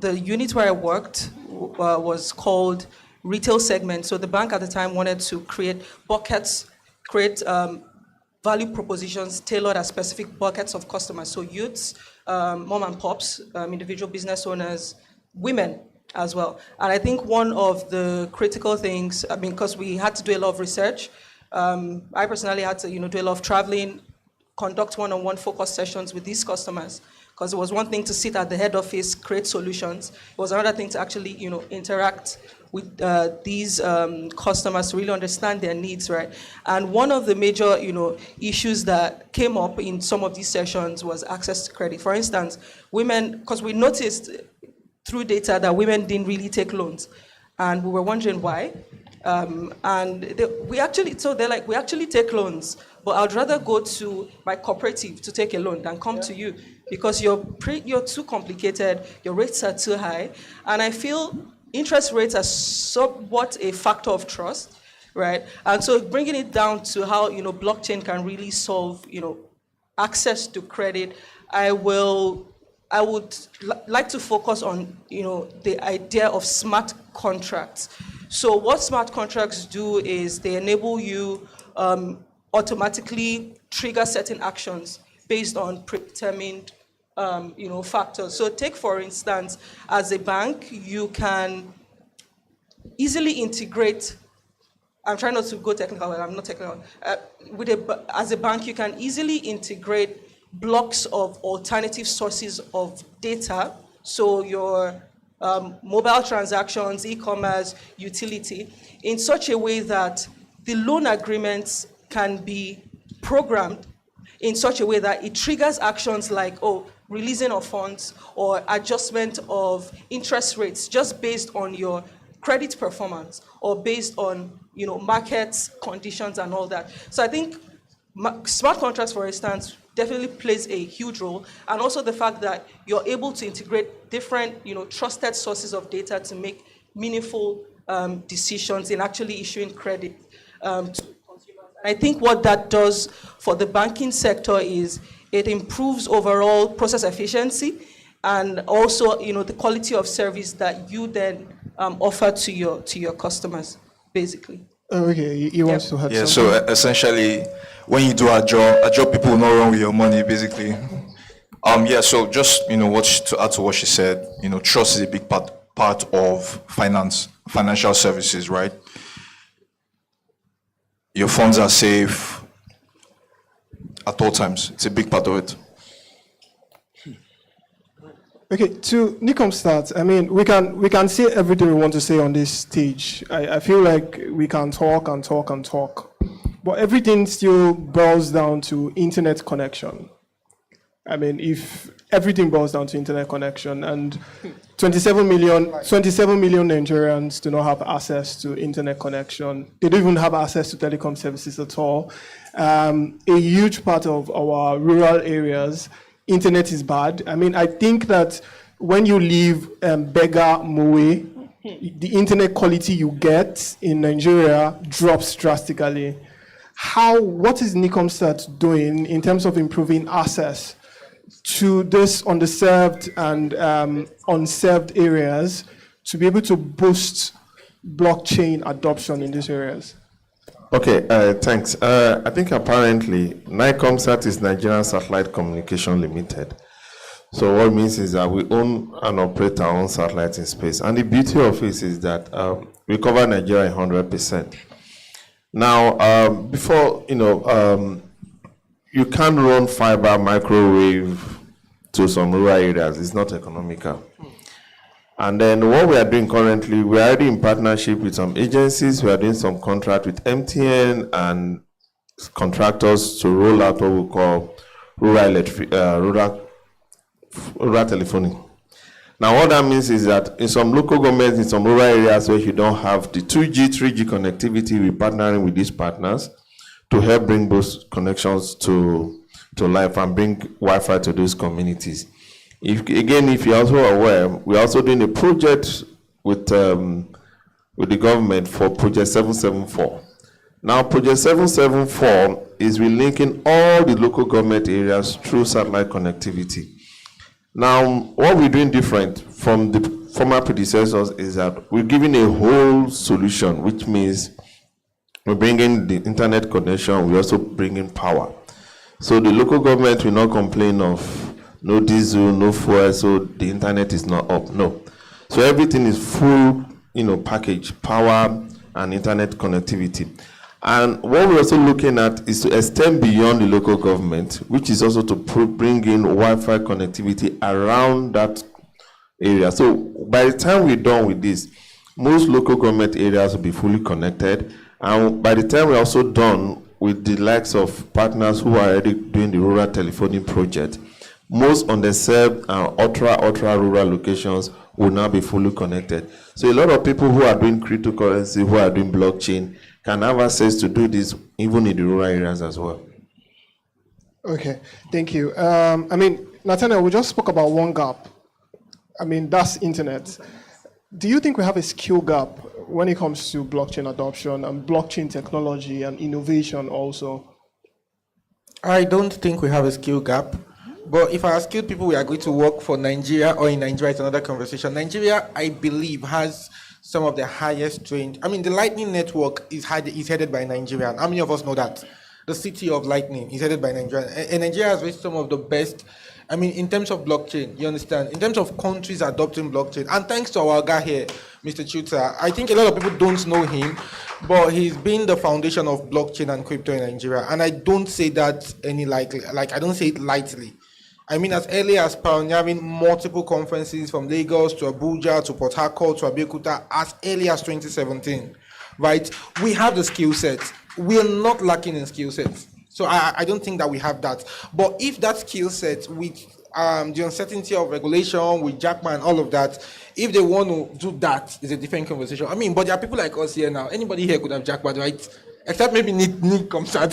the unit where I worked was called retail segment. So the bank at the time wanted to create buckets, value propositions tailored at specific buckets of customers. So youths, mom and pops, individual business owners, women as well. And I think one of the critical things, I mean, because we had to do a lot of research, I personally had to, do a lot of traveling, conduct one-on-one focus sessions with these customers. Because it was one thing to sit at the head office, create solutions. It was another thing to actually, interact with these customers to really understand their needs, right? And one of the major, issues that came up in some of these sessions was access to credit. For instance, women, because we noticed through data that women didn't really take loans, and we were wondering why. We actually take loans, but I'd rather go to my cooperative to take a loan than come to you, because you're too complicated, your rates are too high, and I feel interest rates are somewhat a factor of trust, right? And so bringing it down to how blockchain can really solve access to credit, I would like to focus on the idea of smart contracts. So what smart contracts do is they enable you automatically trigger certain actions based on predetermined factors. So take, for instance, as a bank, you can easily integrate, I'm trying not to go technical, I'm not technical. As a bank, you can easily integrate blocks of alternative sources of data. So your mobile transactions, e-commerce, utility, in such a way that the loan agreements can be programmed in such a way that it triggers actions like, releasing of funds or adjustment of interest rates just based on your credit performance or based on market conditions and all that. So I think smart contracts, for instance, definitely plays a huge role, and also the fact that you're able to integrate different trusted sources of data to make meaningful decisions in actually issuing credit to consumers. I think what that does for the banking sector is it improves overall process efficiency and also the quality of service that you then offer to your customers, basically. Okay, you want to have something? So essentially, when you do a job people will not run with your money, basically. So just what to add to what she said, trust is a big part of financial services, right? Your funds are safe. at all times. It's a big part of it. Okay, to Nikom start, I mean, we can say everything we want to say on this stage. I feel like we can talk and talk and talk, but everything still boils down to internet connection. I mean, if everything boils down to internet connection, and 27 million Nigerians do not have access to internet connection. They don't even have access to telecom services at all. A huge part of our rural areas, internet is bad. I mean, I think that when you leave Bega, Moe, the internet quality you get in Nigeria drops drastically. What is Nicomstat doing in terms of improving access to this underserved and unserved areas to be able to boost blockchain adoption in these areas? Okay, thanks. I think apparently Nicomsat is Nigerian Satellite Communication Limited. So what it means is that we own and operate our own satellites in space. And the beauty of it is that we cover Nigeria 100%. Now, before, you can't run fiber microwave to some rural areas. It's not economical. And then what we are doing currently, we are already in partnership with some agencies. We are doing some contract with MTN and contractors to roll out what we call rural telephony. Now, what that means is that in some local governments, in some rural areas where you don't have the 2G, 3G connectivity, we're partnering with these partners to help bring those connections to life and bring Wi-Fi to those communities. If you're also aware, we're also doing a project with the government for Project 774. Now, Project 774 is relinking all the local government areas through satellite connectivity. Now, what we're doing different from the former predecessors is that we're giving a whole solution, which means we're bringing the internet connection, we're also bringing power. So the local government will not complain of no diesel, no fuel, so the internet is not up. No. So everything is full, package, power and internet connectivity. And what we're also looking at is to extend beyond the local government, which is also to bring in Wi-Fi connectivity around that area. So by the time we're done with this, most local government areas will be fully connected. And by the time we're also done with the likes of partners who are already doing the rural telephony project, most underserved and ultra rural locations will now be fully connected. So a lot of people who are doing cryptocurrency, who are doing blockchain, can have access to do this even in the rural areas as well. Okay, thank you. Nathaniel, we just spoke about one gap. That's internet. Do you think we have a skill gap when it comes to blockchain adoption and blockchain technology and innovation also? I don't think we have a skill gap. But if our skilled people we are going to work for Nigeria or in Nigeria, it's another conversation. Nigeria, I believe, has some of the highest trained. The Lightning Network is headed by Nigerian. How many of us know that? The city of Lightning is headed by Nigerian. And Nigeria has reached some of the best, in terms of blockchain, you understand? In terms of countries adopting blockchain. And thanks to our guy here, Mr. Chuta, I think a lot of people don't know him, but he's been the foundation of blockchain and crypto in Nigeria. And I don't say that I don't say it lightly. As early as pioneering multiple conferences from Lagos to Abuja to Port Harcourt to Abeokuta as early as 2017, right? We have the skill set. We are not lacking in skill sets. So I don't think that we have that. But if that skill set with the uncertainty of regulation, with Jackman and all of that, if they want to do that, it's a different conversation. But there are people like us here now. Anybody here could have Jackman, right? Except maybe Nick comes out.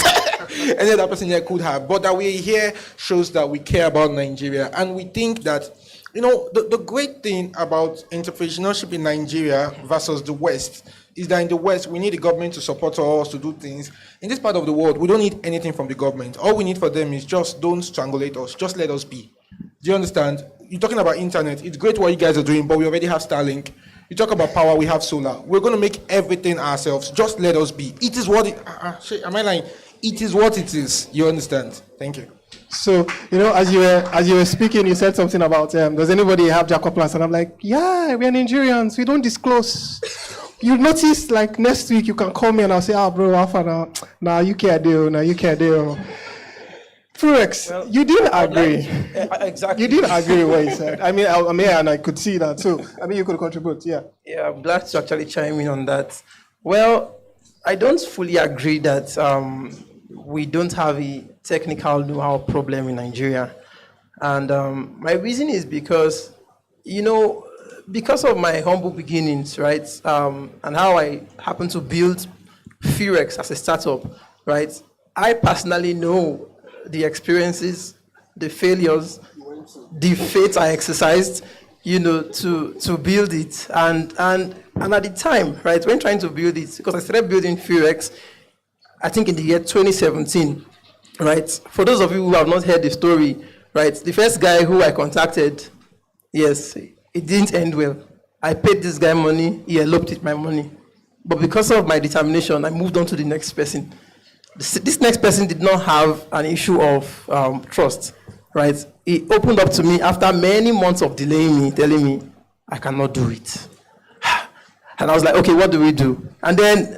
Any other person here could have. But that we're here shows that we care about Nigeria. And we think that, the great thing about entrepreneurship in Nigeria versus the West is that in the West, we need the government to support us to do things. In this part of the world, we don't need anything from the government. All we need for them is just don't strangulate us. Just let us be. Do you understand? You're talking about internet. It's great what you guys are doing, but we already have Starlink. You talk about power, we have solar. We're going to make everything ourselves. Just let us be. It is what it... am I lying? It is what it is. You understand? Thank you. So, as you were speaking, you said something about, does anybody have Jacob plans? And I'm like, yeah, we're Nigerians. We don't disclose. You notice, next week, you can call me and I'll say, bro, Alpha, now you can't do. Furex, you didn't agree. Exactly. You didn't agree with what he said. I mean, I'm here and I could see that too. I mean, you could contribute, yeah. Yeah, I'm glad to actually chime in on that. Well, I don't fully agree that we don't have a technical know-how problem in Nigeria. And my reason is because, because of my humble beginnings, right, and how I happened to build Furex as a startup, right, I personally know the experiences, the failures, the faith I exercised, to build it. And at the time, right, when trying to build it, because I started building Furex, I think in the year 2017, right? For those of you who have not heard the story, right, the first guy who I contacted, yes, it didn't end well. I paid this guy money, he eloped with my money. But because of my determination, I moved on to the next person. This next person did not have an issue of trust, right? He opened up to me after many months of delaying me, telling me, I cannot do it. And I was like, okay, what do we do? And then,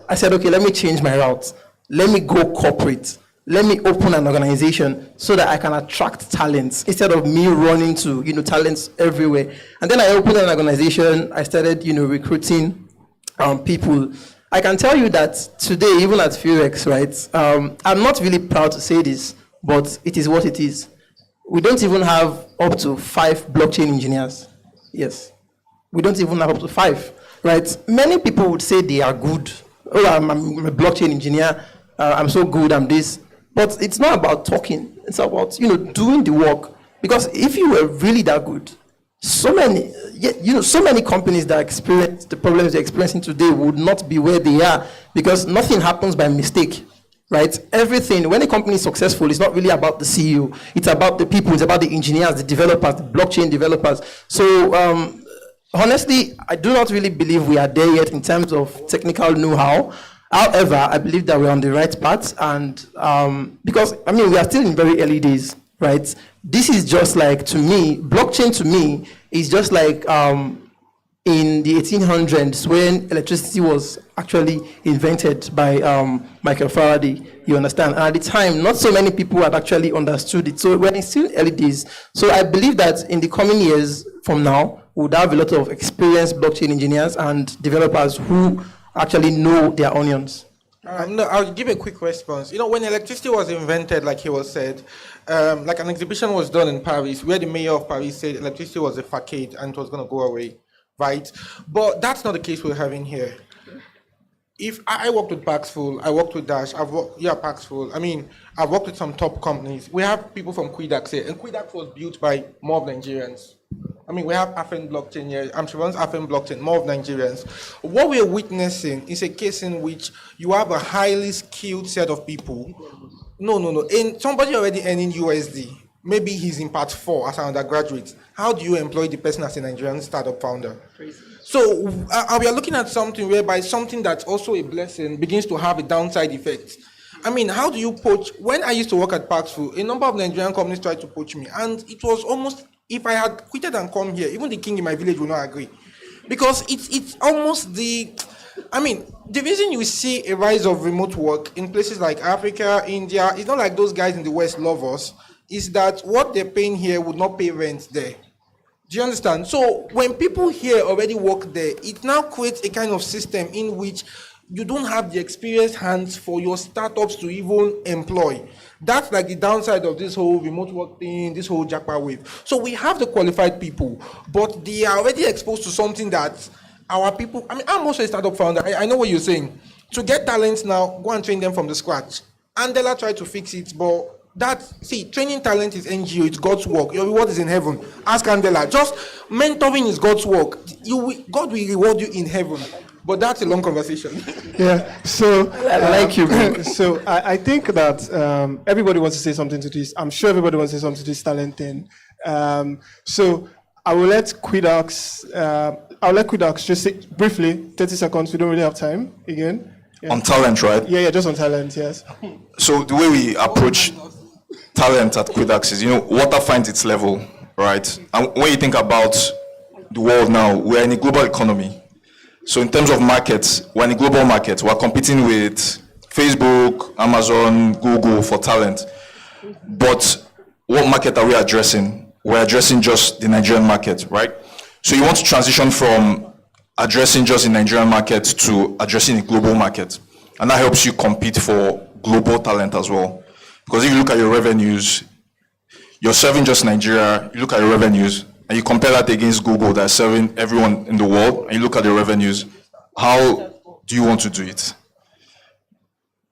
I said, okay, let me change my route. Let me go corporate. Let me open an organization so that I can attract talents instead of me running to, talents everywhere. And then I opened an organization. I started, recruiting people. I can tell you that today, even at Furex, right, I'm not really proud to say this, but it is what it is. We don't even have up to 5 blockchain engineers. Yes. We don't even have up to 5, right? Many people would say they are good. Oh, I'm a blockchain engineer. I'm so good, I'm this. But it's not about talking. It's about, doing the work. Because if you were really that good, so many companies that experience the problems they're experiencing today would not be where they are, because nothing happens by mistake, right? Everything, when a company is successful, it's not really about the CEO. It's about the people. It's about the engineers, the developers, the blockchain developers. So honestly, I do not really believe we are there yet in terms of technical know-how. However, I believe that we're on the right path, and because, we are still in very early days, right? This is just like, to me, blockchain to me is just like in the 1800s when electricity was actually invented by Michael Faraday, you understand? And at the time, not so many people had actually understood it. So we're still early days. So I believe that in the coming years from now, we'll have a lot of experienced blockchain engineers and developers who actually know their onions. No, I'll give a quick response. When electricity was invented, like he was said, like an exhibition was done in Paris where the mayor of Paris said electricity was a facade and it was going to go away, right? But that's not the case we're having here. If I worked with Paxful, I worked with Dash, Paxful. I've worked with some top companies. We have people from Quidax here, and Quidax was built by more of Nigerians. We have Afen blockchain here. I'm sure once Afen blockchain, more of Nigerians. What we're witnessing is a case in which you have a highly skilled set of people. No. And somebody already earning USD. Maybe he's in part 4 as an undergraduate. How do you employ the person as a Nigerian startup founder? Crazy. So we are looking at something whereby something that's also a blessing begins to have a downside effect. How do you poach? When I used to work at Paxful, a number of Nigerian companies tried to poach me, and it was almost, if I had quitted and come here, even the king in my village would not agree. Because it's almost the reason you see a rise of remote work in places like Africa, India, it's not like those guys in the West love us, is that what they're paying here would not pay rent there. Do you understand? So when people here already work there, it now creates a kind of system in which you don't have the experienced hands for your startups to even employ. That's like the downside of this whole remote work thing, this whole Jackpot wave. So we have the qualified people, but they are already exposed to something that our people, I'm also a startup founder. I know what you're saying. To get talents now, go and train them from the scratch. Andela tried to fix it, but training talent is NGO, it's God's work. Your reward is in heaven. Ask Andela. Just mentoring is God's work. God will reward you in heaven. But that's a long conversation. Yeah, so I like you. So I think that everybody wants to say something to this. I'm sure everybody wants to say something to this talent thing. So I will let Quidax, just say briefly, 30 seconds. We don't really have time again. Yeah. On talent, right? Yeah, just on talent, yes. So the way we approach talent at Quidax is, water finds its level, right? And when you think about the world now, we're in a global economy. So in terms of markets, we're in a global market. We're competing with Facebook, Amazon, Google for talent. But what market are we addressing? We're addressing just the Nigerian market, right? So you want to transition from addressing just the Nigerian market to addressing the global market. And that helps you compete for global talent as well. Because if you look at your revenues, you're serving just Nigeria, you look at your revenues, and you compare that against Google that's serving everyone in the world, and you look at your revenues, how do you want to do it?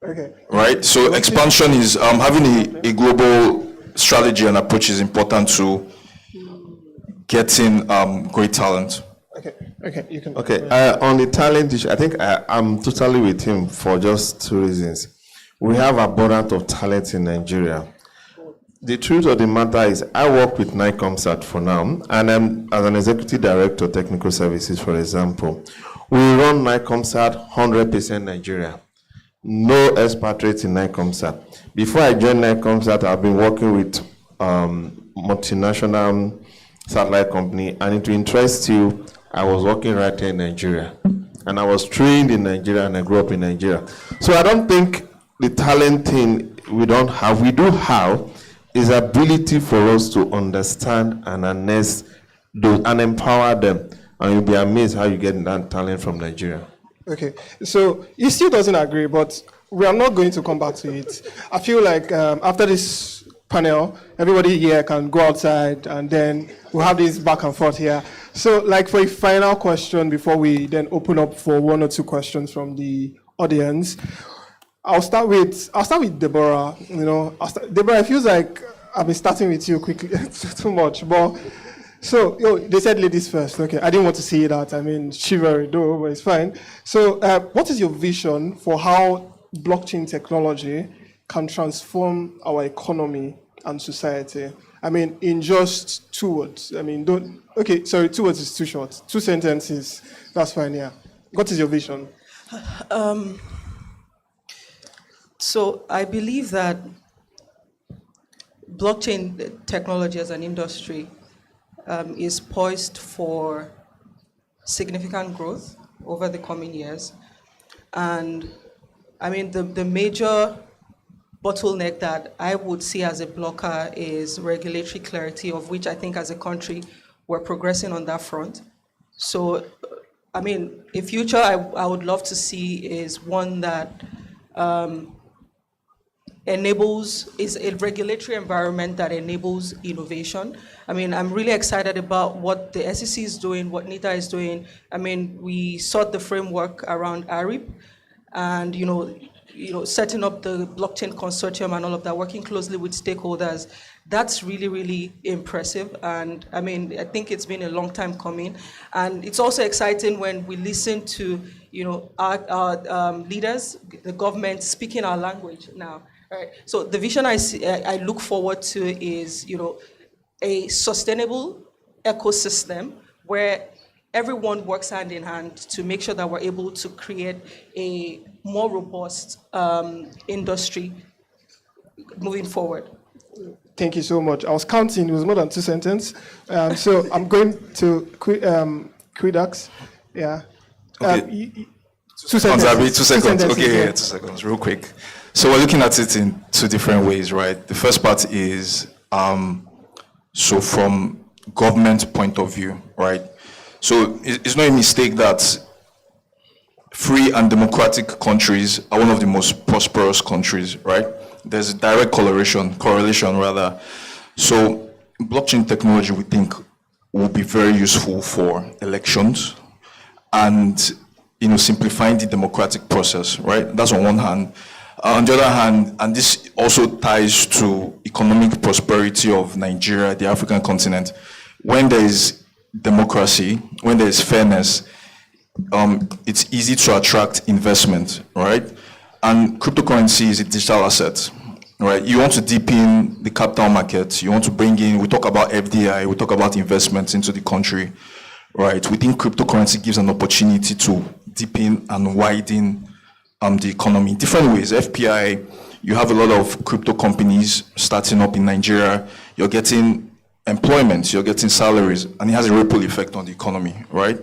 Okay. Right? So expansion is having a global strategy and approach is important to getting great talent. Okay, you can. Okay, on the talent issue, I think I'm totally with him for just two reasons. We have abundance of talent in Nigeria. The truth of the matter is, I work with NICOMSAT for now, and I'm as an executive director of technical services, for example. We run NICOMSAT 100% Nigeria. No expatriates in NICOMSAT. Before I joined NICOMSAT, I've been working with multinational satellite company, and it will interest you, I was working right here in Nigeria. And I was trained in Nigeria, and I grew up in Nigeria. So I don't think the talent thing we don't have, we do have, is ability for us to understand and harness those and empower them. And you'll be amazed how you get that talent from Nigeria. Okay, so he still doesn't agree, but we are not going to come back to it. I feel like after this panel, everybody here can go outside and then we'll have this back and forth here. So like for a final question before we then open up for one or two questions from the audience, I'll start with Deborah. Deborah, it feels like I've been starting with you quickly too much, but so they said ladies first. Okay, I didn't want to see that. I mean, chivalry, though, but it's fine. So, what is your vision for how blockchain technology can transform our economy and society? I mean, in just 2 words. I mean, 2 words is too short. 2 sentences, that's fine. Yeah. What is your vision? So I believe that blockchain technology as an industry is poised for significant growth over the coming years. And I mean, the major bottleneck that I would see as a blocker is regulatory clarity, of which I think as a country we're progressing on that front. So, I mean, a future I would love to see is one that is a regulatory environment that enables innovation. I mean, I'm really excited about what the SEC is doing, what NITDA is doing. I mean, we sought the framework around ARIP and, setting up the blockchain consortium and all of that, working closely with stakeholders. That's really, really impressive. And I mean, I think it's been a long time coming. And it's also exciting when we listen to, our leaders, the government speaking our language now. Right. So the vision I look forward to is, a sustainable ecosystem where everyone works hand in hand to make sure that we're able to create a more robust industry moving forward. Thank you so much. I was counting, it was more than 2 sentences. So I'm going to Quidax. Yeah. Okay. 2 sentences. 2 seconds. Okay, 2 seconds, real quick. So we're looking at it in 2 different ways, right? The first part is, so from government point of view, right? So it's not a mistake that free and democratic countries are one of the most prosperous countries, right? There's a direct correlation. So blockchain technology, we think, will be very useful for elections and, simplifying the democratic process, right? That's on one hand. On the other hand, and this also ties to economic prosperity of Nigeria, the African continent, when there is democracy, when there is fairness, it's easy to attract investment, right? And cryptocurrency is a digital asset, right? You want to deepen the capital market, you want to bring in, we talk about FDI, we talk about investments into the country, right? We think cryptocurrency gives an opportunity to deepen and widen the economy in different ways. FPI, you have a lot of crypto companies starting up in Nigeria. You're getting employment, you're getting salaries, and it has a ripple effect on the economy, right?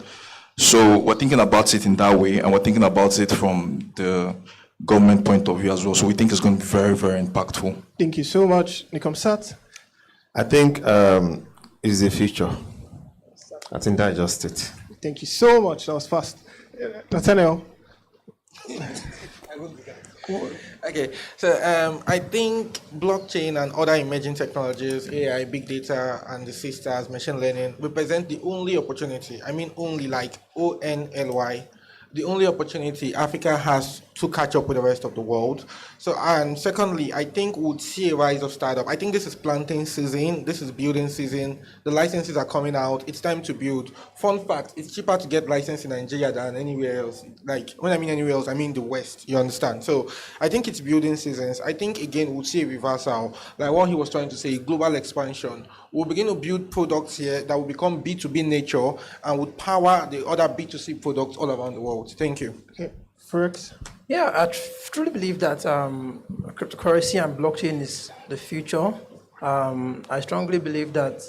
So we're thinking about it in that way, and we're thinking about it from the government point of view as well. So we think it's going to be very, very impactful. Thank you so much, Nikomsat. I think it's the future. I think that's just it. Thank you so much. That was fast. Nathaniel. Okay, so I think blockchain and other emerging technologies, AI, big data, and the sisters, machine learning, represent the only opportunity, I mean only like ONLY, the only opportunity Africa has to catch up with the rest of the world. So, and secondly, I think we'll see a rise of startup. I think this is planting season, this is building season, the licenses are coming out, it's time to build. Fun fact, it's cheaper to get licensed in Nigeria than anywhere else. Like, when I mean anywhere else, I mean the West, you understand? So, I think it's building seasons. I think, again, we'll see a reversal, like what he was trying to say, global expansion. We'll begin to build products here that will become B2B nature and would power the other B2C products all around the world. Thank you. Okay, Fergus. Yeah, I truly believe that cryptocurrency and blockchain is the future. I strongly believe that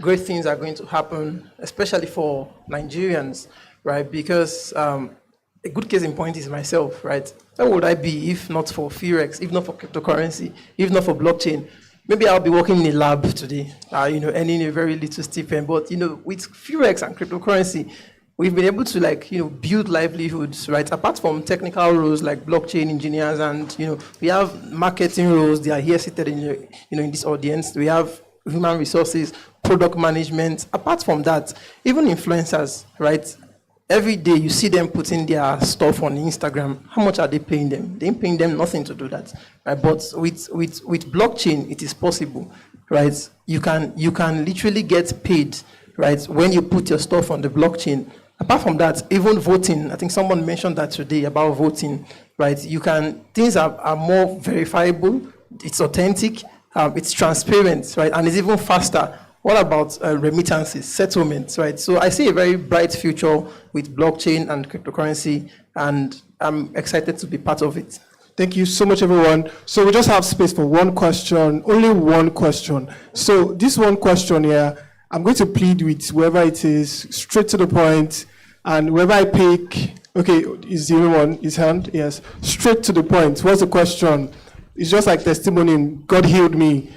great things are going to happen, especially for Nigerians, right? Because a good case in point is myself, right? Where would I be if not for Firex, if not for cryptocurrency, if not for blockchain? Maybe I'll be working in a lab today, earning a very little stipend. But, with Firex and cryptocurrency, we've been able to build livelihoods, right? Apart from technical roles like blockchain engineers and, we have marketing roles. They are here seated in this audience. We have human resources, product management. Apart from that, even influencers, right? Every day you see them putting their stuff on Instagram. How much are they paying them? They ain't paying them nothing to do that, right? But with blockchain, it is possible, right? You can literally get paid, right? When you put your stuff on the blockchain. Apart from that, even voting, I think someone mentioned that today about voting, right? Things are more verifiable, it's authentic, it's transparent, right? And it's even faster. What about remittances, settlements, right? So I see a very bright future with blockchain and cryptocurrency, and I'm excited to be part of it. Thank you so much, everyone. So we just have space for one question, only one question. So this one question here, I'm going to plead with whoever it is, straight to the point, and whoever I pick, okay, is the only one, his hand? Yes, straight to the point. What's the question? It's just like testimony, God healed me.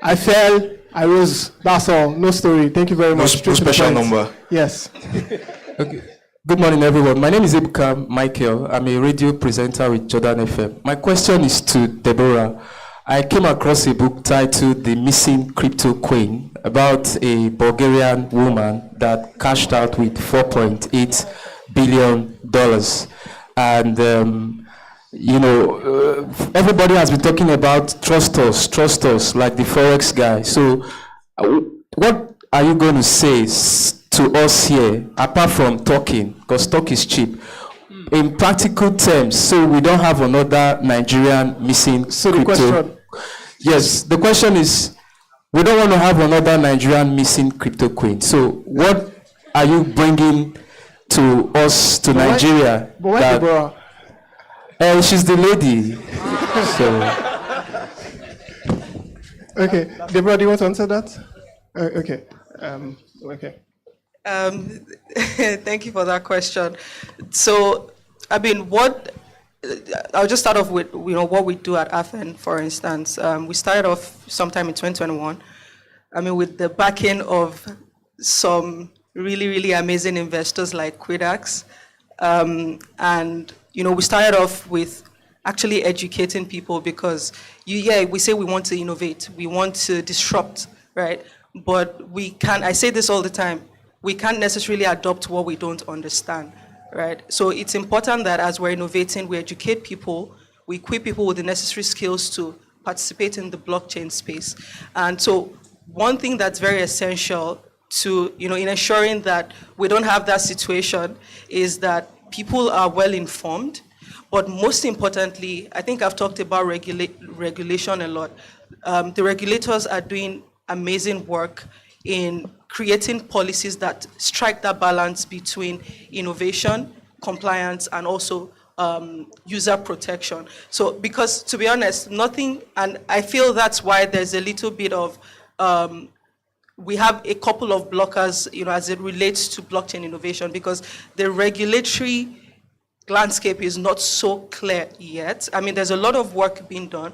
I fell, I rose, that's all, no story. Thank you very much. No special number. Yes. Okay. Good morning, everyone. My name is Ebuka Michael. I'm a radio presenter with Jordan FM. My question is to Deborah. I came across a book titled The Missing Crypto Queen about a Bulgarian woman that cashed out with $4.8 billion. And, everybody has been talking about trust us, like the Forex guy. So what are you going to say to us here, apart from talking, because talk is cheap, in practical terms, so we don't have another Nigerian missing crypto? Question. Yes, the question is, we don't want to have another Nigerian missing crypto queen. So what are you bringing to us, to Nigeria? But why Deborah? She's the lady. Okay, Deborah, do you want to answer that? Okay. Okay. Thank you for that question. So, I'll just start off with what we do at AFN, for instance. We started off sometime in 2021. With the backing of some really, really amazing investors like Quidax. And we started off with actually educating people because we say we want to innovate, we want to disrupt, right? But I say this all the time, we can't necessarily adopt what we don't understand, right? So it's important that as we're innovating, we educate people, we equip people with the necessary skills to participate in the blockchain space. And so one thing that's very essential to, in ensuring that we don't have that situation is that people are well informed. But most importantly, I think I've talked about regulation a lot. The regulators are doing amazing work in creating policies that strike that balance between innovation, compliance, and also user protection. So, because to be honest, and I feel that's why there's a little bit of, we have a couple of blockers, as it relates to blockchain innovation, because the regulatory landscape is not so clear yet. I mean, there's a lot of work being done,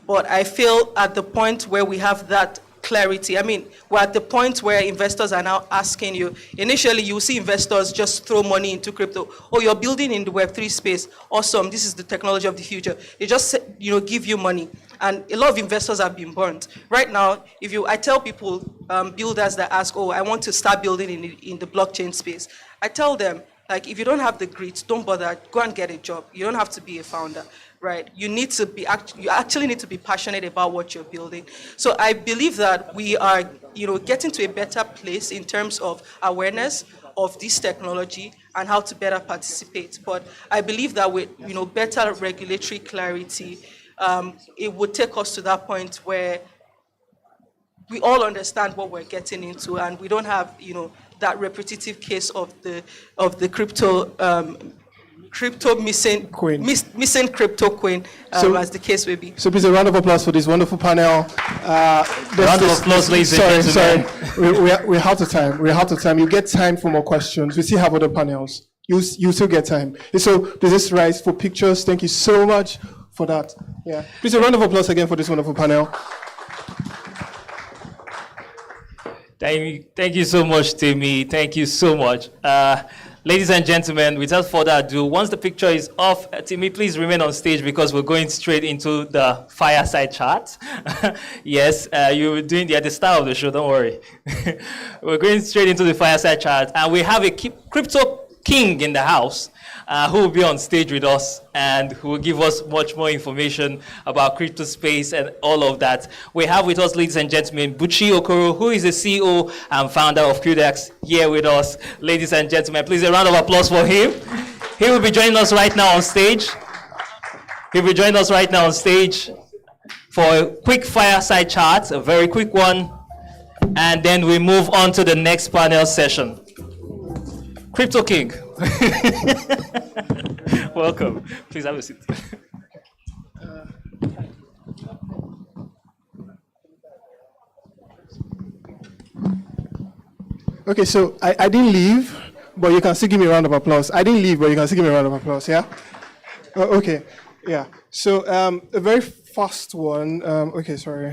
but I feel at the point where we have that clarity, I mean, we're at the point where investors are now asking you, initially you see investors just throw money into crypto. Oh, you're building in the Web3 space. Awesome, this is the technology of the future. They just, give you money. And a lot of investors have been burnt. Right now, I tell people, builders that ask, oh, I want to start building in the blockchain space. I tell them, like, if you don't have the grit, don't bother, go and get a job. You don't have to be a founder, right? You actually need to be passionate about what you're building. So I believe that we are, getting to a better place in terms of awareness of this technology and how to better participate. But I believe that with, better regulatory clarity, it would take us to that point where we all understand what we're getting into, and we don't have, that repetitive case of the crypto missing crypto coin, as the case may be. So please a round of applause for this wonderful panel. Round of applause, ladies and gentlemen. Sorry, we're out of time. We're out of time. You get time for more questions. We still have other panels. You still get time. So this is Rise for pictures. Thank you so much for that. Yeah. Please a round of applause again for this wonderful panel. Thank you so much, Timmy. Thank you so much. Ladies and gentlemen, without further ado, once the picture is off, Timmy, please remain on stage because we're going straight into the fireside chat. Yes, you were doing the style of the show, don't worry. We're going straight into the fireside chat, and we have a crypto king in the house. Who will be on stage with us and who will give us much more information about crypto space and all of that. We have with us, ladies and gentlemen, Buchi Okoro, who is the CEO and founder of QDEX, here with us. Ladies and gentlemen, please a round of applause for him. He will be joining us right now on stage. He'll be joining us right now on stage for a quick fireside chat, a very quick one, and then we move on to the next panel session. Crypto King. Welcome. Please have a seat. Okay, so I didn't leave, but you can still give me a round of applause. I didn't leave, but you can still give me a round of applause, yeah? Okay, yeah. So a very fast one. Okay, sorry,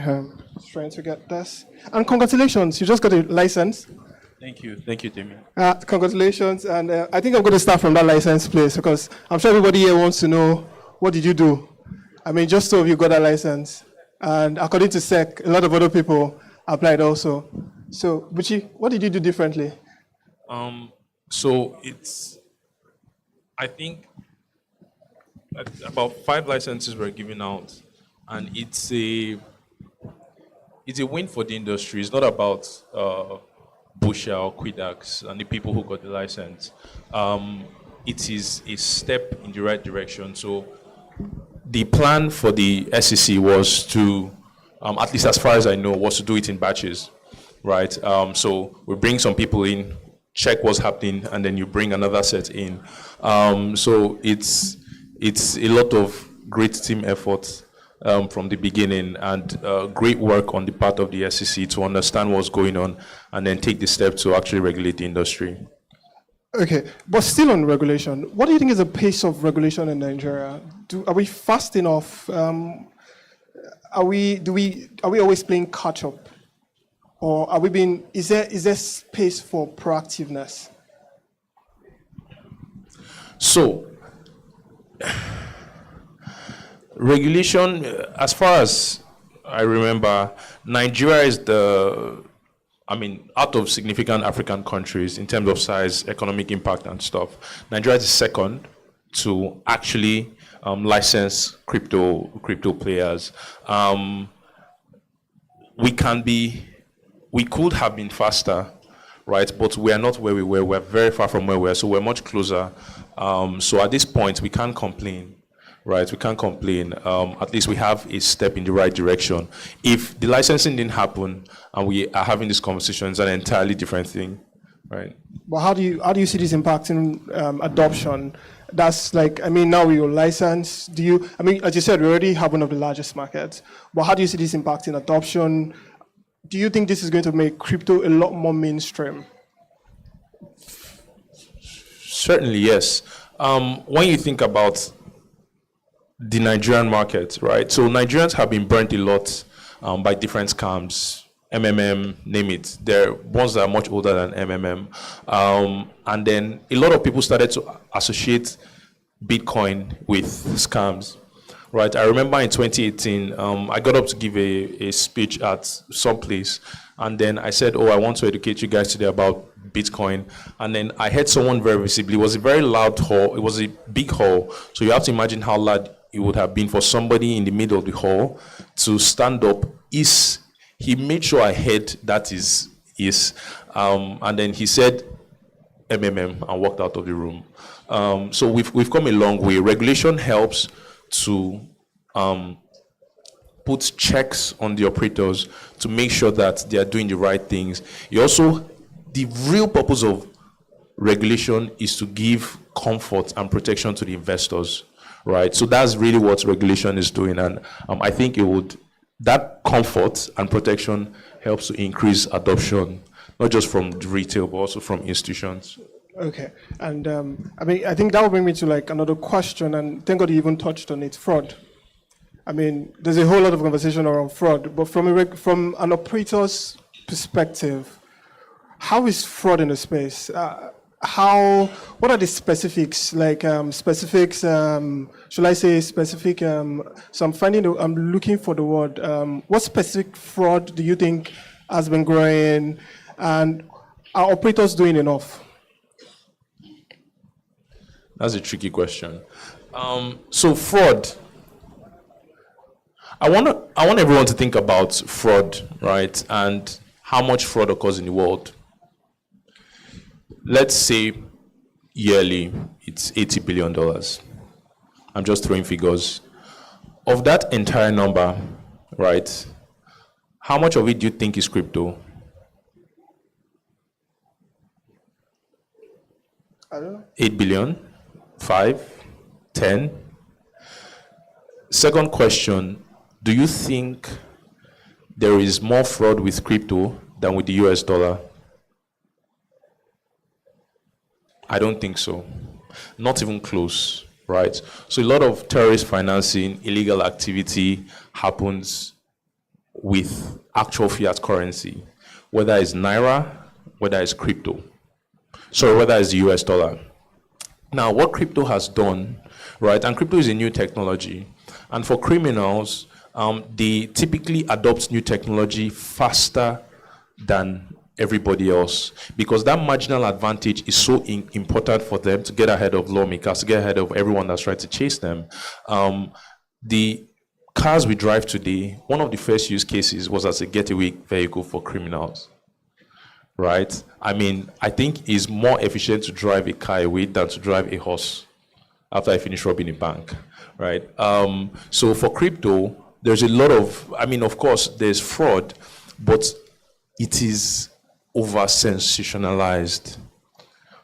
just trying to get this. And congratulations, you just got a license. Thank you, Timmy. Congratulations, and I think I'm going to start from that license place because I'm sure everybody here wants to know, what did you do? I mean, just so you got a license, and according to SEC, a lot of other people applied also. So, Buchi, what did you do differently? So I think about 5 licenses were given out, and it's a win for the industry. It's not about Busha or Quidax and the people who got the license. It is a step in the right direction. So the plan for the SEC was to, at least as far as I know, was to do it in batches, right? So we bring some people in, check what's happening, and then you bring another set in. So it's a lot of great team effort from the beginning, and great work on the part of the SEC to understand what's going on and then take the step to actually regulate the industry. Okay, but still on regulation, what do you think is the pace of regulation in Nigeria? Are we fast enough? Are we always playing catch up? Or is there space for proactiveness? So, regulation, as far as I remember, Nigeria is out of significant African countries in terms of size, economic impact and stuff, Nigeria is the second to actually license crypto players. We could have been faster, right? But we are not where we were. We're very far from where we were, so we're much closer. So at this point, we can't complain. Right, we can't complain. At least we have a step in the right direction. If the licensing didn't happen and we are having this conversation, it's an entirely different thing, right? But how do you see this impacting adoption? That's now we're licensed. As you said, we already have one of the largest markets. But how do you see this impacting adoption? Do you think this is going to make crypto a lot more mainstream? Certainly, yes. when you think about the Nigerian market, right? So Nigerians have been burnt a lot by different scams, MMM, name it. There are ones that are much older than MMM. And then a lot of people started to associate Bitcoin with scams, right? I remember in 2018, I got up to give a speech at some place, and then I said, I want to educate you guys today about Bitcoin. And then I heard someone very visibly. It was a very loud hall. It was a big hall. So you have to imagine how loud it would have been for somebody in the middle of the hall to stand up. He made sure I heard that is, and then he said MMM and walked out of the room. So we've come a long way. Regulation helps to put checks on the operators to make sure that they are doing the right things. The real purpose of regulation is to give comfort and protection to the investors, right? So that's really what regulation is doing, and I think that comfort and protection helps to increase adoption, not just from retail but also from institutions. Okay, and I think that will bring me to like another question, and thank God you even touched on it, fraud. There's a whole lot of conversation around fraud, but from an operator's perspective, how is fraud in the space? What are the specifics? Like should I say specific? So I'm looking for the word. What specific fraud do you think has been growing, and are operators doing enough? That's a tricky question. So fraud. I want everyone to think about fraud, right? And how much fraud occurs in the world. Let's say yearly it's $80 billion. I'm just throwing figures. Of that entire number, right, how much of it do you think is crypto? I don't know. 8 billion? 5? 10? Second question, do you think there is more fraud with crypto than with the US dollar? I don't think so. Not even close, right? So a lot of terrorist financing, illegal activity happens with actual fiat currency, whether it's Naira, whether it's crypto. So whether it's the US dollar. Now, what crypto has done, right, and crypto is a new technology, and for criminals, they typically adopt new technology faster than everybody else, because that marginal advantage is so important for them to get ahead of lawmakers, to get ahead of everyone that's trying to chase them. The cars we drive today, one of the first use cases was as a getaway vehicle for criminals, right? I think it's more efficient to drive a car away than to drive a horse after I finish robbing a bank, right? So for crypto, there's a lot of, of course, there's fraud, but it is over-sensationalized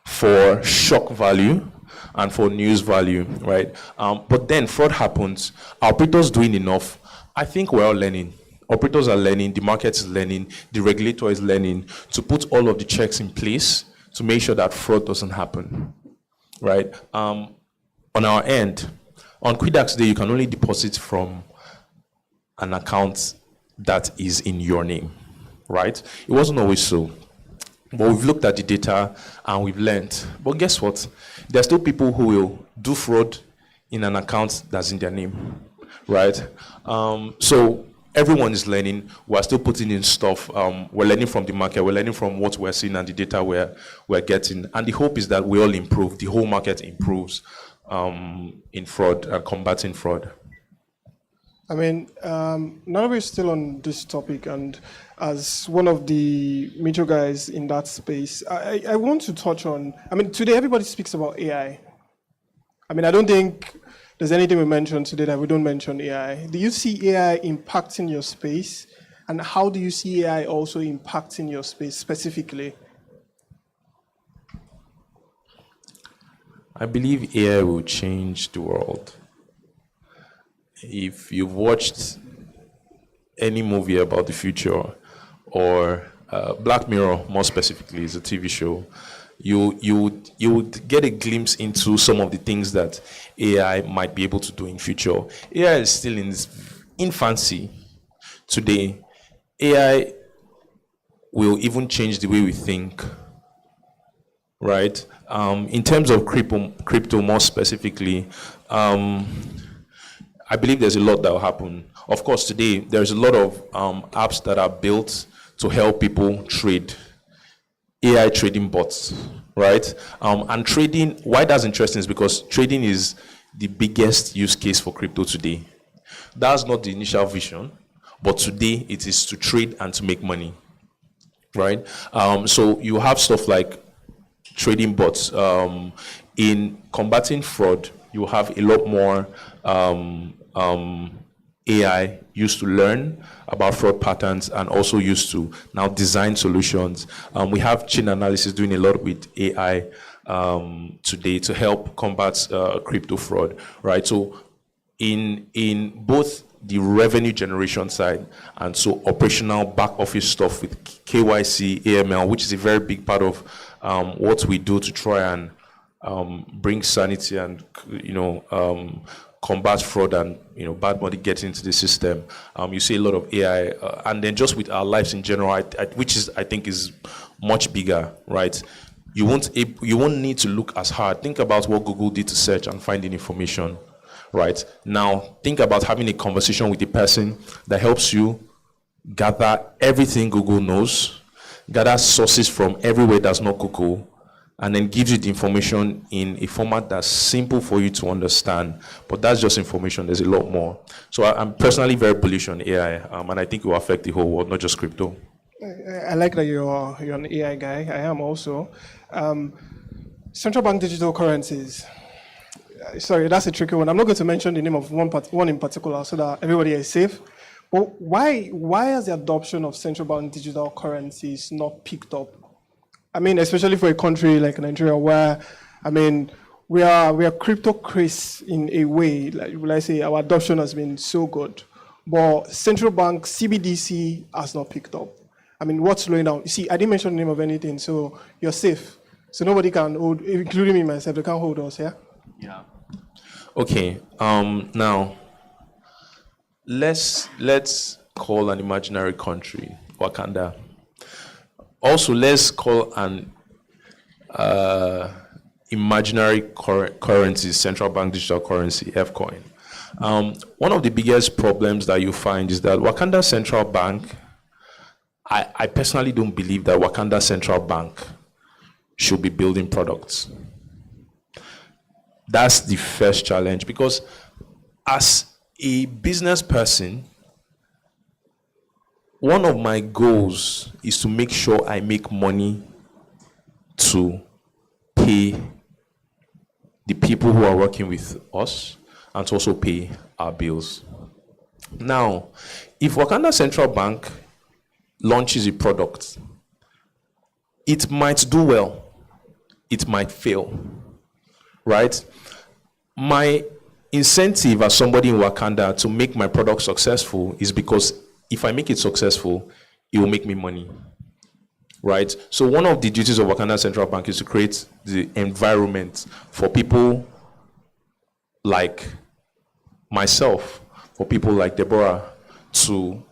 for shock value and for news value, right? But then fraud happens. Are operators doing enough? I think we're all learning. Operators are learning, the market is learning, the regulator is learning to put all of the checks in place to make sure that fraud doesn't happen, right? On our end, on Quidax Day, you can only deposit from an account that is in your name, right? It wasn't always so. But we've looked at the data and we've learned. But guess what? There are still people who will do fraud in an account that's in their name, right? So everyone is learning. We're still putting in stuff. We're learning from the market. We're learning from what we're seeing and the data we're getting. And the hope is that we all improve. The whole market improves in fraud and combating fraud. None of us still on this topic, and as one of the major guys in that space, I want to touch on, today everybody speaks about AI. I don't think there's anything we mentioned today that we don't mention AI. Do you see AI impacting your space? And how do you see AI also impacting your space specifically? I believe AI will change the world. If you've watched any movie about the future, or Black Mirror more specifically is a TV show, you would get a glimpse into some of the things that AI might be able to do in future. AI is still in its infancy today. AI will even change the way we think, right? In terms of crypto more specifically, I believe there's a lot that will happen. Of course, today there's a lot of apps that are built to help people trade. AI trading bots, right? And trading, why that's interesting is because trading is the biggest use case for crypto today. That's not the initial vision, but today it is to trade and to make money, right? So you have stuff like trading bots. In combating fraud, you have a lot more AI used to learn about fraud patterns and also used to now design solutions. We have chain analysis doing a lot with AI today to help combat crypto fraud, right? So in both the revenue generation side and so operational back office stuff with KYC, AML, which is a very big part of what we do to try and bring sanity and combat fraud and bad money getting into the system. You see a lot of AI, and then just with our lives in general, which is I think is much bigger, right? You won't need to look as hard. Think about what Google did to search and finding information, right? Now think about having a conversation with a person that helps you gather everything Google knows, gather sources from everywhere that's not Google, and then gives you the information in a format that's simple for you to understand. But that's just information. There's a lot more. So I'm personally very bullish on AI, and I think it will affect the whole world, not just crypto. I like that you're an AI guy. I am also. Central bank digital currencies. Sorry, that's a tricky one. I'm not going to mention the name of one in particular so that everybody is safe. But why has the adoption of central bank digital currencies not picked up? I mean, especially for a country like Nigeria, where, I mean, we are crypto crazy in a way. Like, will I say, our adoption has been so good, but central bank CBDC has not picked up. I mean, what's slowing down? You see, I didn't mention the name of anything, so you're safe. So nobody can hold, including me myself, they can't hold us, yeah? Yeah. Okay. Now, let's call an imaginary country, Wakanda. Also, let's call an imaginary currency, central bank digital currency, F-coin. One of the biggest problems that you find is that Wakanda Central Bank, I personally don't believe that Wakanda Central Bank should be building products. That's the first challenge, because as a business person, one of my goals is to make sure I make money to pay the people who are working with us and to also pay our bills. Now, if Wakanda Central Bank launches a product, it might do well, it might fail, right? My incentive as somebody in Wakanda to make my product successful is because if I make it successful, it will make me money, right? So one of the duties of Wakanda Central Bank is to create the environment for people like myself, for people like Deborah, to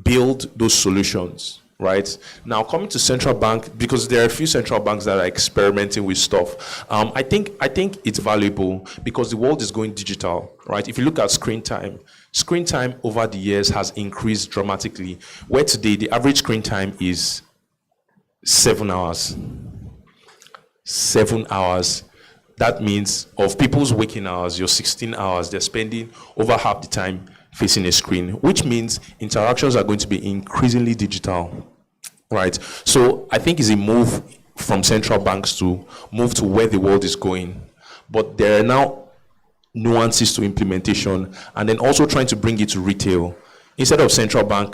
build those solutions, right? Now, coming to central bank, because there are a few central banks that are experimenting with stuff. I think it's valuable because the world is going digital, right? If you look at screen time over the years has increased dramatically, where today the average screen time is 7 hours. 7 hours. That means of people's waking hours, your 16 hours, they're spending over half the time facing a screen, which means interactions are going to be increasingly digital, right? So I think it's a move from central banks to move to where the world is going. But there are now nuances to implementation, and then also trying to bring it to retail. Instead of central bank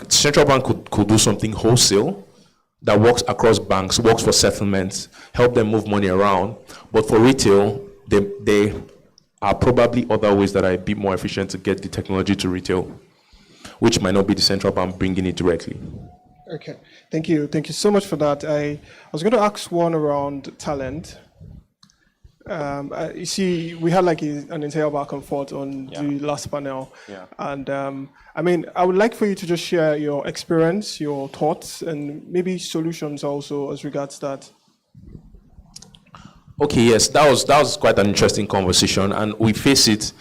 could do something wholesale that works across banks, works for settlements, help them move money around. But for retail, they are probably other ways that are a bit more efficient to get the technology to retail, which might not be the central bank bringing it directly. Okay, thank you. Thank you so much for that. I was going to ask one around talent. You see, we had like an entire back and forth on the last panel. Yeah. And I mean, I would like for you to just share your experience, your thoughts, and maybe solutions also as regards that. Okay, yes, that was quite an interesting conversation, and we face it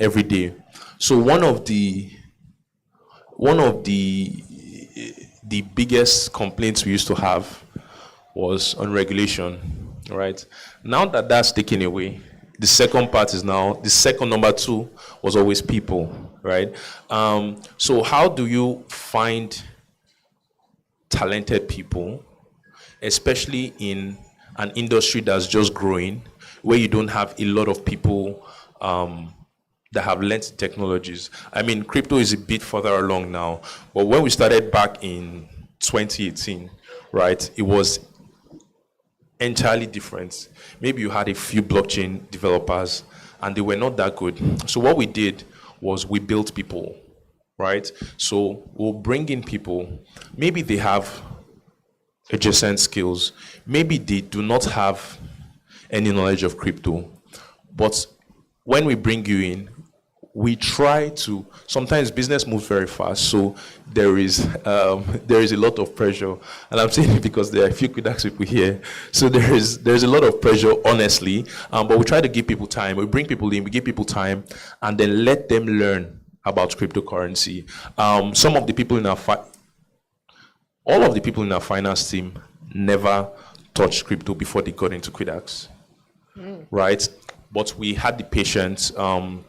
every day. So one of the biggest complaints we used to have was on regulation, right? Now that that's taken away, the second part is now, the second number two was always people, right? So how do you find talented people, especially in an industry that's just growing, where you don't have a lot of people that have learned technologies? I mean, crypto is a bit further along now, but when we started back in 2018, right, it was entirely different. Maybe you had a few blockchain developers and they were not that good. So what we did was we built people, right? So we'll bring in people, maybe they have adjacent skills, maybe they do not have any knowledge of crypto, but when we bring you in, we try to, sometimes business moves very fast, so there is a lot of pressure, and I'm saying it because there are a few Quidax people here, so there's a lot of pressure, honestly, but we try to give people time. We bring people in, we give people time, and then let them learn about cryptocurrency. Some of the people in our all of the people in our finance team never touched crypto before they got into Quidax, right? But we had the patience, and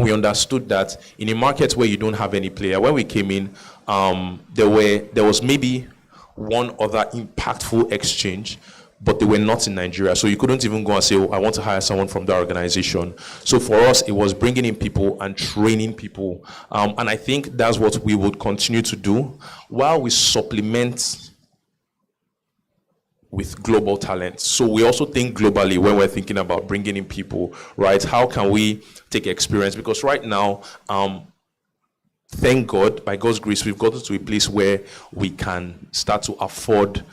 we understood that in a market where you don't have any player, when we came in, there was maybe one other impactful exchange, but they were not in Nigeria. So you couldn't even go and say, oh, I want to hire someone from the organization. So for us, it was bringing in people and training people. And I think that's what we would continue to do while we supplement with global talent. So we also think globally when we're thinking about bringing in people, right? How can we take experience? Because right now, thank God, by God's grace, we've gotten to a place where we can start to afford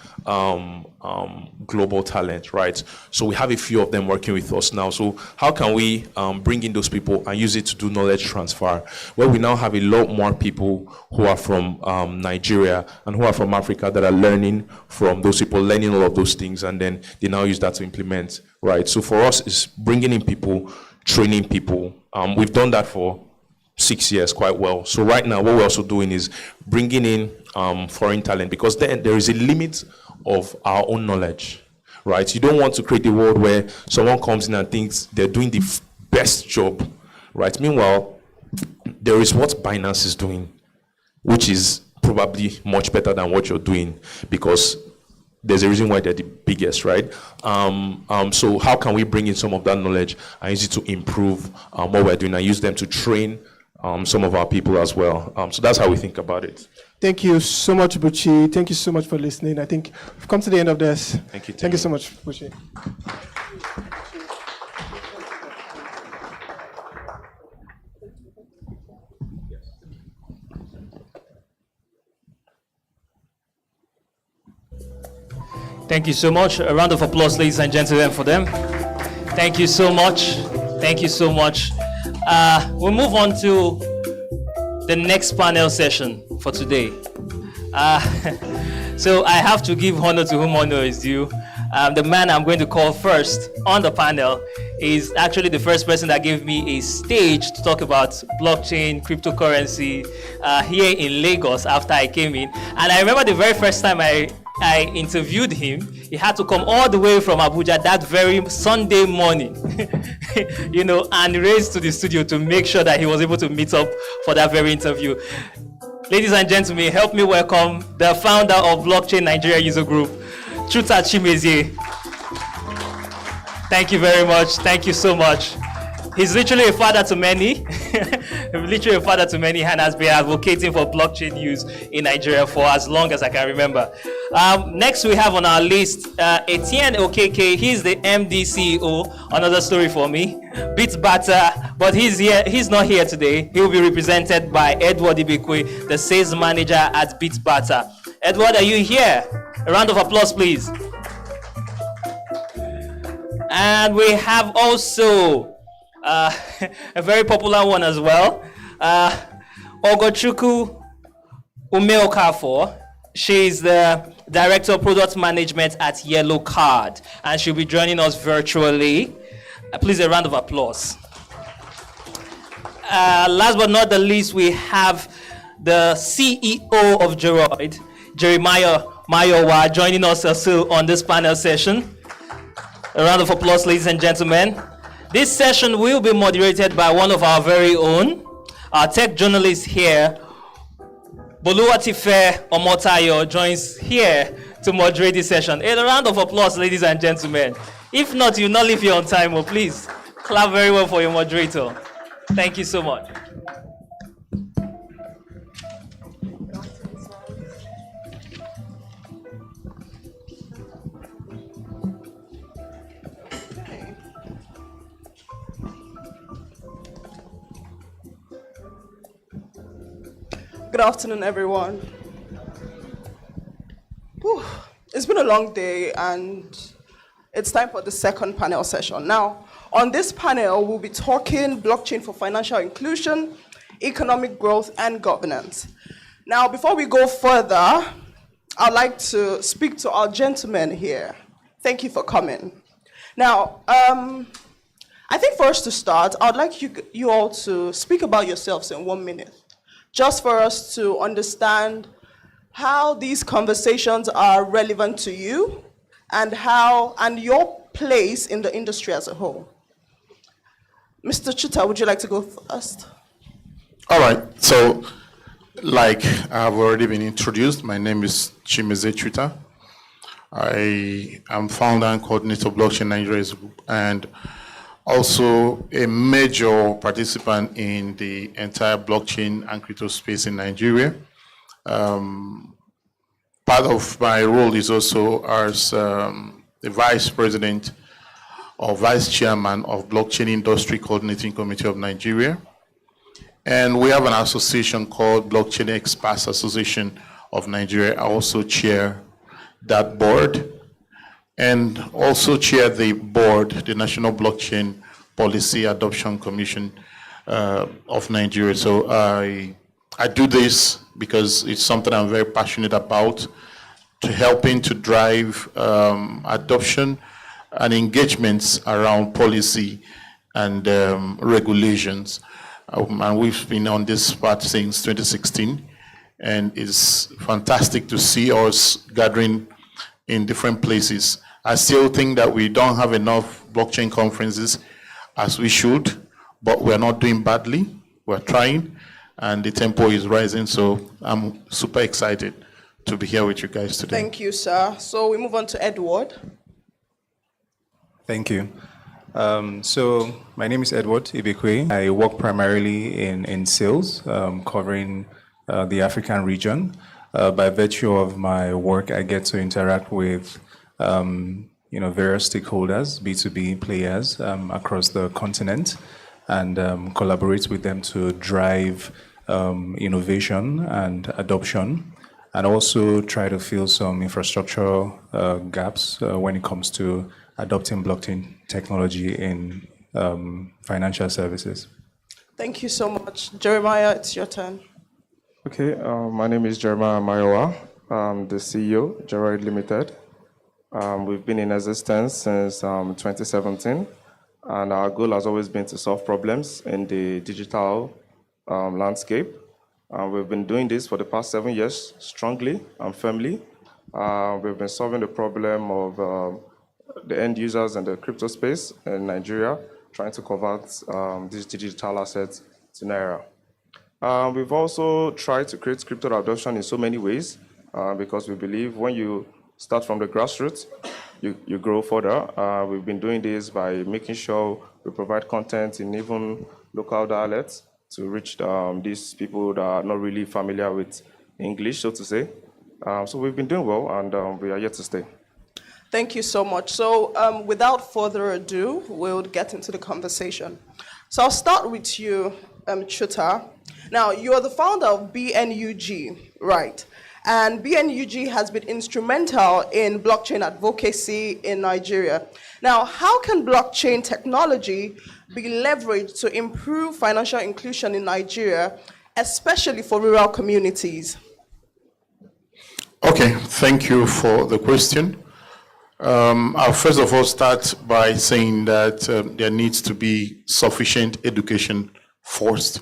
global talent, right? So we have a few of them working with us now. So how can we bring in those people and use it to do knowledge transfer? Well, we now have a lot more people who are from Nigeria and who are from Africa that are learning from those people, learning all of those things, and then they now use that to implement, right? So for us, it's bringing in people, training people. We've done that for 6 years quite well. So right now, what we're also doing is bringing in foreign talent, because then there is a limit of our own knowledge, right? You don't want to create a world where someone comes in and thinks they're doing the best job, right? Meanwhile, there is what Binance is doing, which is probably much better than what you're doing, because there's a reason why they're the biggest, right? So how can we bring in some of that knowledge and use it to improve what we're doing and use them to train some of our people as well? So that's how we think about it. Thank you so much, Buchi. Thank you so much for listening. I think we've come to the end of this. Thank you. Thank you so much, Buchi. Thank you so much. A round of applause, ladies and gentlemen, for them. Thank you so much. Thank you so much. We'll move on to the next panel session for today. So I have to give honor to whom honor is due. The man I'm going to call first on the panel is actually the first person that gave me a stage to talk about blockchain, cryptocurrency here in Lagos after I came in. And I remember the very first time I interviewed him, he had to come all the way from Abuja that very Sunday morning, and race to the studio to make sure that he was able to meet up for that very interview. Ladies and gentlemen, help me welcome the founder of Blockchain Nigeria User Group, Chuta Chimezie. Thank you very much. Thank you so much. He's literally a father to many, and has been advocating for blockchain use in Nigeria for as long as I can remember. Next, we have on our list Etienne Okeke. He's the MD CEO. Another story for me. Beats Butter, but he's here. He's not here today. He will be represented by Edward Ibekwe, the sales manager at Beats Butter. Edward, are you here? A round of applause, please. And we have also a very popular one as well, Ogochukwu Umeokafor. She's the Director of Product Management at Yellow Card, and she'll be joining us virtually. Please, a round of applause. Last but not the least, we have the CEO of Geroid, Jeremiah Mayowa, joining us also on this panel session. A round of applause, ladies and gentlemen. This session will be moderated by one of our very own, our tech journalist here, Boluwatife Omotayo, joins here to moderate this session. A round of applause, ladies and gentlemen. If not, you'll not leave here on time, oh, please clap very well for your moderator. Thank you so much. Good afternoon, everyone. Whew. It's been a long day, and it's time for the second panel session. Now, on this panel, we'll be talking blockchain for financial inclusion, economic growth, and governance. Now, before we go further, I'd like to speak to our gentlemen here. Thank you for coming. Now, I think for us to start, I'd like you all to speak about yourselves in 1 minute, just for us to understand how these conversations are relevant to you and your place in the industry as a whole. Mr. Chuta, would you like to go first? All right. So, like I've already been introduced, my name is Chimeze Chuta. I am founder and coordinator of Blockchain Nigeria and also a major participant in the entire blockchain and crypto space in Nigeria. Part of my role is also as the vice president or vice chairman of Blockchain Industry Coordinating Committee of Nigeria. And we have an association called Blockchain Experts Association of Nigeria. I also chair that board and also chair the board, the National Blockchain Policy Adoption Commission of Nigeria. So I do this because it's something I'm very passionate about, to helping to drive adoption and engagements around policy and regulations. And we've been on this path since 2016, and it's fantastic to see us gathering in different places. I still think that we don't have enough blockchain conferences as we should, but we're not doing badly. We're trying, and the tempo is rising, so I'm super excited to be here with you guys today. Thank you, sir. So we move on to Edward. Thank you. So my name is Edward Ibekwe. I work primarily in sales, covering the African region. By virtue of my work, I get to interact with various stakeholders, B2B players across the continent, and collaborate with them to drive innovation and adoption, and also try to fill some infrastructural gaps when it comes to adopting blockchain technology in financial services. Thank you so much. Jeremiah, it's your turn. Okay, my name is Jeremiah Mayowa. I'm the CEO, Geroid Limited. We've been in existence since 2017, and our goal has always been to solve problems in the digital landscape. We've been doing this for the past 7 years strongly and firmly. We've been solving the problem of the end users in the crypto space in Nigeria, trying to convert these digital assets to Naira. We've also tried to create crypto adoption in so many ways, because we believe when you start from the grassroots, you grow further. We've been doing this by making sure we provide content in even local dialects to reach these people that are not really familiar with English, so to say. So we've been doing well, and we are yet to stay. Thank you so much. So without further ado, we'll get into the conversation. So I'll start with you, Chuta. Now, you're the founder of BNUG, right? And BNUG has been instrumental in blockchain advocacy in Nigeria. Now, how can blockchain technology be leveraged to improve financial inclusion in Nigeria, especially for rural communities? Okay, thank you for the question. I'll first of all start by saying that there needs to be sufficient education first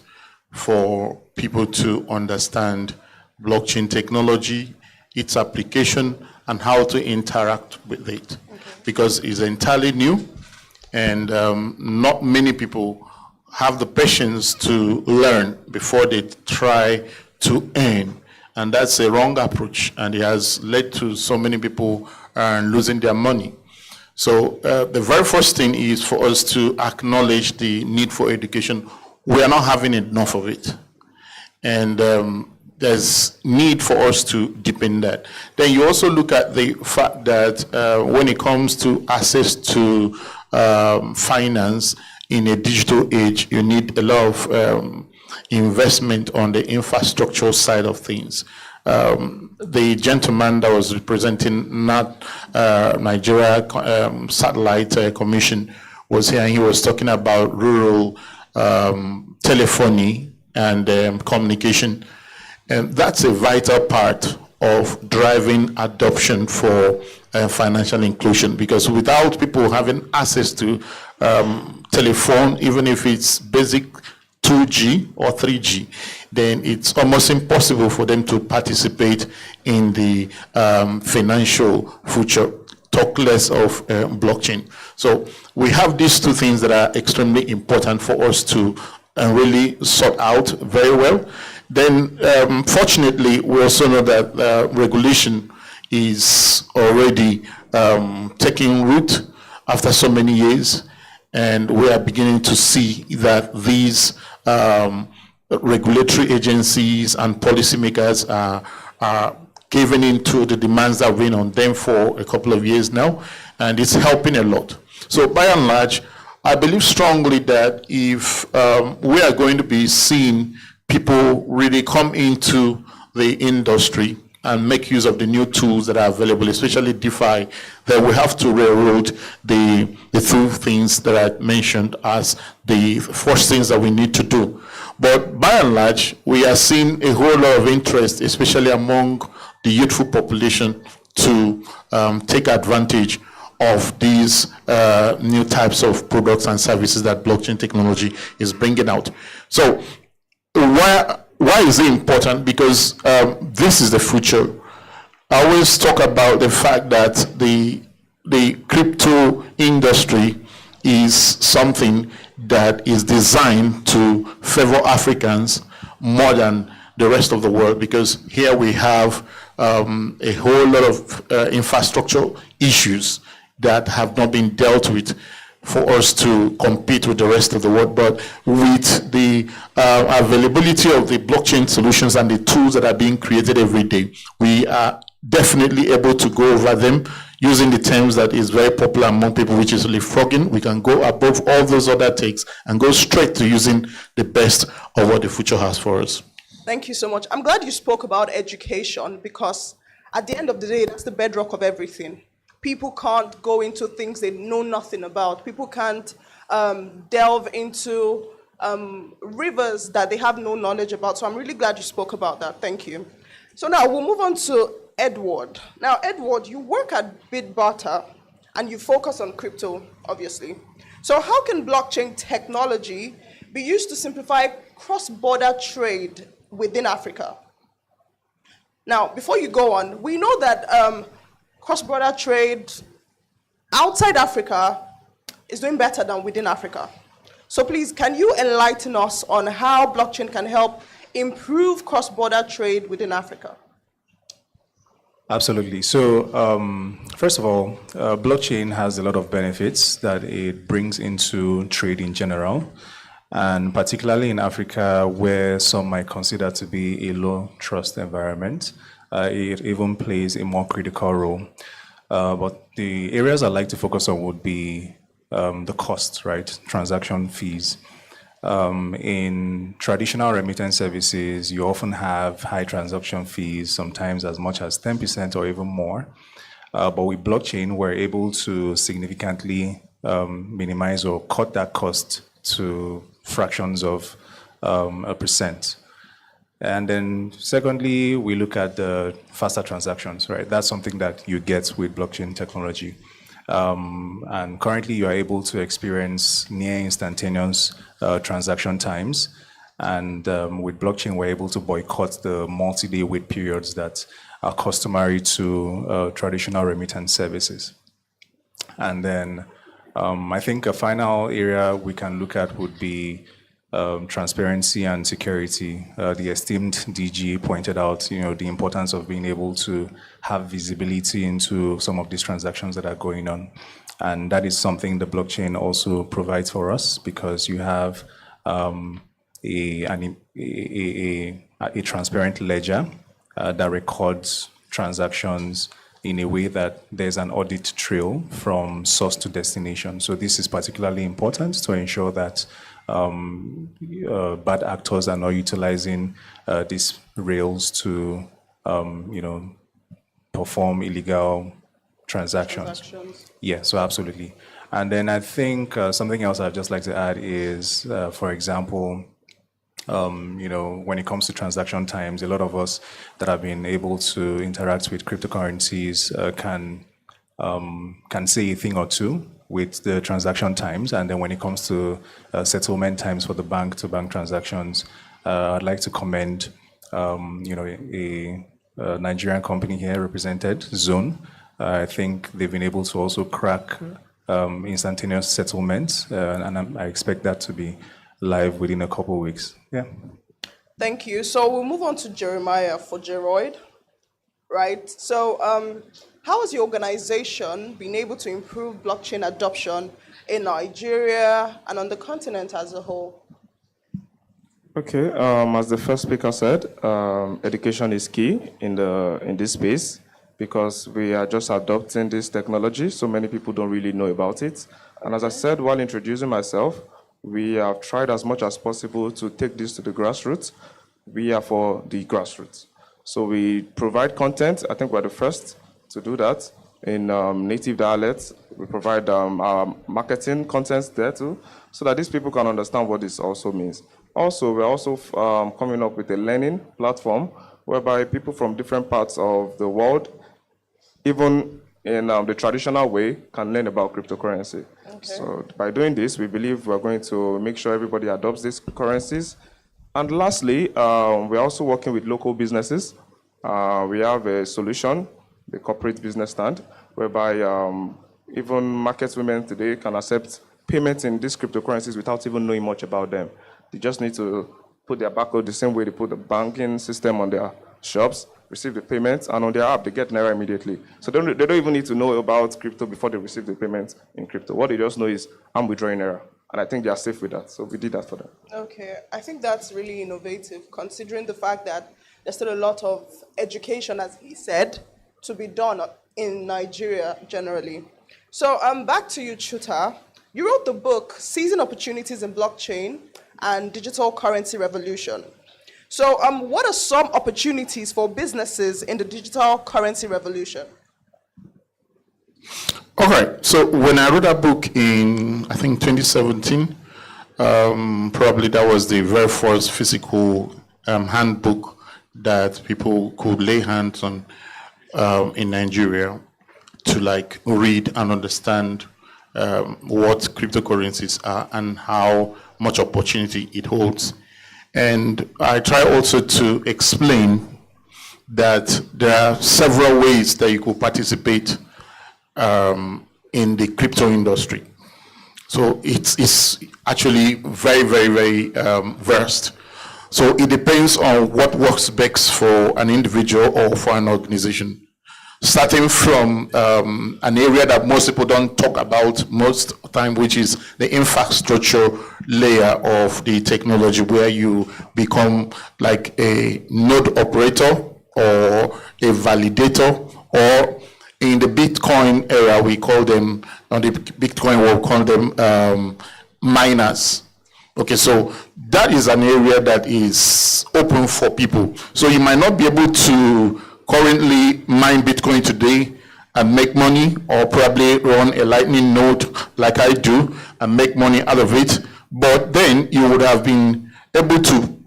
for people to understand blockchain technology, its application, and how to interact with it. Because it's entirely new, and not many people have the patience to learn before they try to earn. And that's a wrong approach, and it has led to so many people losing their money. So the very first thing is for us to acknowledge the need for education. We are not having enough of it. And there's need for us to deepen that. Then you also look at the fact that when it comes to access to finance in a digital age, you need a lot of investment on the infrastructure side of things. The gentleman that was representing Nigeria Satellite Commission was here, and he was talking about rural telephony and communication. And that's a vital part of driving adoption for financial inclusion, because without people having access to telephone, even if it's basic 2G or 3G, then it's almost impossible for them to participate in the financial future, talk less of blockchain. So we have these two things that are extremely important for us to really sort out very well. Then, fortunately, we also know that regulation is already taking root after so many years, and we are beginning to see that these regulatory agencies and policymakers are giving into the demands that have been on them for a couple of years now, and it's helping a lot. So by and large, I believe strongly that if we are going to be seeing people really come into the industry and make use of the new tools that are available, especially DeFi, then we have to railroad the two things that I mentioned as the first things that we need to do. But by and large, we are seeing a whole lot of interest, especially among the youthful population, to take advantage of these new types of products and services that blockchain technology is bringing out. So why is it important? Because this is the future. I always talk about the fact that the crypto industry is something that is designed to favor Africans more than the rest of the world, because here we have a whole lot of infrastructure issues that have not been dealt with for us to compete with the rest of the world. But with the availability of the blockchain solutions and the tools that are being created every day, we are definitely able to go over them using the terms that is very popular among people, which is leapfrogging. We can go above all those other takes and go straight to using the best of what the future has for us. Thank you so much. I'm glad you spoke about education, because at the end of the day, that's the bedrock of everything. People can't go into things they know nothing about. People can't delve into rivers that they have no knowledge about. So I'm really glad you spoke about that. Thank you. So now we'll move on to Edward. Now, Edward, you work at Bitbarter and you focus on crypto, obviously. So how can blockchain technology be used to simplify cross-border trade within Africa? Now, before you go on, we know that cross-border trade outside Africa is doing better than within Africa. So please, can you enlighten us on how blockchain can help improve cross-border trade within Africa? Absolutely. So first of all, blockchain has a lot of benefits that it brings into trade in general, and particularly in Africa, where some might consider to be a low trust environment. it even plays a more critical role. But the areas I'd like to focus on would be the costs, right? Transaction fees. In traditional remittance services, you often have high transaction fees, sometimes as much as 10% or even more. But with blockchain, we're able to significantly minimize or cut that cost to fractions of a percent. And then secondly, we look at the faster transactions, right? That's something that you get with blockchain technology. And currently you are able to experience near instantaneous transaction times. And with blockchain, we're able to boycott the multi-day wait periods that are customary to traditional remittance services. And then I think a final area we can look at would be transparency and security. The esteemed DG pointed out, the importance of being able to have visibility into some of these transactions that are going on. And that is something the blockchain also provides for us, because you have a transparent ledger that records transactions in a way that there's an audit trail from source to destination. So this is particularly important to ensure that bad actors are not utilizing these rails to, perform illegal transactions. Yeah, so absolutely. And then I think something else I'd just like to add is, for example, when it comes to transaction times, a lot of us that have been able to interact with cryptocurrencies can say a thing or two with the transaction times. And then when it comes to settlement times for the bank-to-bank transactions, I'd like to commend a Nigerian company here represented, Zone. I think they've been able to also crack instantaneous settlements, and I expect that to be live within a couple of weeks. Yeah. Thank you. So we'll move on to Jeremiah for Geroid, right? So how has your organization been able to improve blockchain adoption in Nigeria and on the continent as a whole? Okay, as the first speaker said, education is key in this space, because we are just adopting this technology. So many people don't really know about it. And as I said while introducing myself, we have tried as much as possible to take this to the grassroots. We are for the grassroots. So we provide content. I think we're the first to do that in native dialects. We provide our marketing contents there too, so that these people can understand what this also means. Also, we're also coming up with a learning platform whereby people from different parts of the world, even in the traditional way, can learn about cryptocurrency. Okay. So by doing this, we believe we're going to make sure everybody adopts these currencies. And lastly, we're also working with local businesses. We have a solution, the corporate business stand, whereby even market women today can accept payments in these cryptocurrencies without even knowing much about them. They just need to put their barcode the same way they put the banking system on their shops, receive the payments, and on their app, they get Naira immediately. So they don't even need to know about crypto before they receive the payments in crypto. What they just know is, I'm withdrawing Naira. And I think they are safe with that. So we did that for them. Okay, I think that's really innovative, considering the fact that there's still a lot of education, as he said, to be done in Nigeria generally. So back to you, Chuta. You wrote the book, Seizing Opportunities in Blockchain and Digital Currency Revolution. So what are some opportunities for businesses in the digital currency revolution? All right. So when I wrote that book in, I think, 2017, probably that was the very first physical handbook that people could lay hands on in Nigeria to read and understand what cryptocurrencies are and how much opportunity it holds. And I try also to explain that there are several ways that you could participate in the crypto industry. So it's actually very, very, very vast. So it depends on what works best for an individual or for an organization. Starting from an area that most people don't talk about most of the time, which is the infrastructure layer of the technology, where you become like a node operator or a validator, or in the Bitcoin era, we call them, on the Bitcoin world, we call them miners. Okay, so that is an area that is open for people. So you might not be able to currently mine Bitcoin today and make money, or probably run a lightning node like I do and make money out of it. But then you would have been able to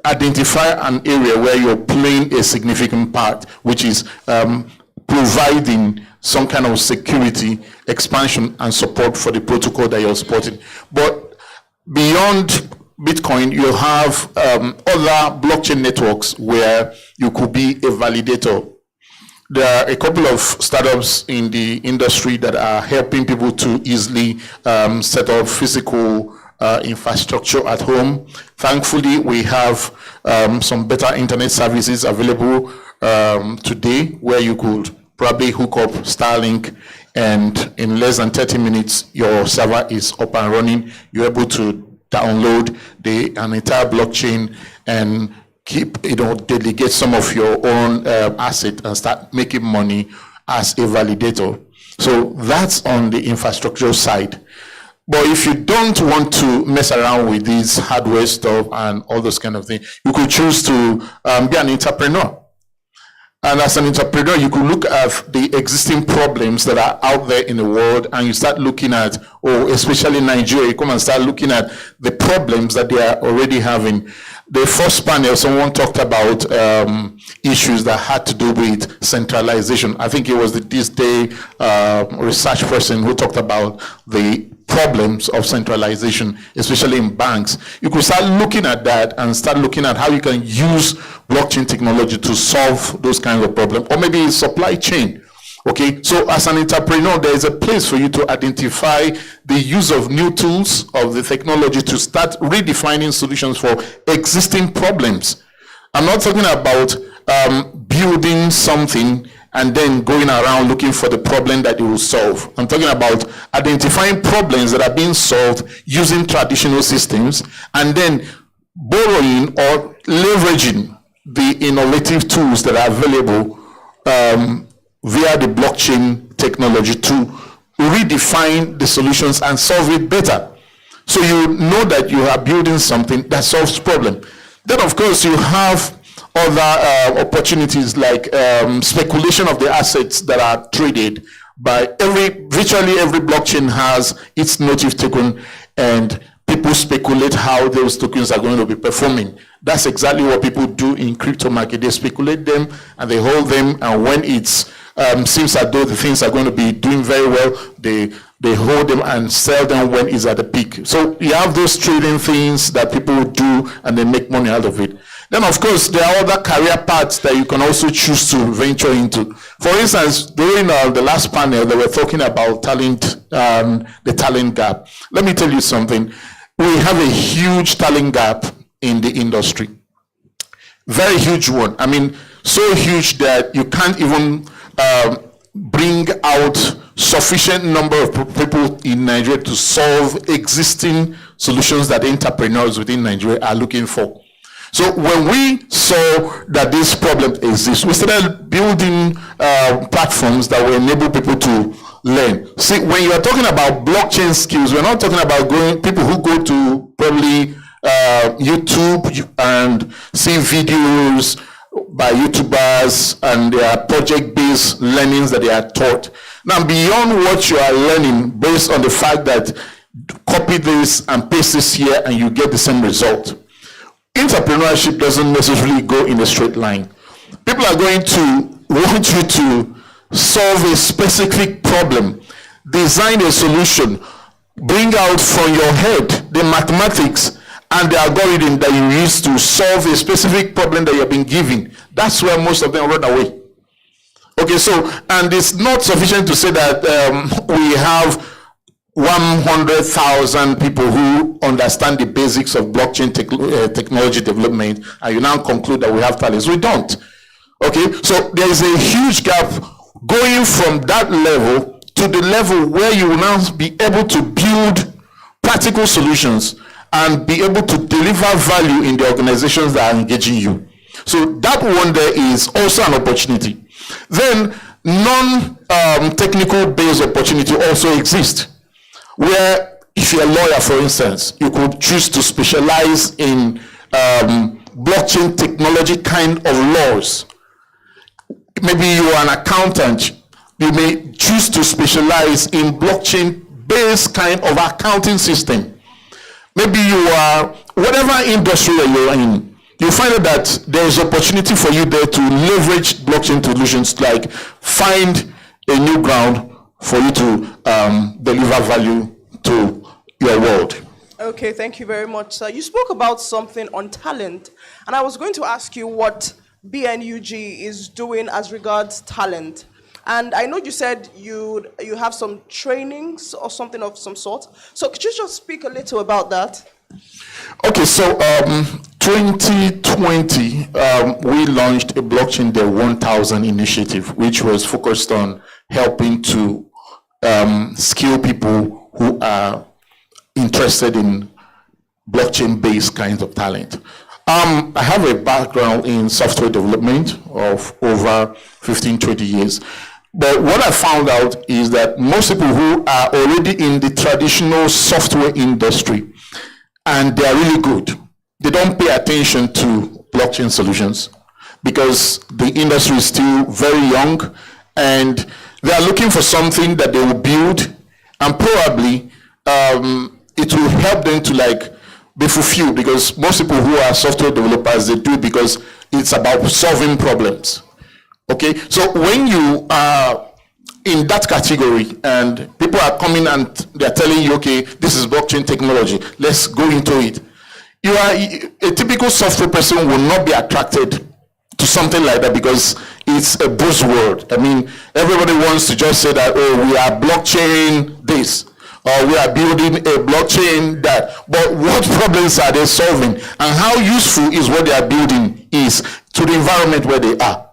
identify an area where you're playing a significant part, which is providing some kind of security, expansion, and support for the protocol that you're supporting. But beyond Bitcoin, you have other blockchain networks where you could be a validator. There are a couple of startups in the industry that are helping people to easily set up physical infrastructure at home. Thankfully, we have some better internet services available today where you could probably hook up Starlink, and in less than 30 minutes, your server is up and running. You're able to download an entire blockchain and delegate some of your own asset and start making money as a validator. So that's on the infrastructure side. But if you don't want to mess around with this hardware stuff and all those kind of things, you could choose to be an entrepreneur. And as an entrepreneur, you could look at the existing problems that are out there in the world, and you start looking at, especially in Nigeria, you come and start looking at the problems that they are already having. The first panel, someone talked about issues that had to do with centralization. I think it was the NITDA research person who talked about the problems of centralization, especially in banks. You could start looking at that and start looking at how you can use blockchain technology to solve those kinds of problems, or maybe supply chain. Okay, so as an entrepreneur, there is a place for you to identify the use of new tools of the technology to start redefining solutions for existing problems. I'm not talking about building something and then going around looking for the problem that it will solve. I'm talking about identifying problems that are being solved using traditional systems and then borrowing or leveraging the innovative tools that are available via the blockchain technology to redefine the solutions and solve it better. So you know that you are building something that solves problem. Then of course you have other opportunities like speculation of the assets that are traded by virtually every blockchain has its native token, and people speculate how those tokens are going to be performing. That's exactly what people do in crypto market. They speculate them and they hold them, and when it's seems as though the things are going to be doing very well, they hold them and sell them when it's at the peak. So you have those trading things that people do and they make money out of it. Then of course there are other career paths that you can also choose to venture into. For instance, during the last panel they were talking about talent, the talent gap. Let me tell you something. We have a huge talent gap in the industry. Very huge one. I mean, so huge that you can't even bring out sufficient number of people in Nigeria to solve existing solutions that entrepreneurs within Nigeria are looking for. So when we saw that this problem exists, we started building platforms that will enable people to learn. See, when you are talking about blockchain skills, we're not talking about people who go to probably YouTube and see videos by YouTubers and their project-based learnings that they are taught. Now, beyond what you are learning based on the fact that copy this and paste this here and you get the same result, entrepreneurship doesn't necessarily go in a straight line. People are going to want you to solve a specific problem, design a solution, bring out from your head the mathematics and the algorithm that you use to solve a specific problem that you've been given. That's where most of them run away. Okay, so, and it's not sufficient to say that we have 100,000 people who understand the basics of blockchain technology development, and you now conclude that we have talents. We don't. Okay, so there is a huge gap going from that level to the level where you will now be able to build practical solutions and be able to deliver value in the organizations that are engaging you. So that one there is also an opportunity. Then non-technical based opportunity also exists, where if you're a lawyer, for instance, you could choose to specialize in blockchain technology kind of laws. Maybe you are an accountant, you may choose to specialize in blockchain-based kind of accounting system. Maybe you are, whatever industry you're in, you find out that there's opportunity for you there to leverage blockchain solutions, like find a new ground for you to deliver value to your world. Okay, thank you very much, sir. You spoke about something on talent, and I was going to ask you what BNUG is doing as regards talent. And I know you said you have some trainings or something of some sort. So could you just speak a little about that? Okay, so 2020, we launched a Blockchain Day 1000 initiative, which was focused on helping to skill people who are interested in blockchain-based kinds of talent. I have a background in software development of over 15, 20 years. But what I found out is that most people who are already in the traditional software industry, and they are really good, they don't pay attention to blockchain solutions because the industry is still very young, and they are looking for something that they will build, and probably it will help them to be fulfilled, because most people who are software developers, they do it because it's about solving problems. Okay, so when you are in that category and people are coming and they're telling you, okay, this is blockchain technology, let's go into it. You are a typical software person will not be attracted to something like that because it's a buzzword. I mean, everybody wants to just say that, oh, we are blockchain this, or we are building a blockchain that. But what problems are they solving? And how useful is what they are building is to the environment where they are.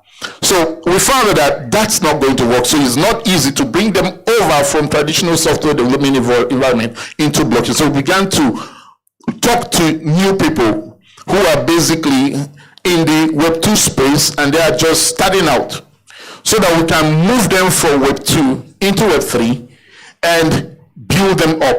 So we found out that that's not going to work. So it's not easy to bring them over from traditional software development environment into blockchain. So we began to talk to new people who are basically in the Web2 space and they are just starting out, so that we can move them from Web2 into Web3 and build them up.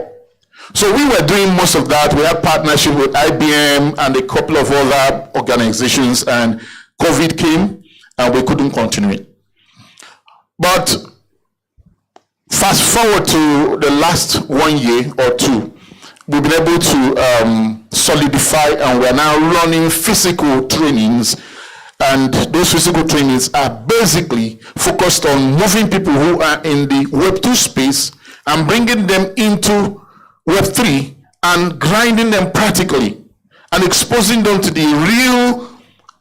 So we were doing most of that. We had partnership with IBM and a couple of other organizations, and COVID came and we couldn't continue it. But fast forward to the last 1 year or two, we've been able to solidify, and we're now running physical trainings. And those physical trainings are basically focused on moving people who are in the Web2 space and bringing them into Web3 and grinding them practically and exposing them to the real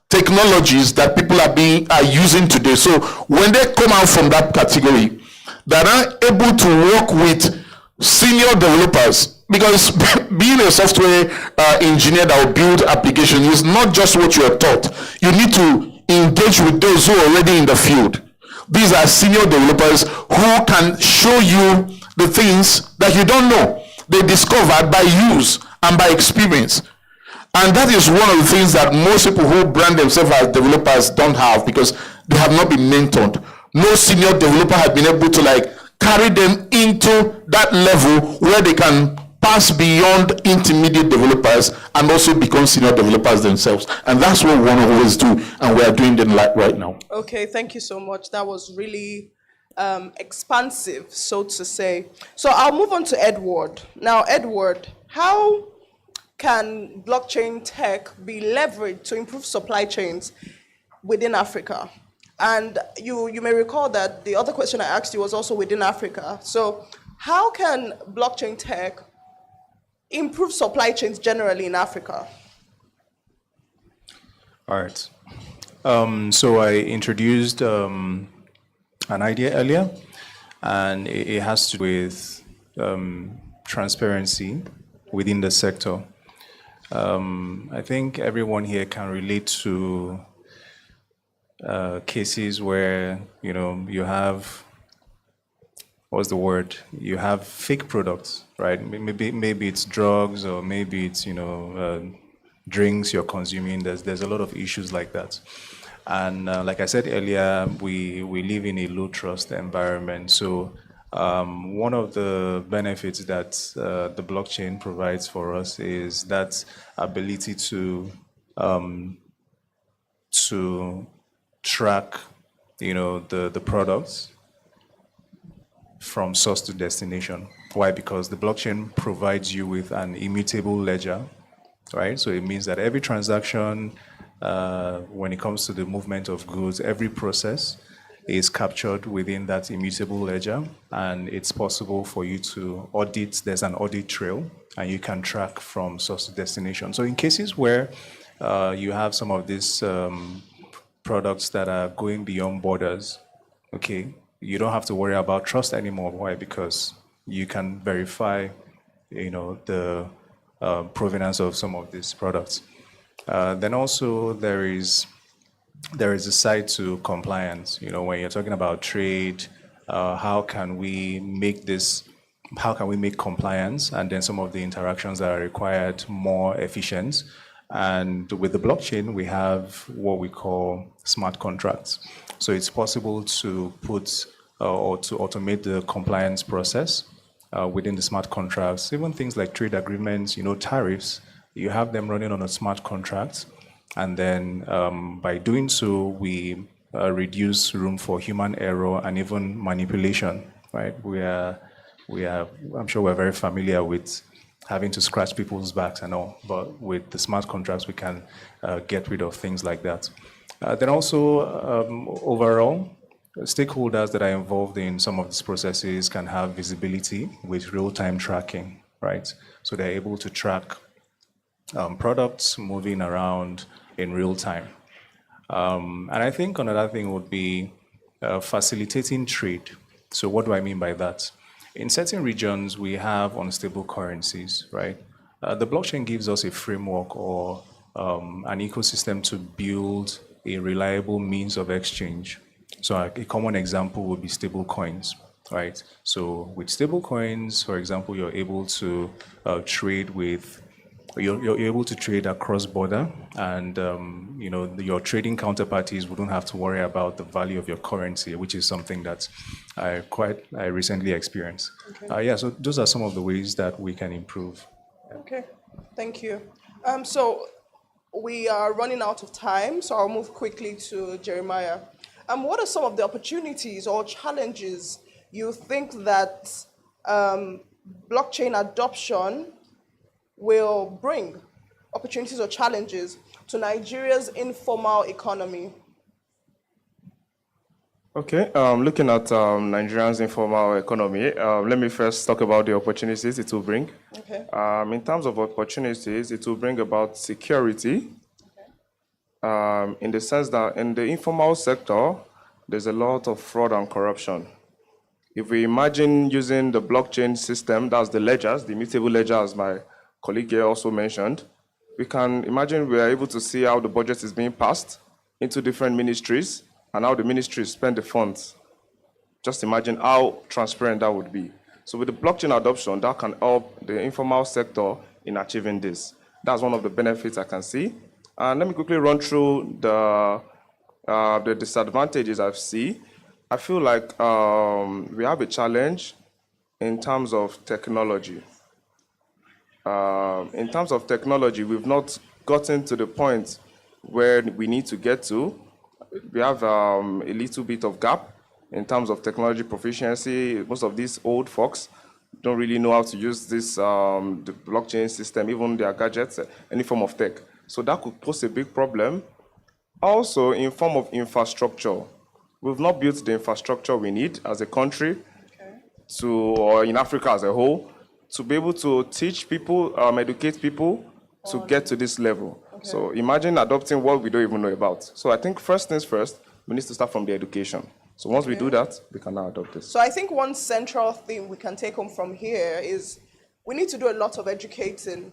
technologies that people are using today. So when they come out from that category, they're not able to work with senior developers, because being a software engineer that will build application is not just what you are taught. You need to engage with those who are already in the field. These are senior developers who can show you the things that you don't know. They discovered by use and by experience. And that is one of the things that most people who brand themselves as developers don't have, because they have not been mentored. No senior developer has been able to carry them into that level where they can pass beyond intermediate developers and also become senior developers themselves. And that's what we want to always do, and we are doing that right now. Okay, thank you so much. That was really expansive, so to say. So I'll move on to Edward. Now, Edward, how can blockchain tech be leveraged to improve supply chains within Africa? And you may recall that the other question I asked you was also within Africa. So how can blockchain tech improve supply chains generally in Africa? All right. So I introduced an idea earlier, and it has to do with transparency within the sector. I think everyone here can relate to cases where you have, what's the word? You have fake products, right? Maybe it's drugs, or maybe it's drinks you're consuming. There's a lot of issues like that. And like I said earlier, we live in a low trust environment. So one of the benefits that the blockchain provides for us is that ability to track, the products from source to destination. Why? Because the blockchain provides you with an immutable ledger, right? So it means that every transaction, when it comes to the movement of goods, every process is captured within that immutable ledger, and it's possible for you to audit. There's an audit trail, and you can track from source to destination. So in cases where you have some of these products that are going beyond borders, okay, you don't have to worry about trust anymore. Why? Because you can verify, the provenance of some of these products. Then also there is a side to compliance. When you're talking about trade, how can we make compliance and then some of the interactions that are required more efficient? And with the blockchain, we have what we call smart contracts. So it's possible to put or to automate the compliance process within the smart contracts. Even things like trade agreements, tariffs, you have them running on a smart contract. And then by doing so, we reduce room for human error and even manipulation, right? I'm sure we're very familiar with having to scratch people's backs and all, but with the smart contracts, we can get rid of things like that. Then also, overall, stakeholders that are involved in some of these processes can have visibility with real-time tracking, right? So they're able to track products moving around in real time. And I think another thing would be facilitating trade. So what do I mean by that? In certain regions, we have unstable currencies, right? The blockchain gives us a framework or an ecosystem to build a reliable means of exchange. So a common example would be stable coins, right? So with stable coins, for example, you're able to trade across border, and your trading counterparties wouldn't have to worry about the value of your currency, which is something that I recently experienced. Okay. So those are some of the ways that we can improve. Okay, thank you. So we are running out of time, so I'll move quickly to Jeremiah. What are some of the opportunities or challenges you think that blockchain adoption will bring, opportunities or challenges to Nigeria's informal economy? Okay, looking at Nigeria's informal economy, let me first talk about the opportunities it will bring. Okay. In terms of opportunities, it will bring about security, in the sense that in the informal sector, there's a lot of fraud and corruption. If we imagine using the blockchain system, that's the ledgers, the immutable ledger, as my colleague here also mentioned, we can imagine we are able to see how the budget is being passed into different ministries and how the ministries spend the funds. Just imagine how transparent that would be. So with the blockchain adoption, that can help the informal sector in achieving this. That's one of the benefits I can see. And let me quickly run through the disadvantages I see. I feel like we have a challenge in terms of technology. In terms of technology, we've not gotten to the point where we need to get to. We have a little bit of gap in terms of technology proficiency. Most of these old folks don't really know how to use this the blockchain system, even their gadgets, any form of tech. So that could pose a big problem. Also, in form of infrastructure, we've not built the infrastructure we need as a country, or in Africa as a whole, to be able to teach people, educate people to get to this level. Okay. So imagine adopting what we don't even know about. So I think first things first, we need to start from the education. So once we do that, we can now adopt this. So I think one central theme we can take home from here is we need to do a lot of educating.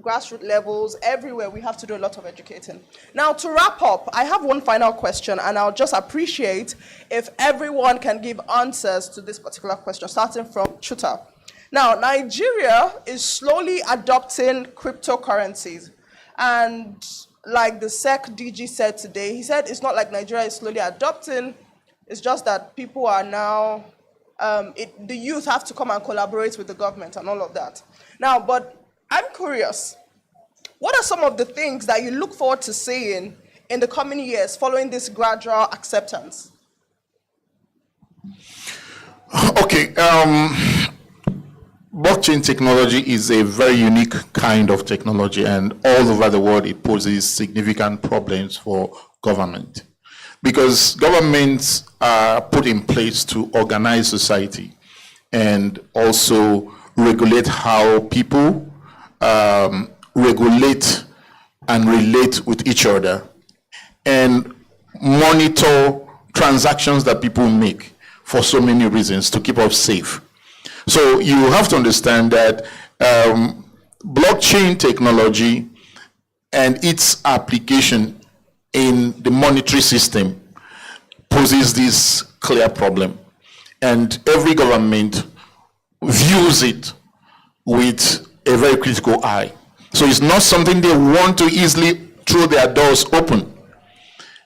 Grassroots levels, everywhere, we have to do a lot of educating. Now, to wrap up, I have one final question, and I'll just appreciate if everyone can give answers to this particular question, starting from Chuta. Now, Nigeria is slowly adopting cryptocurrencies, And like the SEC DG said today, he said it's not like Nigeria is slowly adopting, it's just that people are now, the youth have to come and collaborate with the government and all of that. Now, but I'm curious, what are some of the things that you look forward to seeing in the coming years following this gradual acceptance? Okay, blockchain technology is a very unique kind of technology, and all over the world it poses significant problems for government, because governments are put in place to organize society and also regulate how people regulate and relate with each other and monitor transactions that people make for so many reasons to keep us safe. So you have to understand that blockchain technology and its application in the monetary system poses this clear problem. And every government views it with a very critical eye. So it's not something they want to easily throw their doors open,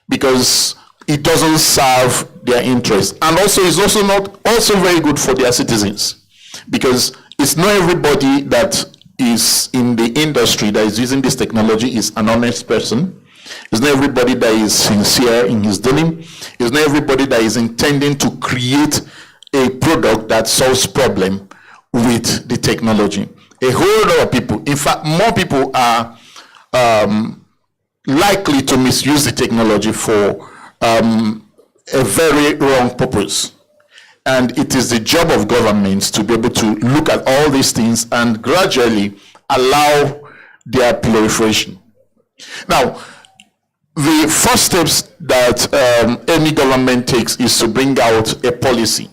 because it doesn't serve their interests. And also it's also not also very good for their citizens, because it's not everybody that is in the industry that is using this technology is an honest person. It's not everybody that is sincere in his dealing. It's not everybody that is intending to create a product that solves problem with the technology. A whole lot of people, in fact, more people are likely to misuse the technology for a very wrong purpose. And it is the job of governments to be able to look at all these things and gradually allow their proliferation. Now, the first steps that any government takes is to bring out a policy.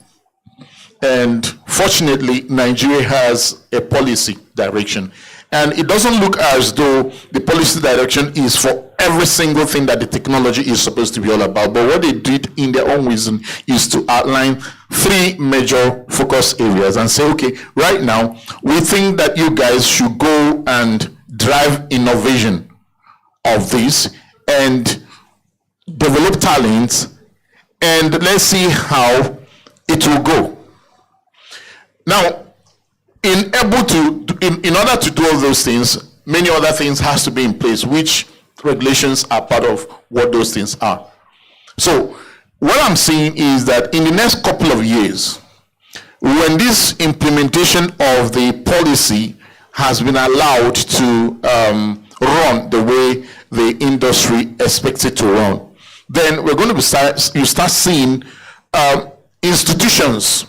And fortunately, Nigeria has a policy direction. And it doesn't look as though the policy direction is for every single thing that the technology is supposed to be all about. But what they did in their own wisdom is to outline 3 major focus areas and say, okay, right now, we think that you guys should go and drive innovation of this and develop talents, and let's see how it will go. Now, in order to do all those things, many other things has to be in place, which regulations are part of what those things are. So what I'm saying is that in the next couple of years, when this implementation of the policy has been allowed to run the way the industry expects it to run, then we're going to start seeing institutions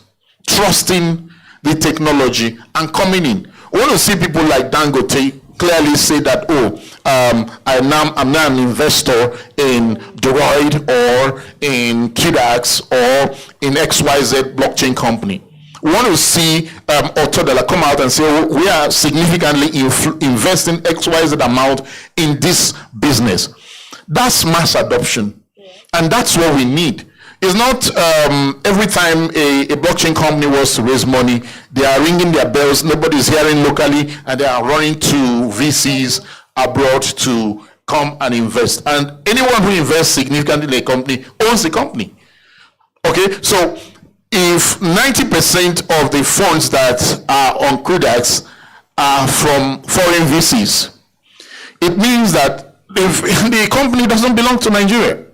trusting the technology and coming in. We want to see people like Dangote clearly say that, I'm now an investor in Droid or in QDAX or in XYZ blockchain company. We want to see Otodala come out and say, we are significantly investing XYZ amount in this business. That's mass adoption. And that's what we need. It's not every time a blockchain company wants to raise money, they are ringing their bells, nobody's hearing locally, and they are running to VCs abroad to come and invest. And anyone who invests significantly in a company owns the company. Okay, so if 90% of the funds that are on QDAX are from foreign VCs, it means that the company doesn't belong to Nigeria.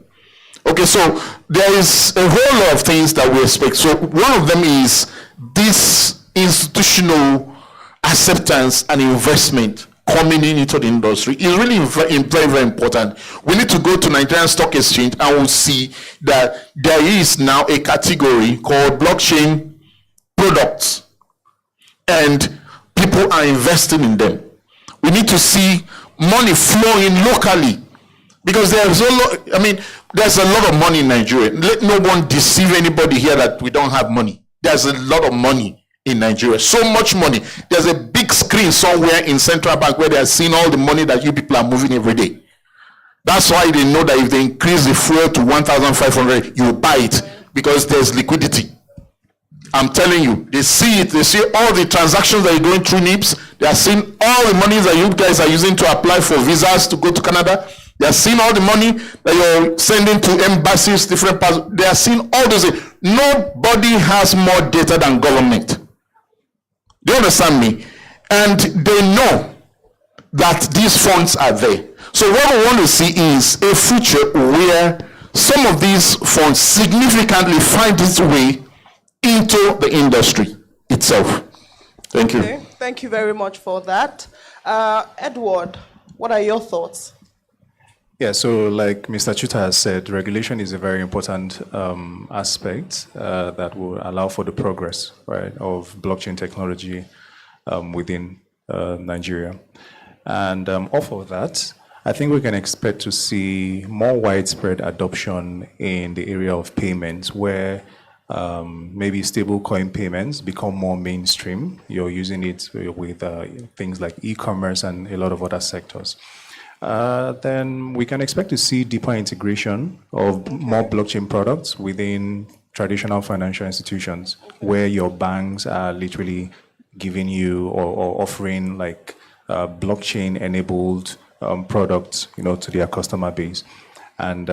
Okay, so there is a whole lot of things that we expect. So one of them is this institutional acceptance and investment coming into the industry is really very, very important. We need to go to Nigerian Stock Exchange and we'll see that there is now a category called blockchain products, and people are investing in them. We need to see money flowing locally, because there's a lot of money in Nigeria. Let no one deceive anybody here that we don't have money. There's a lot of money in Nigeria. So much money. There's a big screen somewhere in Central Bank where they are seeing all the money that you people are moving every day. That's why they know that if they increase the fuel to 1,500, you buy it, because there's liquidity. I'm telling you, they see it. They see all the transactions that you're going through NIPS. They are seeing all the money that you guys are using to apply for visas to go to Canada. They are seeing all the money that you're sending to embassies, different parts. They are seeing all those things. Nobody has more data than government. Do you understand me? And they know that these funds are there. So what we want to see is a future where some of these funds significantly find its way into the industry itself. Thank you. Okay, thank you very much for that. Edward, what are your thoughts? Yeah, so like Mr. Chuta has said, regulation is a very important aspect that will allow for the progress, right, of blockchain technology within Nigeria. And off of that, I think we can expect to see more widespread adoption in the area of payments where maybe stable coin payments become more mainstream. You're using it with things like e-commerce and a lot of other sectors. Then we can expect to see deeper integration of more blockchain products within traditional financial institutions where your banks are literally giving you or offering like blockchain-enabled products, to their customer base. And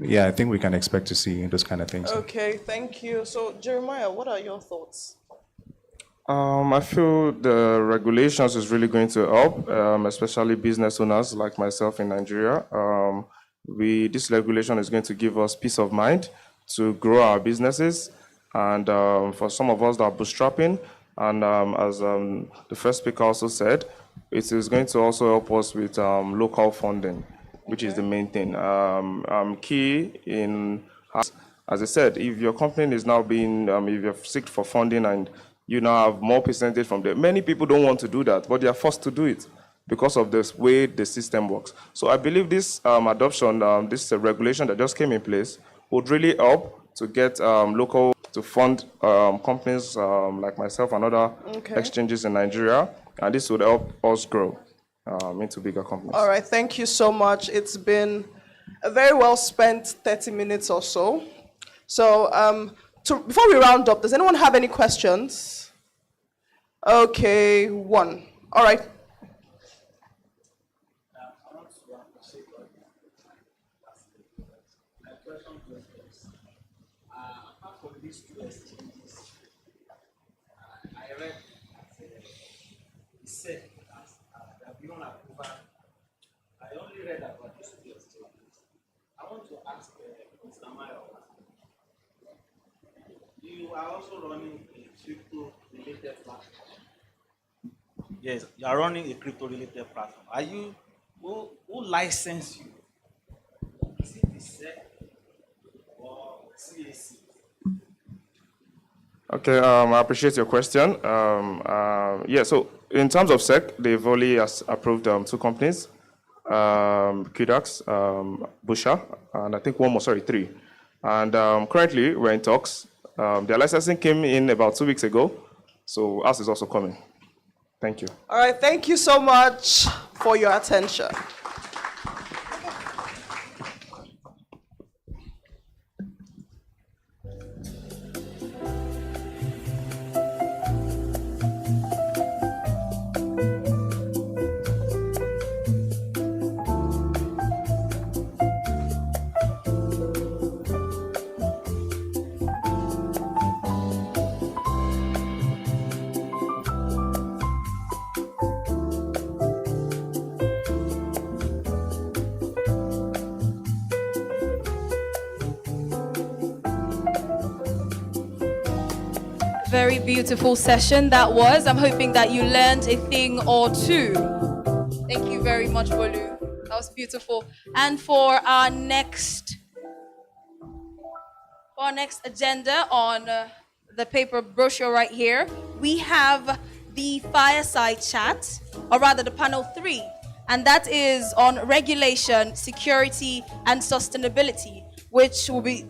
yeah, I think we can expect to see those kind of things. Okay, thank you. So Jeremiah, what are your thoughts? I feel the regulations is really going to help, especially business owners like myself in Nigeria. This regulation is going to give us peace of mind to grow our businesses, and for some of us that are bootstrapping, and as the first speaker also said, it is going to also help us with local funding, which is the main thing. Key in, as I said, if your company is now being, if you're seeked for funding and you now have more percentage from there, many people don't want to do that, but they are forced to do it because of the way the system works. So I believe this adoption, this regulation that just came in place would really help to get local, to fund companies like myself and other exchanges in Nigeria, and this would help us grow into bigger companies. All right, thank you so much. It's been a very well spent 30 minutes or so. So before we round up, does anyone have any questions? Okay, one. All right. You are also running a crypto-related platform. Yes, you are running a crypto-related platform. Are you, who licensed you? Is it the SEC or CAC? Okay, I appreciate your question. Yeah, so in terms of SEC, they've only approved 2 companies, QDAX, Busha, and I think 3. And currently, we're in talks. Their licensing came in about 2 weeks ago, so ours is also coming. Thank you. All right, thank you so much for your attention. Very beautiful session that was. I'm hoping that you learned a thing or two. Thank you very much, Bolu. That was beautiful. And for our next agenda on the paper brochure right here, we have the Fireside chat, or rather the panel 3, and that is on regulation, security, and sustainability, which will be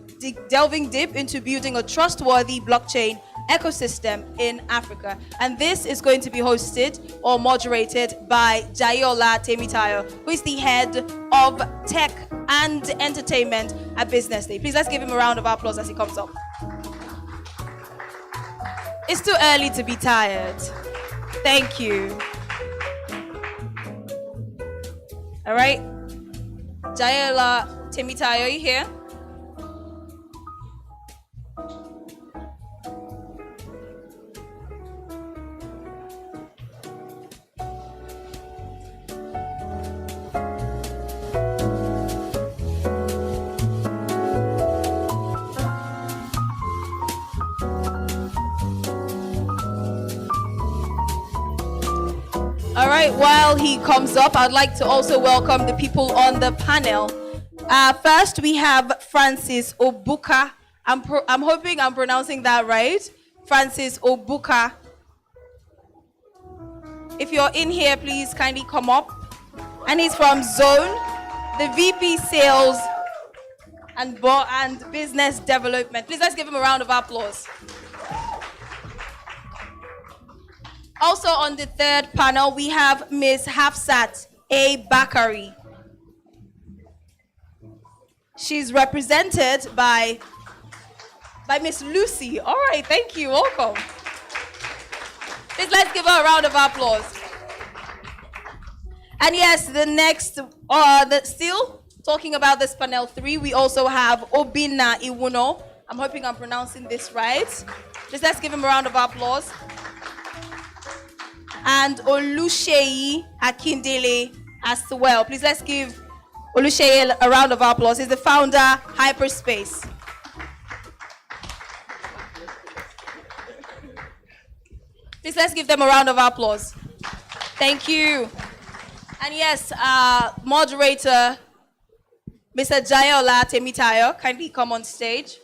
delving deep into building a trustworthy blockchain ecosystem in Africa. And this is going to be hosted or moderated by Jayola Temitayo, who is the head of tech and entertainment at BusinessDay. Please let's give him a round of applause as he comes up. It's too early to be tired. Thank you. All right. Jayola Temitayo, are you here? All right, while he comes up, I'd like to also welcome the people on the panel. First, we have Francis Obuka. I'm hoping I'm pronouncing that right. Francis Obuka. If you're in here, please kindly come up. And he's from Zone, the VP Sales and Business Development. Please let's give him a round of applause. Also on the third panel, we have Ms. Hafsat A. Bakari. She's represented by Miss Lucy. All right, thank you. Welcome. Please let's give her a round of applause. And yes, the next, still talking about this panel 3, we also have Obinna Iwuno. I'm hoping I'm pronouncing this right. Just let's give him a round of applause. And Oluseyi Akindele as well. Please let's give Oluseyi a round of applause. He's the founder, Hyperspace. Please let's give them a round of applause. Thank you. And yes, moderator, Mr. Jayola Temitayo, kindly come on stage.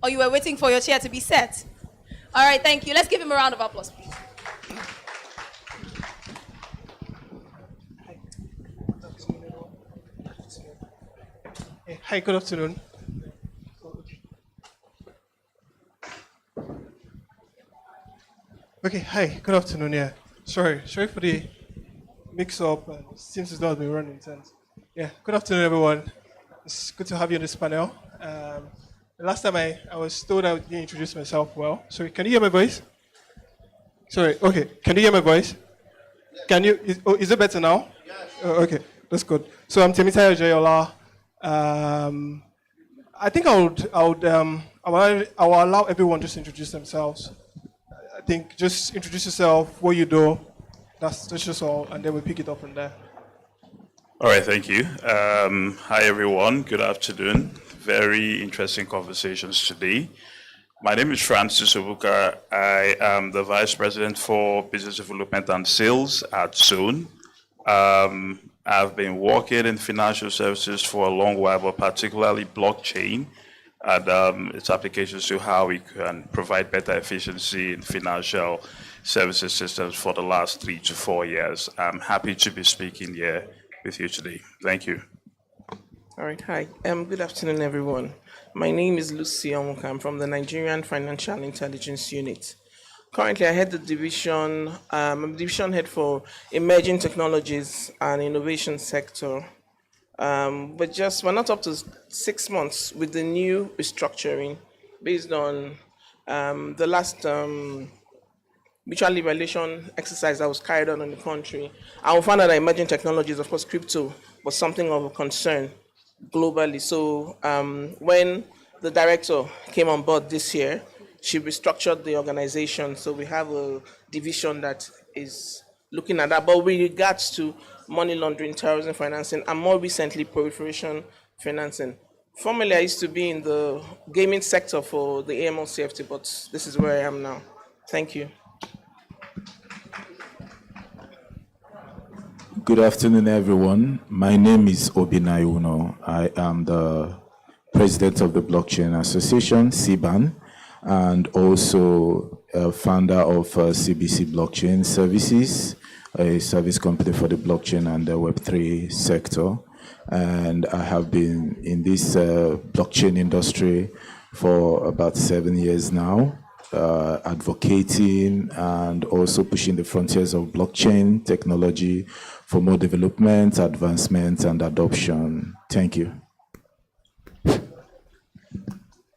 Oh, you were waiting for your chair to be set. All right, thank you. Let's give him a round of applause, please. Hi, good afternoon. Okay, hi, good afternoon, yeah. Sorry for the mix-up, and it seems it's not been running intense. Yeah, good afternoon, everyone. It's good to have you on this panel. The last time I was told I would introduce myself well. Sorry, can you hear my voice? Sorry, okay, can you hear my voice? Can you, is it better now? Oh, okay, that's good. So I'm Temitayo Jayola. I think I will allow everyone just to introduce themselves. I think just introduce yourself, what you do, that's just all, and then we pick it up from there. All right, thank you. Hi, everyone. Good afternoon. Very interesting conversations today. My name is Francis Obuka. I am the Vice President for Business Development and Sales at Zone. I've been working in financial services for a long while, but particularly blockchain and its applications to how we can provide better efficiency in financial services systems for the last 3 to 4 years. I'm happy to be speaking here with you today. Thank you. All right, hi. Good afternoon, everyone. My name is Lucy Omuka. I'm from the Nigerian Financial Intelligence Unit. Currently, I head the division, I'm the division head for emerging technologies and innovation sector. But we're not up to 6 months with the new restructuring based on the last mutual evaluation exercise that was carried on in the country. I found out that emerging technologies, of course, crypto was something of a concern globally. So when the director came on board this year, she restructured the organization. So we have a division that is looking at that. But with regards to money laundering, terrorism financing, and more recently, proliferation financing. Formerly, I used to be in the gaming sector for the AML-CFT, but this is where I am now. Thank you. Good afternoon, everyone. My name is Obinna Iwuno. I am the president of the Blockchain Association, CBAN, and also a founder of CBC Blockchain Services, a service company for the blockchain and the Web3 sector. And I have been in this blockchain industry for about 7 years now, advocating and also pushing the frontiers of blockchain technology for more development, advancement, and adoption. Thank you.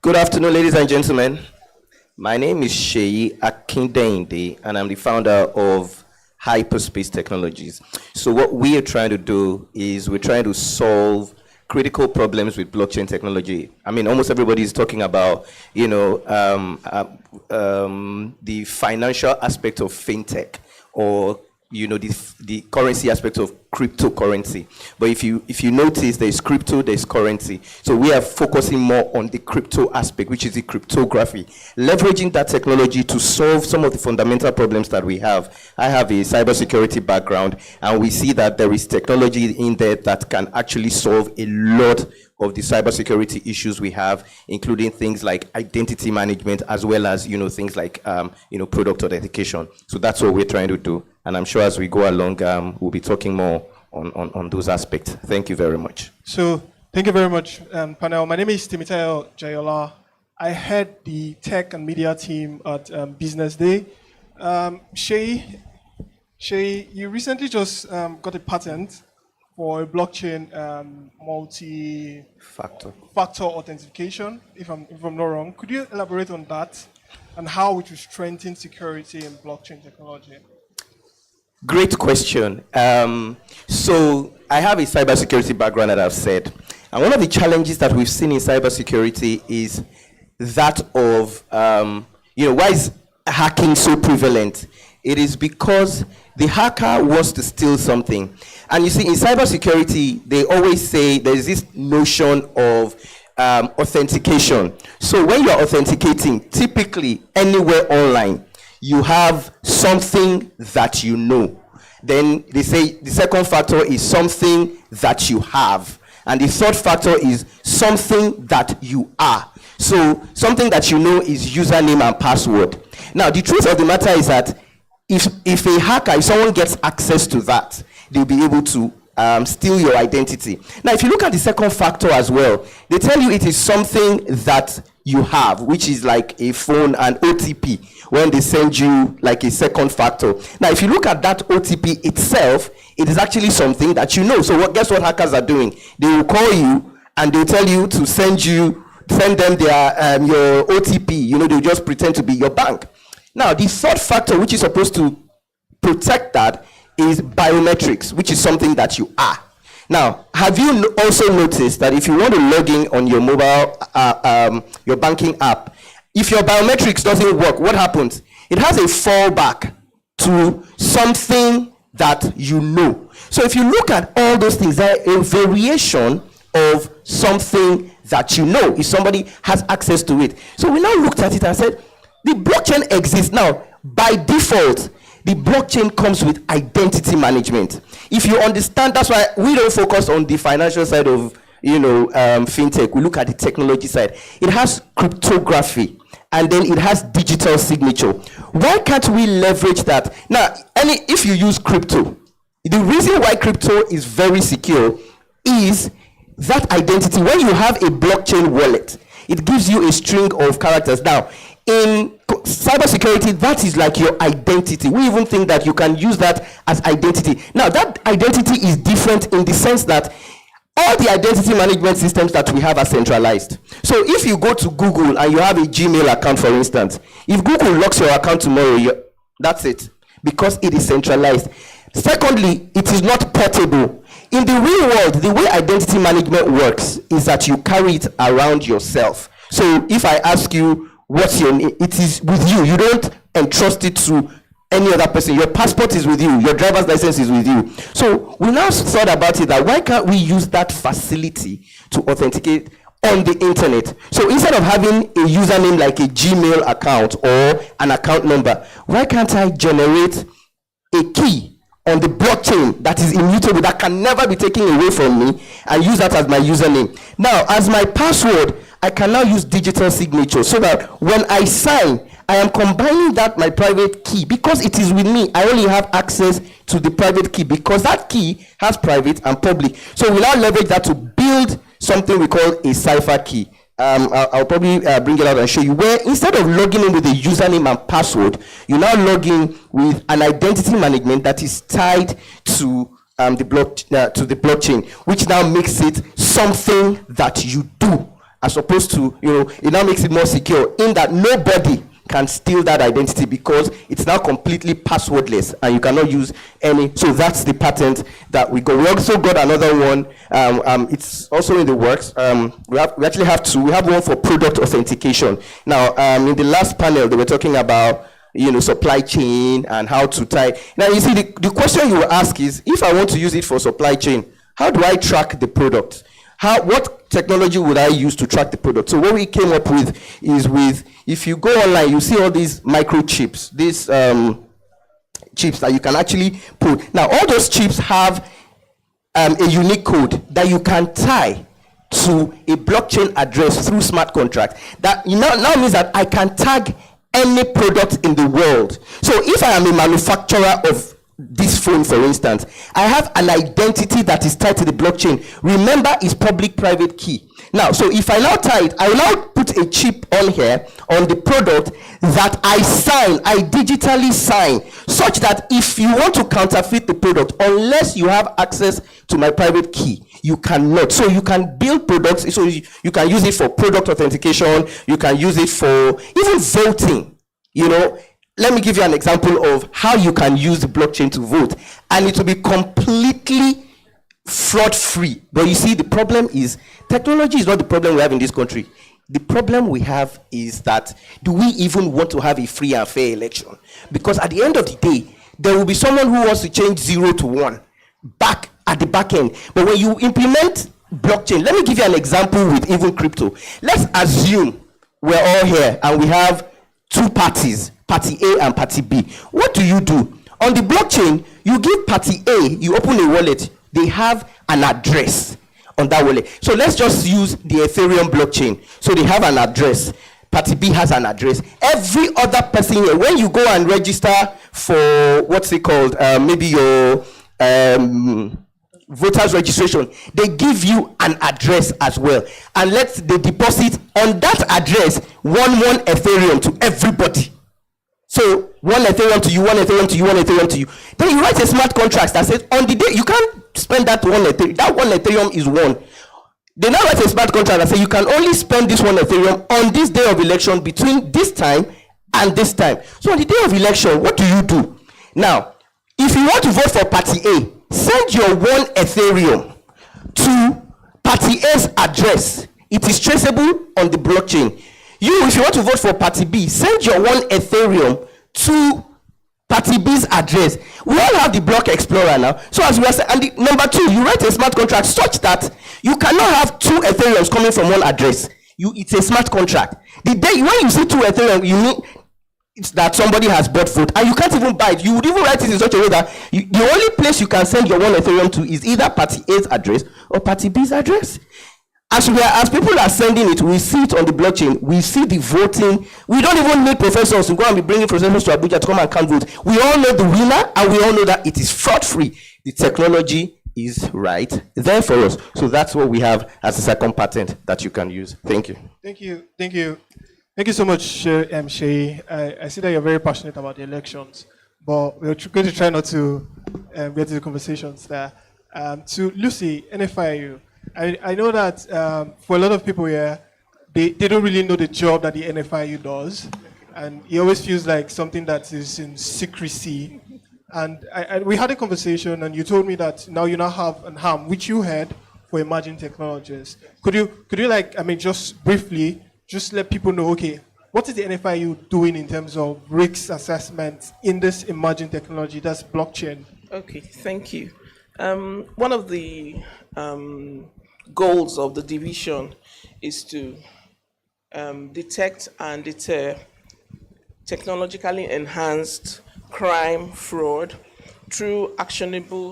Good afternoon, ladies and gentlemen. My name is Sheyi Akindende, and I'm the founder of Hyperspace Technologies. So what we are trying to do is we're trying to solve critical problems with blockchain technology. I mean, almost everybody is talking about, the financial aspect of fintech, or the currency aspect of cryptocurrency. But if you notice, there's crypto, there's currency. So we are focusing more on the crypto aspect, which is the cryptography, leveraging that technology to solve some of the fundamental problems that we have. I have a cybersecurity background, and we see that there is technology in there that can actually solve a lot of the cybersecurity issues we have, including things like identity management, as well as things like product authentication. So that's what we're trying to do, and I'm sure as we go along, we'll be talking more on those aspects. Thank you very much. So thank you very much, panel. My name is Timoteo Jayola. I head the tech and media team at BusinessDay. Sheyi, you recently just got a patent for a blockchain multi-factor authentication, if I'm not wrong. Could you elaborate on that and how it will strengthen security in blockchain technology? Great question. So I have a cybersecurity background, that I've said. And one of the challenges that we've seen in cybersecurity is that of, why is hacking so prevalent? It is because the hacker wants to steal something. And you see, in cybersecurity, they always say there's this notion of authentication. So when you're authenticating, typically anywhere online, you have something that you know. Then they say the second factor is something that you have. And the third factor is something that you are. So something that you know is username and password. Now, the truth of the matter is that if a hacker, if someone gets access to that, they'll be able to steal your identity. Now, if you look at the second factor as well, they tell you it is something that you have, which is like a phone and OTP, when they send you like a second factor. Now, if you look at that OTP itself, it is actually something that you know. So guess what hackers are doing? They will call you and they'll tell you to send them their your OTP. They'll just pretend to be your bank. Now, the third factor, which is supposed to protect that, is biometrics, which is something that you are. Now, have you also noticed that if you want to log in on your mobile, your banking app, if your biometrics doesn't work, what happens? It has a fallback to something that you know. So if you look at all those things, they're a variation of something that you know, if somebody has access to it. So we now looked at it and said, the blockchain exists. Now, by default, the blockchain comes with identity management. If you understand, that's why we don't focus on the financial side of fintech. We look at the technology side. It has cryptography, and then it has digital signature. Why can't we leverage that? Now, if you use crypto, the reason why crypto is very secure is that identity. When you have a blockchain wallet, it gives you a string of characters. Now, in cybersecurity, that is like your identity. We even think that you can use that as identity. Now, that identity is different in the sense that all the identity management systems that we have are centralized. So if you go to Google and you have a Gmail account, for instance, if Google locks your account tomorrow, that's it, because it is centralized. Secondly, it is not portable. In the real world, the way identity management works is that you carry it around yourself. So if I ask you, what's your name? It is with you. You don't entrust it to any other person. Your passport is with you. Your driver's license is with you. So we now thought about it that why can't we use that facility to authenticate on the internet? So instead of having a username like a Gmail account or an account number, why can't I generate a key on the blockchain that is immutable, that can never be taken away from me, and use that as my username? Now, as my password, I can now use digital signature, so that when I sign, I am combining that my private key, because it is with me. I only have access to the private key because that key has private and public. So we now leverage that to build something we call a cipher key. I'll probably bring it out and show you, where instead of logging in with a username and password, you now log in with an identity management that is tied to the blockchain, which now makes it something that you do, as opposed to, it now makes it more secure, in that nobody can steal that identity because it's now completely passwordless and you cannot use any. So that's the patent that we got. We also got another one. It's also in the works. We actually have two. We have one for product authentication. Now, in the last panel, they were talking about supply chain and how to tie. Now, you see, the question you will ask is, if I want to use it for supply chain, how do I track the product? What technology would I use to track the product? So what we came up with is if you go online, you see all these microchips, these chips that you can actually put. Now, all those chips have a unique code that you can tie to a blockchain address through smart contract. That now means that I can tag any product in the world. So if I am a manufacturer of this phone, for instance, I have an identity that is tied to the blockchain. Remember, it's public-private key. Now, so if I now tie it, I will now put a chip on here on the product that I digitally sign, such that if you want to counterfeit the product, unless you have access to my private key, you cannot. So you can build products, so you can use it for product authentication, you can use it for even voting, Let me give you an example of how you can use the blockchain to vote, and it will be completely fraud-free. But you see, the problem is, technology is not the problem we have in this country. The problem we have is that, do we even want to have a free and fair election? Because at the end of the day, there will be someone who wants to change 0 to 1 back at the back end. But when you implement blockchain, let me give you an example with even crypto. Let's assume we're all here and we have two parties, party A and party B. What do? On the blockchain, you give party A, you open a wallet, they have an address on that wallet. So let's just use the Ethereum blockchain. So they have an address. Party B has an address. Every other person here, when you go and register for what's it called, maybe your voters registration, they give you an address as well, and they deposit on that address one Ethereum to everybody. So 1 Ethereum to you, 1 Ethereum to you, 1 Ethereum to you. Then you write a smart contract that says on the day you can't spend that 1 Ethereum. That 1 Ethereum is 1. They now write a smart contract that says you can only spend this 1 Ethereum on this day of election between this time and this time. So on the day of election, what do? Now, if you want to vote for party A, send your 1 Ethereum to party A's address. It is traceable on the blockchain. If you want to vote for party B, send your 1 Ethereum to party B's address. We all have the block explorer now. So as we are saying, and number 2, you write a smart contract such that you cannot have 2 Ethereums coming from one address. It's a smart contract. The day when you see 2 Ethereum, you mean it's that somebody has bought vote, and you can't even buy it. You would even write it in such a way that the only place you can send your 1 Ethereum to is either party A's address or party B's address. As people are sending it, we see it on the blockchain. We see the voting. We don't even need professors to go and be bringing professors to Abuja to come and count votes. We all know the winner, and we all know that it is fraud-free. The technology is right there for us. So that's what we have as a second patent that you can use. Thank you. Thank you so much, Shay. I see that you're very passionate about the elections, but we're going to try not to get to the conversations there. To Lucy, NFIU, I know that for a lot of people here, they don't really know the job that the NFIU does, and it always feels like something that is in secrecy. And we had a conversation, and you told me that now you now have an arm, which you had for emerging technologies. Could you just briefly, just let people know, okay, what is the NFIU doing in terms of risk assessment in this emerging technology, that's blockchain? Okay, thank you. One of the goals of the division is to detect and deter technologically enhanced crime, fraud, through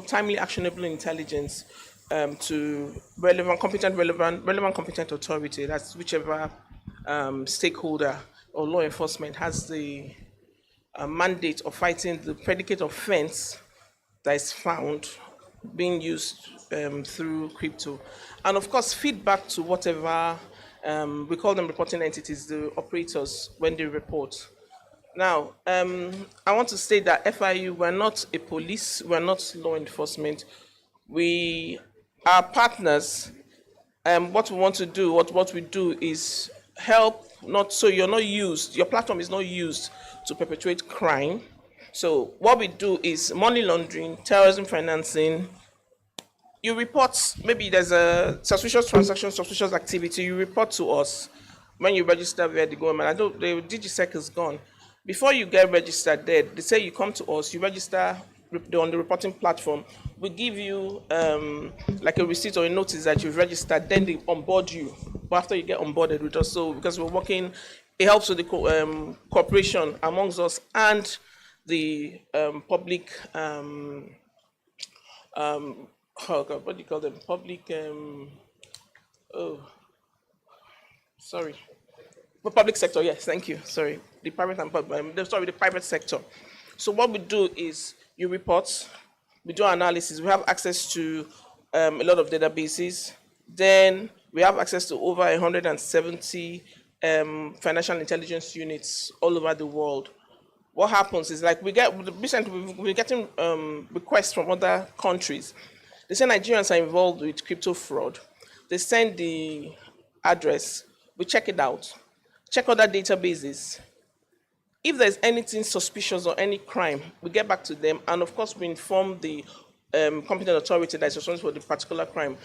timely actionable intelligence to relevant competent authority. That's whichever stakeholder or law enforcement has the mandate of fighting the predicate offense that is found being used through crypto. And of course, feedback to whatever, we call them reporting entities, the operators, when they report. Now, I want to state that FIU, we're not a police, we're not law enforcement. We are partners. What we want to do, what we do is help your platform is not used to perpetuate crime. So what we do is money laundering, terrorism financing. You report, maybe there's a suspicious transaction, suspicious activity, you report to us when you register via the government. I don't, the DigiSec is gone. Before you get registered there, they say you come to us, you register on the reporting platform. We give you like a receipt or a notice that you've registered, then they onboard you. But after you get onboarded with us, so because we're working, it helps with the cooperation amongst us and the public, oh God, what do you call them? Public, the public sector, yes, thank you, sorry. The private and the private sector. So what we do is you report, we do analysis, we have access to a lot of databases, then we have access to over 170 financial intelligence units all over the world. What happens is like we're getting requests from other countries. They say Nigerians are involved with crypto fraud. They send the address, we check it out, check other databases. If there's anything suspicious or any crime, we get back to them, and of course we inform the competent authority that is responsible for the particular crime.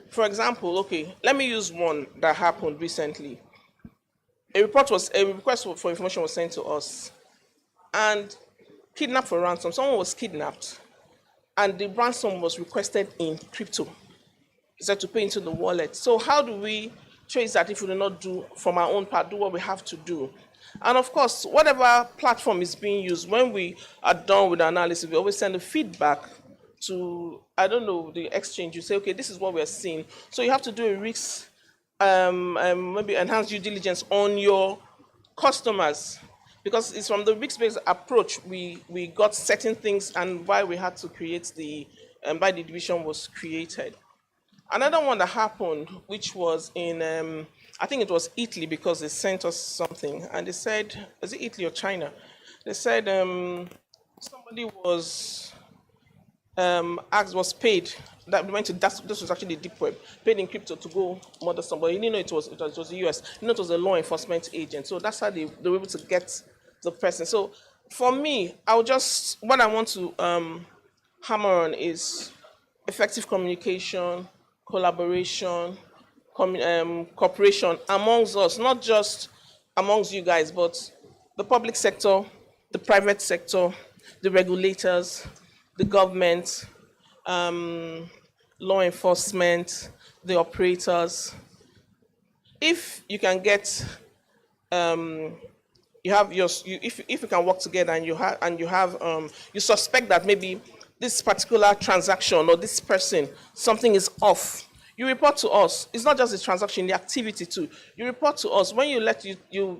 For example, okay, let me use one that happened recently. A request for information was sent to us, and kidnapped for ransom. Someone was kidnapped, and the ransom was requested in crypto. He said to pay into the wallet. So how do we trace that if we do not do from our own part, do what we have to do? And of course, whatever platform is being used, when we are done with the analysis, we always send the feedback to, I don't know, the exchange. You say, okay, this is what we're seeing. So you have to do a risk, maybe enhanced due diligence on your customers, because it's from the risk-based approach we got certain things and why we had to create why the division was created. Another one that happened, which was in, I think it was Italy, because they sent us something, and they said, was it Italy or China? They said somebody was paid. That went to this was actually the deep web, paid in crypto to go murder somebody. You didn't know it was the US. You know it was a law enforcement agent. So that's how they were able to get the person. So for me, what I want to hammer on is effective communication, collaboration, cooperation amongst us, not just amongst you guys, but the public sector, the private sector, the regulators, the government, law enforcement, the operators. If you can get, if you can work together and you suspect that maybe this particular transaction or this person, something is off, you report to us. It's not just the transaction, the activity too. You report to us. When you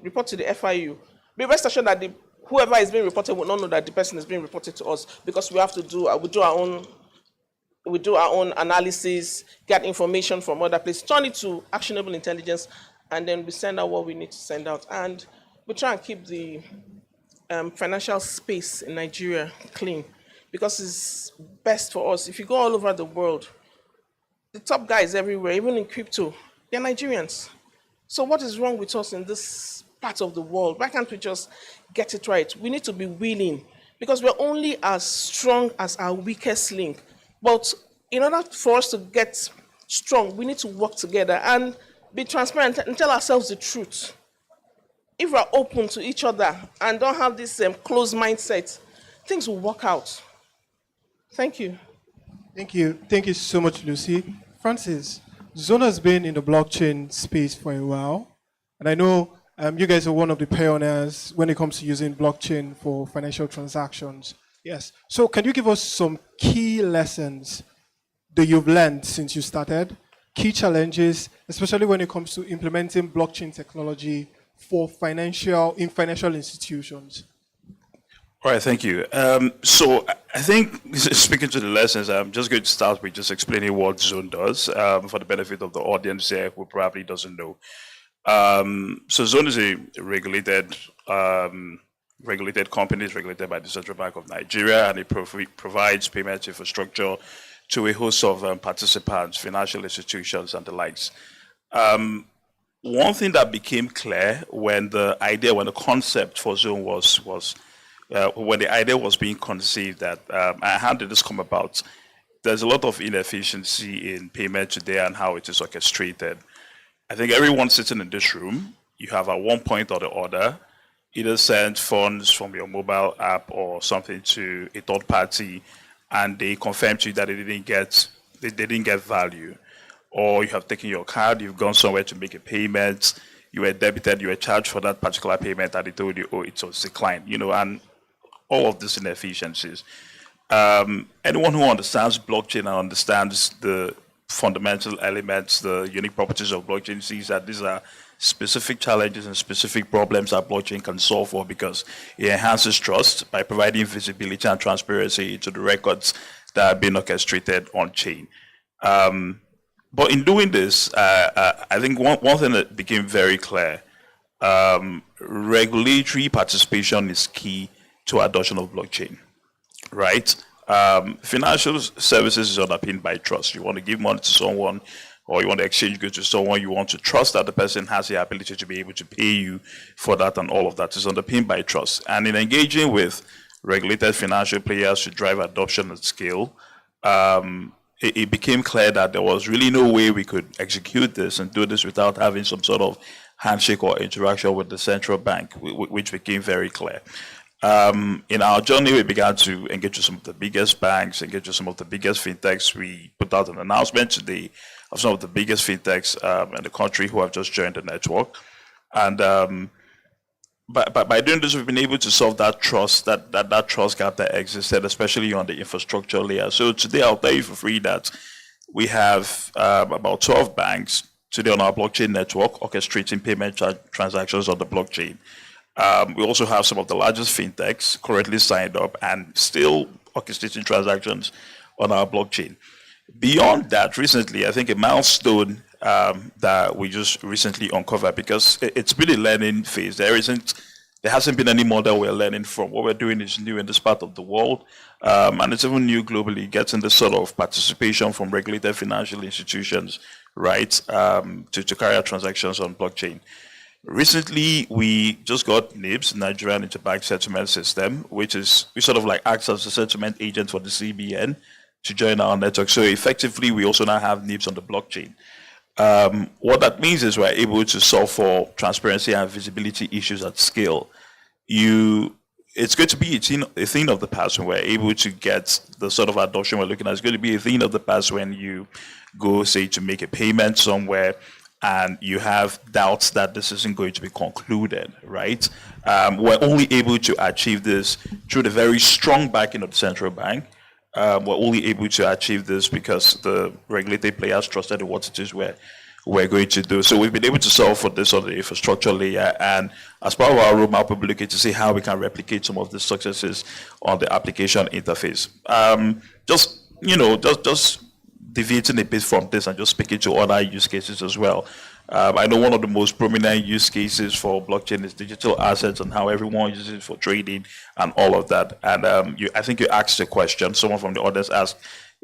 report to the FIU, be rest assured that whoever is being reported will not know that the person is being reported to us, because we have to do our own analysis, get information from other places, turn it to actionable intelligence, and then we send out what we need to send out. And we try and keep the financial space in Nigeria clean, because it's best for us. If you go all over the world, the top guys everywhere, even in crypto, they're Nigerians. So what is wrong with us in this part of the world? Why can't we just get it right? We need to be willing, because we're only as strong as our weakest link. But in order for us to get strong, we need to work together and be transparent and tell ourselves the truth. If we're open to each other and don't have this closed mindset, things will work out. Thank you. Thank you. Thank you so much, Lucy. Francis, Zone has been in the blockchain space for a while, and I know you guys are one of the pioneers when it comes to using blockchain for financial transactions. Yes. So can you give us some key lessons that you've learned since you started, key challenges, especially when it comes to implementing blockchain technology for financial institutions? All right, thank you. So I think, speaking to the lessons, I'm just going to start with just explaining what Zone does for the benefit of the audience here who probably doesn't know. So Zone is a regulated company, it's regulated by the Central Bank of Nigeria, and it provides payment infrastructure to a host of participants, financial institutions, and the likes. one thing that became clear when the concept for Zone when the idea was being conceived, that how did this come about? There's a lot of inefficiency in payment today and how it is orchestrated. I think everyone sitting in this room, you have at one point or the other either sent funds from your mobile app or something to a third party, and they confirm to you that they didn't get value. Or you have taken your card, you've gone somewhere to make a payment, you were debited, you were charged for that particular payment, and they told you, oh, it was declined, and all of these inefficiencies. Anyone who understands blockchain and understands the fundamental elements, the unique properties of blockchain, sees that these are specific challenges and specific problems that blockchain can solve for, because it enhances trust by providing visibility and transparency into the records that are being orchestrated on chain. But in doing this, I think one thing that became very clear, regulatory participation is key to adoption of blockchain, right? Financial services is underpinned by trust. You want to give money to someone, or you want to exchange goods to someone, you want to trust that the person has the ability to be able to pay you for that, and all of that is underpinned by trust. And in engaging with regulated financial players to drive adoption at scale, it became clear that there was really no way we could execute this and do this without having some sort of handshake or interaction with the central bank, which became very clear. In our journey, we began to engage with some of the biggest banks, engage with some of the biggest fintechs. We put out an announcement today of some of the biggest fintechs in the country who have just joined the network. And by doing this, we've been able to solve that trust gap that existed, especially on the infrastructure layer. So today, I'll tell you for free that we have about 12 banks today on our blockchain network orchestrating payment transactions on the blockchain. We also have some of the largest fintechs currently signed up and still orchestrating transactions on our blockchain. Beyond that, recently, I think a milestone that we just recently uncovered, because it's been a learning phase. There hasn't been any model we're learning from. What we're doing is new in this part of the world, and it's even new globally, getting this sort of participation from regulated financial institutions, right, to carry out transactions on blockchain. Recently, we just got NIBS, Nigerian Interbank Settlement System, which sort of like acts as a settlement agent for the CBN to join our network. So effectively, we also now have NIBS on the blockchain. What that means is we're able to solve for transparency and visibility issues at scale. It's going to be a thing of the past when we're able to get the sort of adoption we're looking at. It's going to be a thing of the past when you go, say, to make a payment somewhere, and you have doubts that this isn't going to be concluded, right? We're only able to achieve this through the very strong backing of the central bank. We're only able to achieve this because the regulated players trusted in what it is we're going to do. So we've been able to solve for this on the infrastructure layer, and as part of our roadmap, we'll be looking to see how we can replicate some of the successes on the application interface. Just deviating a bit from this and just speaking to other use cases as well. I know one of the most prominent use cases for blockchain is digital assets and how everyone uses it for trading and all of that. And I think you asked a question. Someone from the audience asked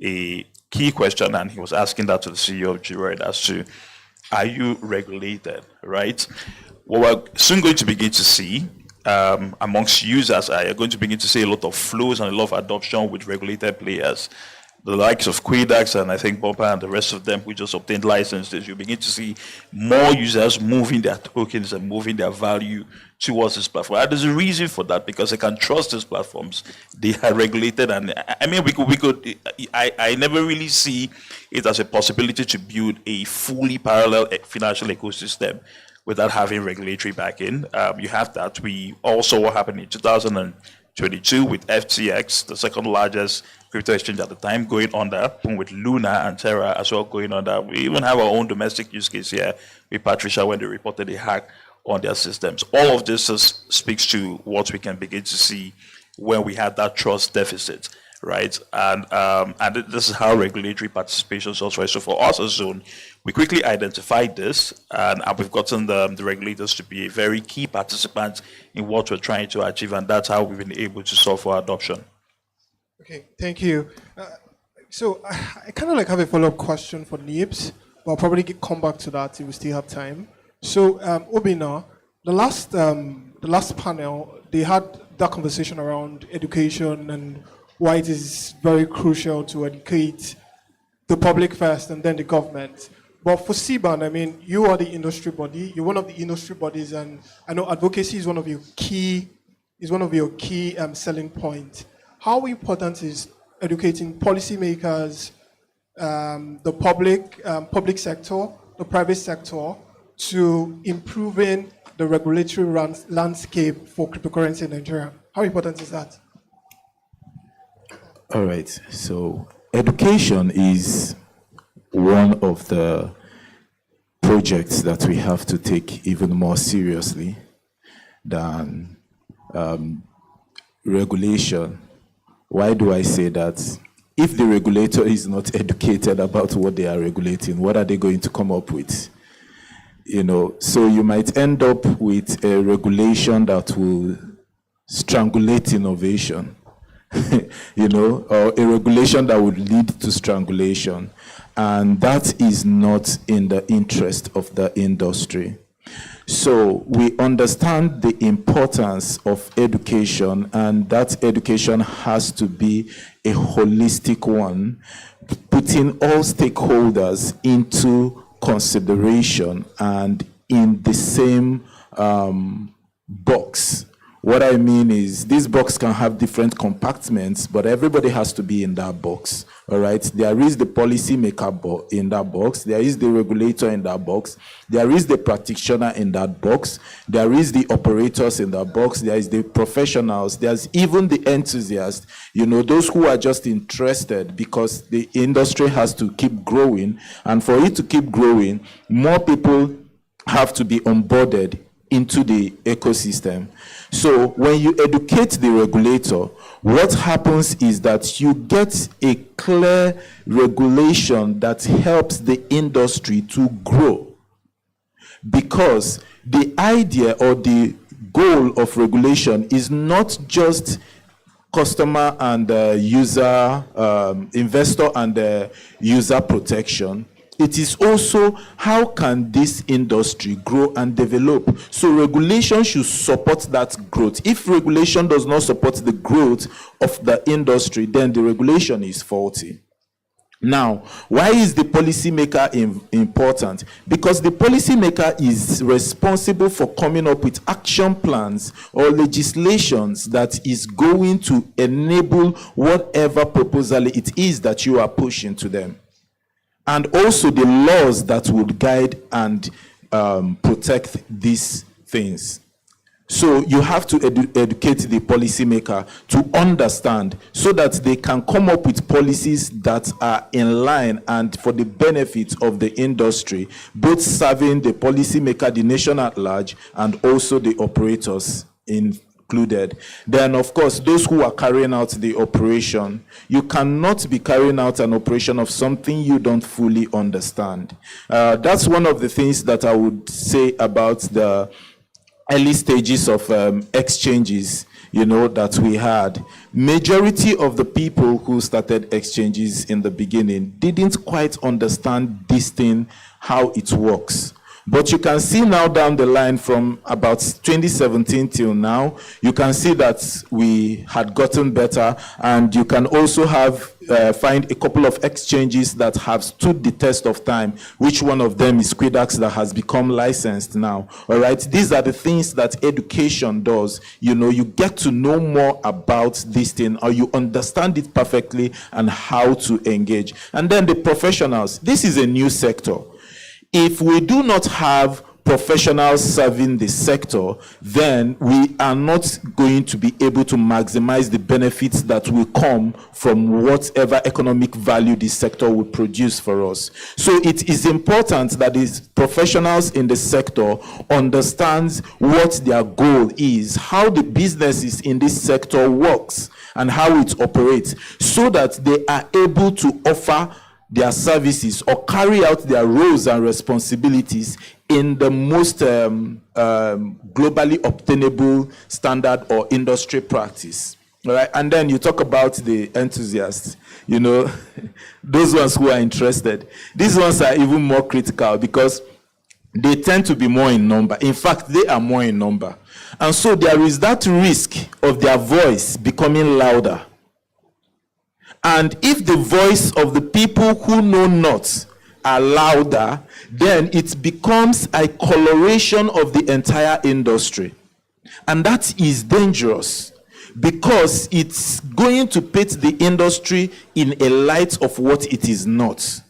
a key question, and he was asking that to the CEO of Geroid as to, are you regulated, right? What we're soon going to begin to see amongst users, are going to begin to see a lot of flows and a lot of adoption with regulated players. The likes of Quidax and I think Bumper and the rest of them who just obtained licenses, you begin to see more users moving their tokens and moving their value towards this platform. And there's a reason for that, because they can trust these platforms. They are regulated, and I mean, I never really see it as a possibility to build a fully parallel financial ecosystem without having regulatory backing. You have that. We also what happened in 2022 with FTX, the second largest crypto exchange at the time, going under, with Luna and Terra as well going under. We even have our own domestic use case here with Patricia when they reported a hack on their systems. All of this speaks to what we can begin to see when we have that trust deficit, right? And this is how regulatory participation solves, right? So for us as Zone, we quickly identified this, and we've gotten the regulators to be a very key participant in what we're trying to achieve, and that's how we've been able to solve for adoption. Okay, thank you. So I kind of like have a follow-up question for NIBS, but I'll probably come back to that if we still have time. So, Obina, the last panel, they had that conversation around education and why it is very crucial to educate the public first and then the government. But for CBAN, I mean, you are the industry body. You're one of the industry bodies, and I know advocacy is one of your key selling points. How important is educating policymakers, the public sector, the private sector, to improving the regulatory landscape for cryptocurrency in Nigeria? How important is that? All right. So education is one of the projects that we have to take even more seriously than regulation. Why do I say that? If the regulator is not educated about what they are regulating, what are they going to come up with? So you might end up with a regulation that will strangulate innovation, or a regulation that would lead to strangulation. And that is not in the interest of the industry. So we understand the importance of education, and that education has to be a holistic one, putting all stakeholders into consideration and in the same box. What I mean is, this box can have different compartments, but everybody has to be in that box. All right? There is the policy maker in that box. There is the regulator in that box. There is the practitioner in that box. There is the operators in that box. There is the professionals. There's even the enthusiasts, those who are just interested because the industry has to keep growing. And for it to keep growing, more people have to be onboarded into the ecosystem. So when you educate the regulator, what happens is that you get a clear regulation that helps the industry to grow. Because the idea or the goal of regulation is not just customer and user, investor and user protection. It is also how can this industry grow and develop. So regulation should support that growth. If regulation does not support the growth of the industry, then the regulation is faulty. Now, why is the policymaker important? Because the policymaker is responsible for coming up with action plans or legislations that is going to enable whatever proposal it is that you are pushing to them. And also the laws that would guide and protect these things. So you have to educate the policymaker to understand so that they can come up with policies that are in line and for the benefit of the industry, both serving the policymaker, the nation at large, and also the operators included. Then, of course, those who are carrying out the operation, you cannot be carrying out an operation of something you don't fully understand. That's one of the things that I would say about the early stages of exchanges, that we had. Majority of the people who started exchanges in the beginning didn't quite understand this thing, how it works. But you can see now down the line from about 2017 till now, you can see that we had gotten better, and you can also find a couple of exchanges that have stood the test of time, which one of them is Quidax that has become licensed now. All right, these are the things that education does. You get to know more about this thing, or you understand it perfectly and how to engage. And then the professionals, this is a new sector. If we do not have professionals serving the sector, then we are not going to be able to maximize the benefits that will come from whatever economic value this sector will produce for us. So it is important that these professionals in the sector understand what their goal is, how the businesses in this sector works, and how it operates, so that they are able to offer their services or carry out their roles and responsibilities in the most globally obtainable standard or industry practice. All right, and then you talk about the enthusiasts, those ones who are interested. These ones are even more critical, because they tend to be more in number. In fact, they are more in number. And so there is that risk of their voice becoming louder. And if the voice of the people who know not are louder, then it becomes a coloration of the entire industry. And that is dangerous because it's going to put the industry in a light of what it is not.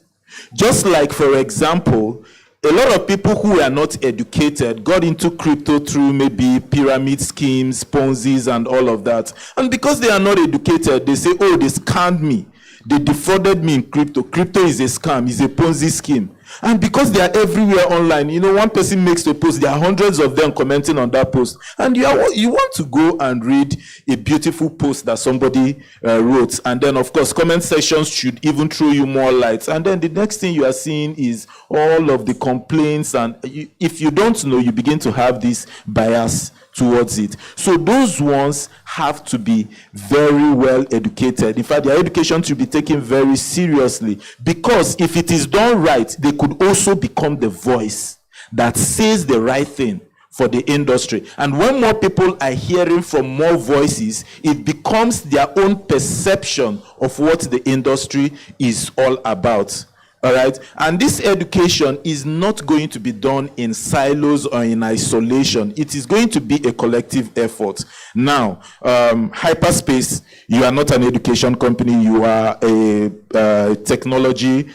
Just like, for example, a lot of people who are not educated got into crypto through maybe pyramid schemes, Ponzi's, and all of that. And because they are not educated, they say, oh, they scammed me. They defrauded me in crypto. Crypto is a scam, is a Ponzi scheme. And because they are everywhere online, you know, one person makes a post, there are hundreds of them commenting on that post. And you want to go and read a beautiful post that somebody wrote. And then, of course, comment sections should even throw you more light. And then the next thing you are seeing is all of the complaints. And if you don't know, you begin to have this bias towards it. So those ones have to be very well educated. In fact, their education should be taken very seriously, because if it is done right, they could also become the voice that says the right thing for the industry. And when more people are hearing from more voices, it becomes their own perception of what the industry is all about. All right, and this education is not going to be done in silos or in isolation. It is going to be a collective effort. Now, Hyperspace, you are not an education company. You are a technology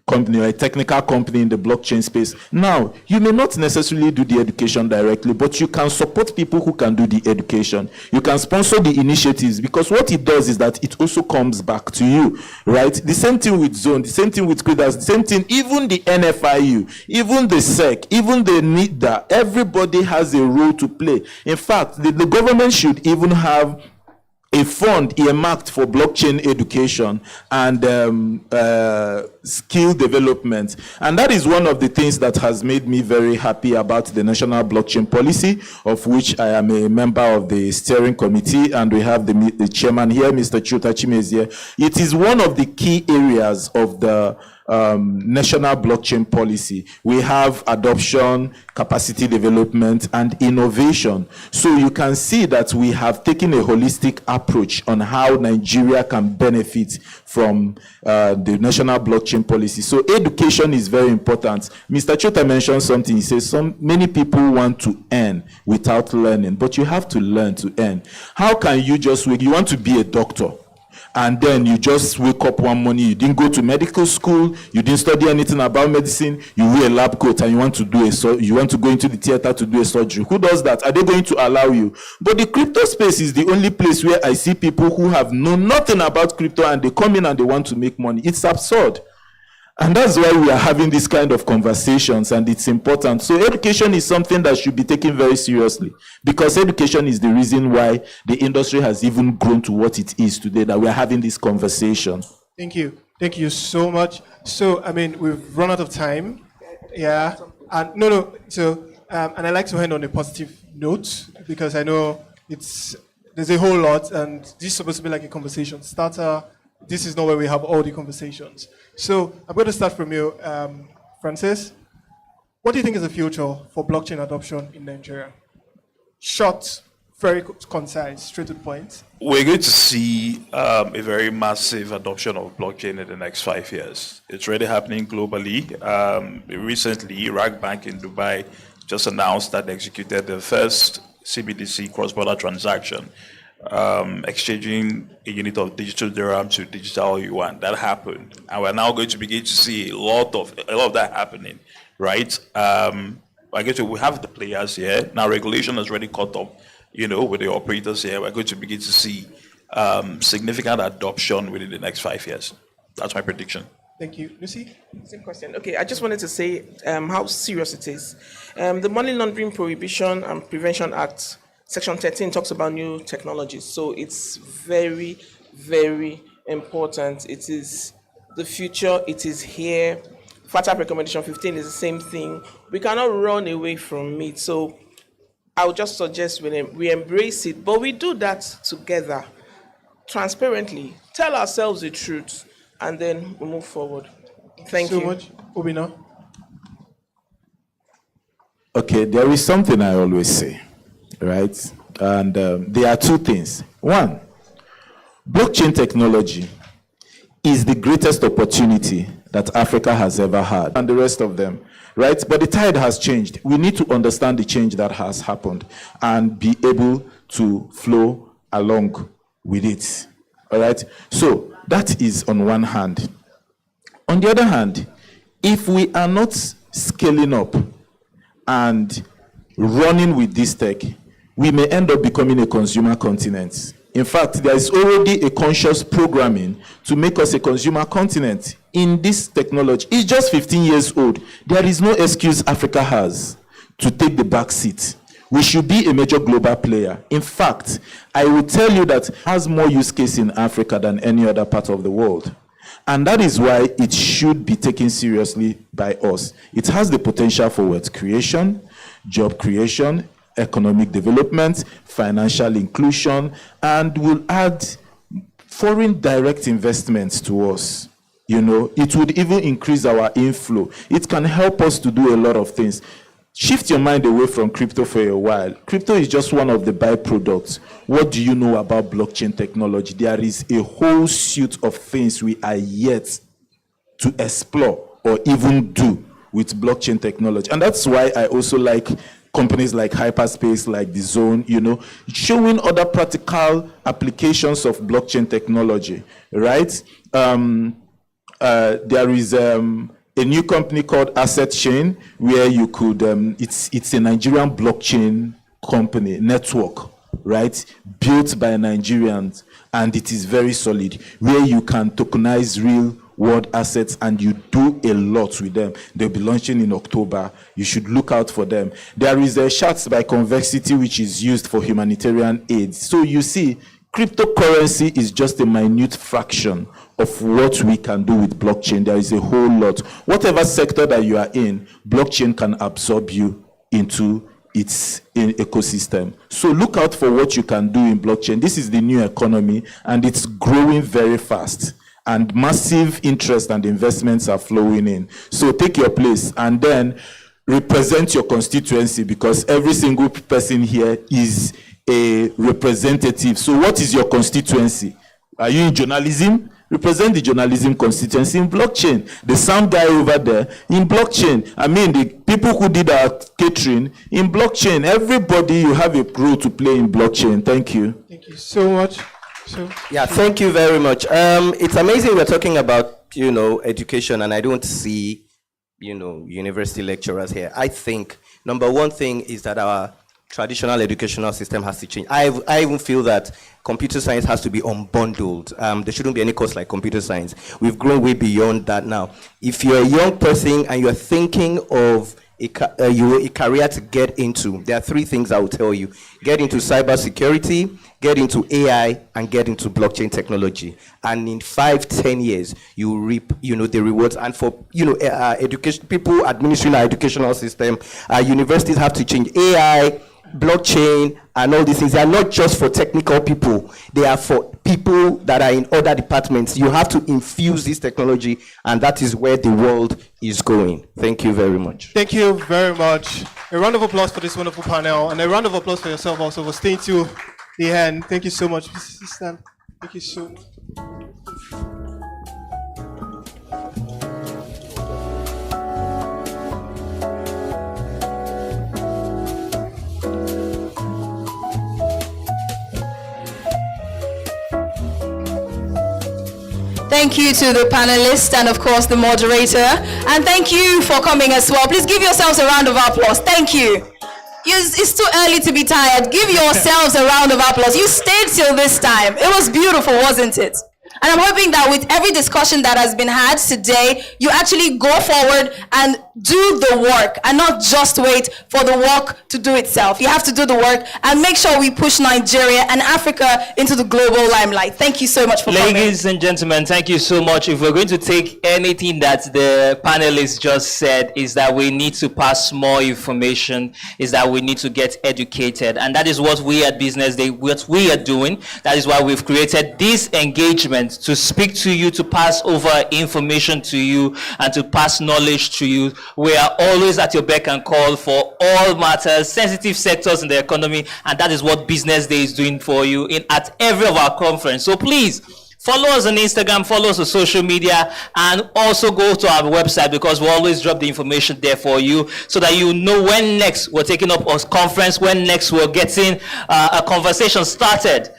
company, or a technical company in the blockchain space. Now, you may not necessarily do the education directly, but you can support people who can do the education. You can sponsor the initiatives, because what it does is that it also comes back to you, right? The same thing with Zone, the same thing with Credas, the same thing, even the NFIU, even the SEC, even the NITDA, everybody has a role to play. In fact, the government should even have a fund earmarked for blockchain education and skill development. And that is one of the things that has made me very happy about the National Blockchain Policy, of which I am a member of the steering committee, and we have the chairman here, Mr. Chuta Chimezie. It is one of the key areas of the national blockchain policy. We have adoption, capacity development, and innovation. So you can see that we have taken a holistic approach on how Nigeria can benefit from the national blockchain policy. So education is very important. Mr. Chota mentioned something. He says many people want to earn without learning, but you have to learn to earn. How can you just wait? You want to be a doctor, and then you just wake up one morning, you didn't go to medical school, you didn't study anything about medicine, you wear a lab coat and you want to go into the theater to do a surgery. Who does that? Are they going to allow you? But the crypto space is the only place where I see people who have known nothing about crypto and they come in and they want to make money. It's absurd. And that's why we are having this kind of conversations, and it's important. So education is something that should be taken very seriously, because education is the reason why the industry has even grown to what it is today, that we are having this conversation. Thank you. Thank you so much. So, I mean, we've run out of time. Yeah. And So, and I like to end on a positive note, because I know there's a whole lot, and this is supposed to be like a conversation starter. This is not where we have all the conversations. So I'm going to start from you, Francis. What do you think is the future for blockchain adoption in Nigeria? Short, very concise, straight to the point. We're going to see a very massive adoption of blockchain in the next 5 years. It's already happening globally. Recently, Iraq Bank in Dubai just announced that they executed the first CBDC cross-border transaction, exchanging a unit of digital dirham to digital yuan. That happened, and we're now going to begin to see a lot of that happening, right? I guess we have the players here now. Regulation has already caught up, with the operators here. We're going to begin to see significant adoption within the next 5 years. That's my prediction. Thank you, Lucy. Same question. Okay, I just wanted to say how serious it is. The Money Laundering Prohibition and Prevention Act, Section 13 talks about new technologies, so it's very, very important. It is the future, it is here. FATF Recommendation 15 is the same thing. We cannot run away from it, so I would just suggest we embrace it, but we do that together, transparently, tell ourselves the truth, and then we move forward. Thank you. So much, Obina. Okay, there is something I always say, right? And there are two things. One, blockchain technology is the greatest opportunity that Africa has ever had, and the rest of them, right? But the tide has changed. We need to understand the change that has happened and be able to flow along with it, all right? So that is on one hand. On the other hand, if we are not scaling up and running with this tech, we may end up becoming a consumer continent. In fact, there is already a conscious programming to make us a consumer continent in this technology. It's just 15 years old. There is no excuse Africa has to take the back seat. We should be a major global player. In fact, I will tell you that it has more use case in Africa than any other part of the world. And that is why it should be taken seriously by us. It has the potential for wealth creation, job creation, economic development, financial inclusion, and will add foreign direct investments to us. You know, it would even increase our inflow. It can help us to do a lot of things. Shift your mind away from crypto for a while. Crypto is just one of the byproducts. What do you know about blockchain technology? There is a whole suite of things we are yet to explore or even do with blockchain technology. And that's why I also like companies like Hyperspace, like The Zone, you know, showing other practical applications of blockchain technology, right? There is a new company called Asset Chain, where you could, it's a Nigerian blockchain company, network, right? Built by Nigerians, and it is very solid, where you can tokenize real world assets and you do a lot with them. They'll be launching in October. You should look out for them. There is a Shards by Convexity, which is used for humanitarian aid. So you see, cryptocurrency is just a minute fraction of what we can do with blockchain. There is a whole lot. Whatever sector that you are in, blockchain can absorb you into its ecosystem. So look out for what you can do in blockchain. This is the new economy, and it's growing very fast. And massive interest and investments are flowing in. So take your place and then represent your constituency, because every single person here is a representative. So what is your constituency? Are you in journalism? Represent the journalism constituency in blockchain. The sound guy over there in blockchain. I mean, the people who did our catering in blockchain. Everybody, you have a role to play in blockchain. Thank you. Thank you so much. Yeah, thank you very much. It's amazing we're talking about, you know, education, and I don't see, you know, university lecturers here. I think number one thing is that our traditional educational system has to change. I even feel that computer science has to be unbundled. There shouldn't be any course like computer science. We've grown way beyond that now. If you're a young person and you're thinking of a career to get into, there are three things I will tell you. Get into cybersecurity, get into AI, and get into blockchain technology. And in 5-10 years, you will reap, you know, the rewards. And for, you know, education, people administering our educational system, universities have to change. AI, blockchain, and all these things, they are not just for technical people. They are for people that are in other departments. You have to infuse this technology, and that is where the world is going. Thank you very much. Thank you very much. A round of applause for this wonderful panel, and a round of applause for yourself also for staying till the end. Thank you so much. Thank you so much. Thank you to the panelists and of course the moderator, and thank you for coming as well. Please give yourselves a round of applause. Thank you. It's too early to be tired. Give yourselves a round of applause. You stayed till this time. It was beautiful, wasn't it? And I'm hoping that with every discussion that has been had today, you actually go forward and do the work and not just wait for the work to do itself. You have to do the work and make sure we push Nigeria and Africa into the global limelight. Thank you so much for coming. Ladies and gentlemen, thank you so much. If we're going to take anything that the panelists just said, is that we need to pass more information, is that we need to get educated. And that is what we at BusinessDay, what we are doing. That is why we've created this engagement to speak to you, to pass over information to you, and to pass knowledge to you. We are always at your beck and call for all matters, sensitive sectors in the economy, and that is what Business Day is doing for you at every of our conference. So please, follow us on Instagram, follow us on social media, and also go to our website, because we'll always drop the information there for you so that you know when next we're taking up a conference, when next we're getting a conversation started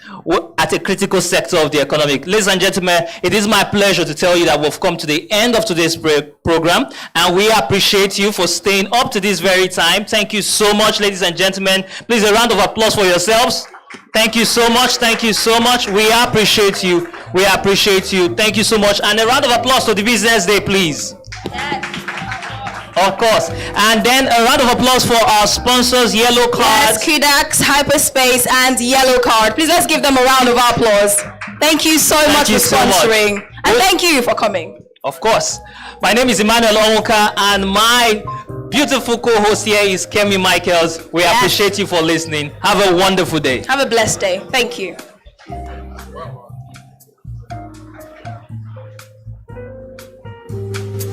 at a critical sector of the economy. Ladies and gentlemen, it is my pleasure to tell you that we've come to the end of today's program, and we appreciate you for staying up to this very time. Thank you so much, ladies and gentlemen. Please, a round of applause for yourselves. Thank you so much. Thank you so much. We appreciate you. We appreciate you. Thank you so much. And a round of applause for the Business Day, please. Yes. Of course. And then a round of applause for our sponsors, Yellow Card. Yes, KEDAX, Hyperspace, and Yellow Card. Please let's give them a round of applause. Thank you so much for sponsoring. And thank you for coming. Of course. My name is Emmanuel Onwuka, and my beautiful co-host here is Kemi Michaels. We appreciate you for listening. Have a wonderful day. Have a blessed day. Thank you.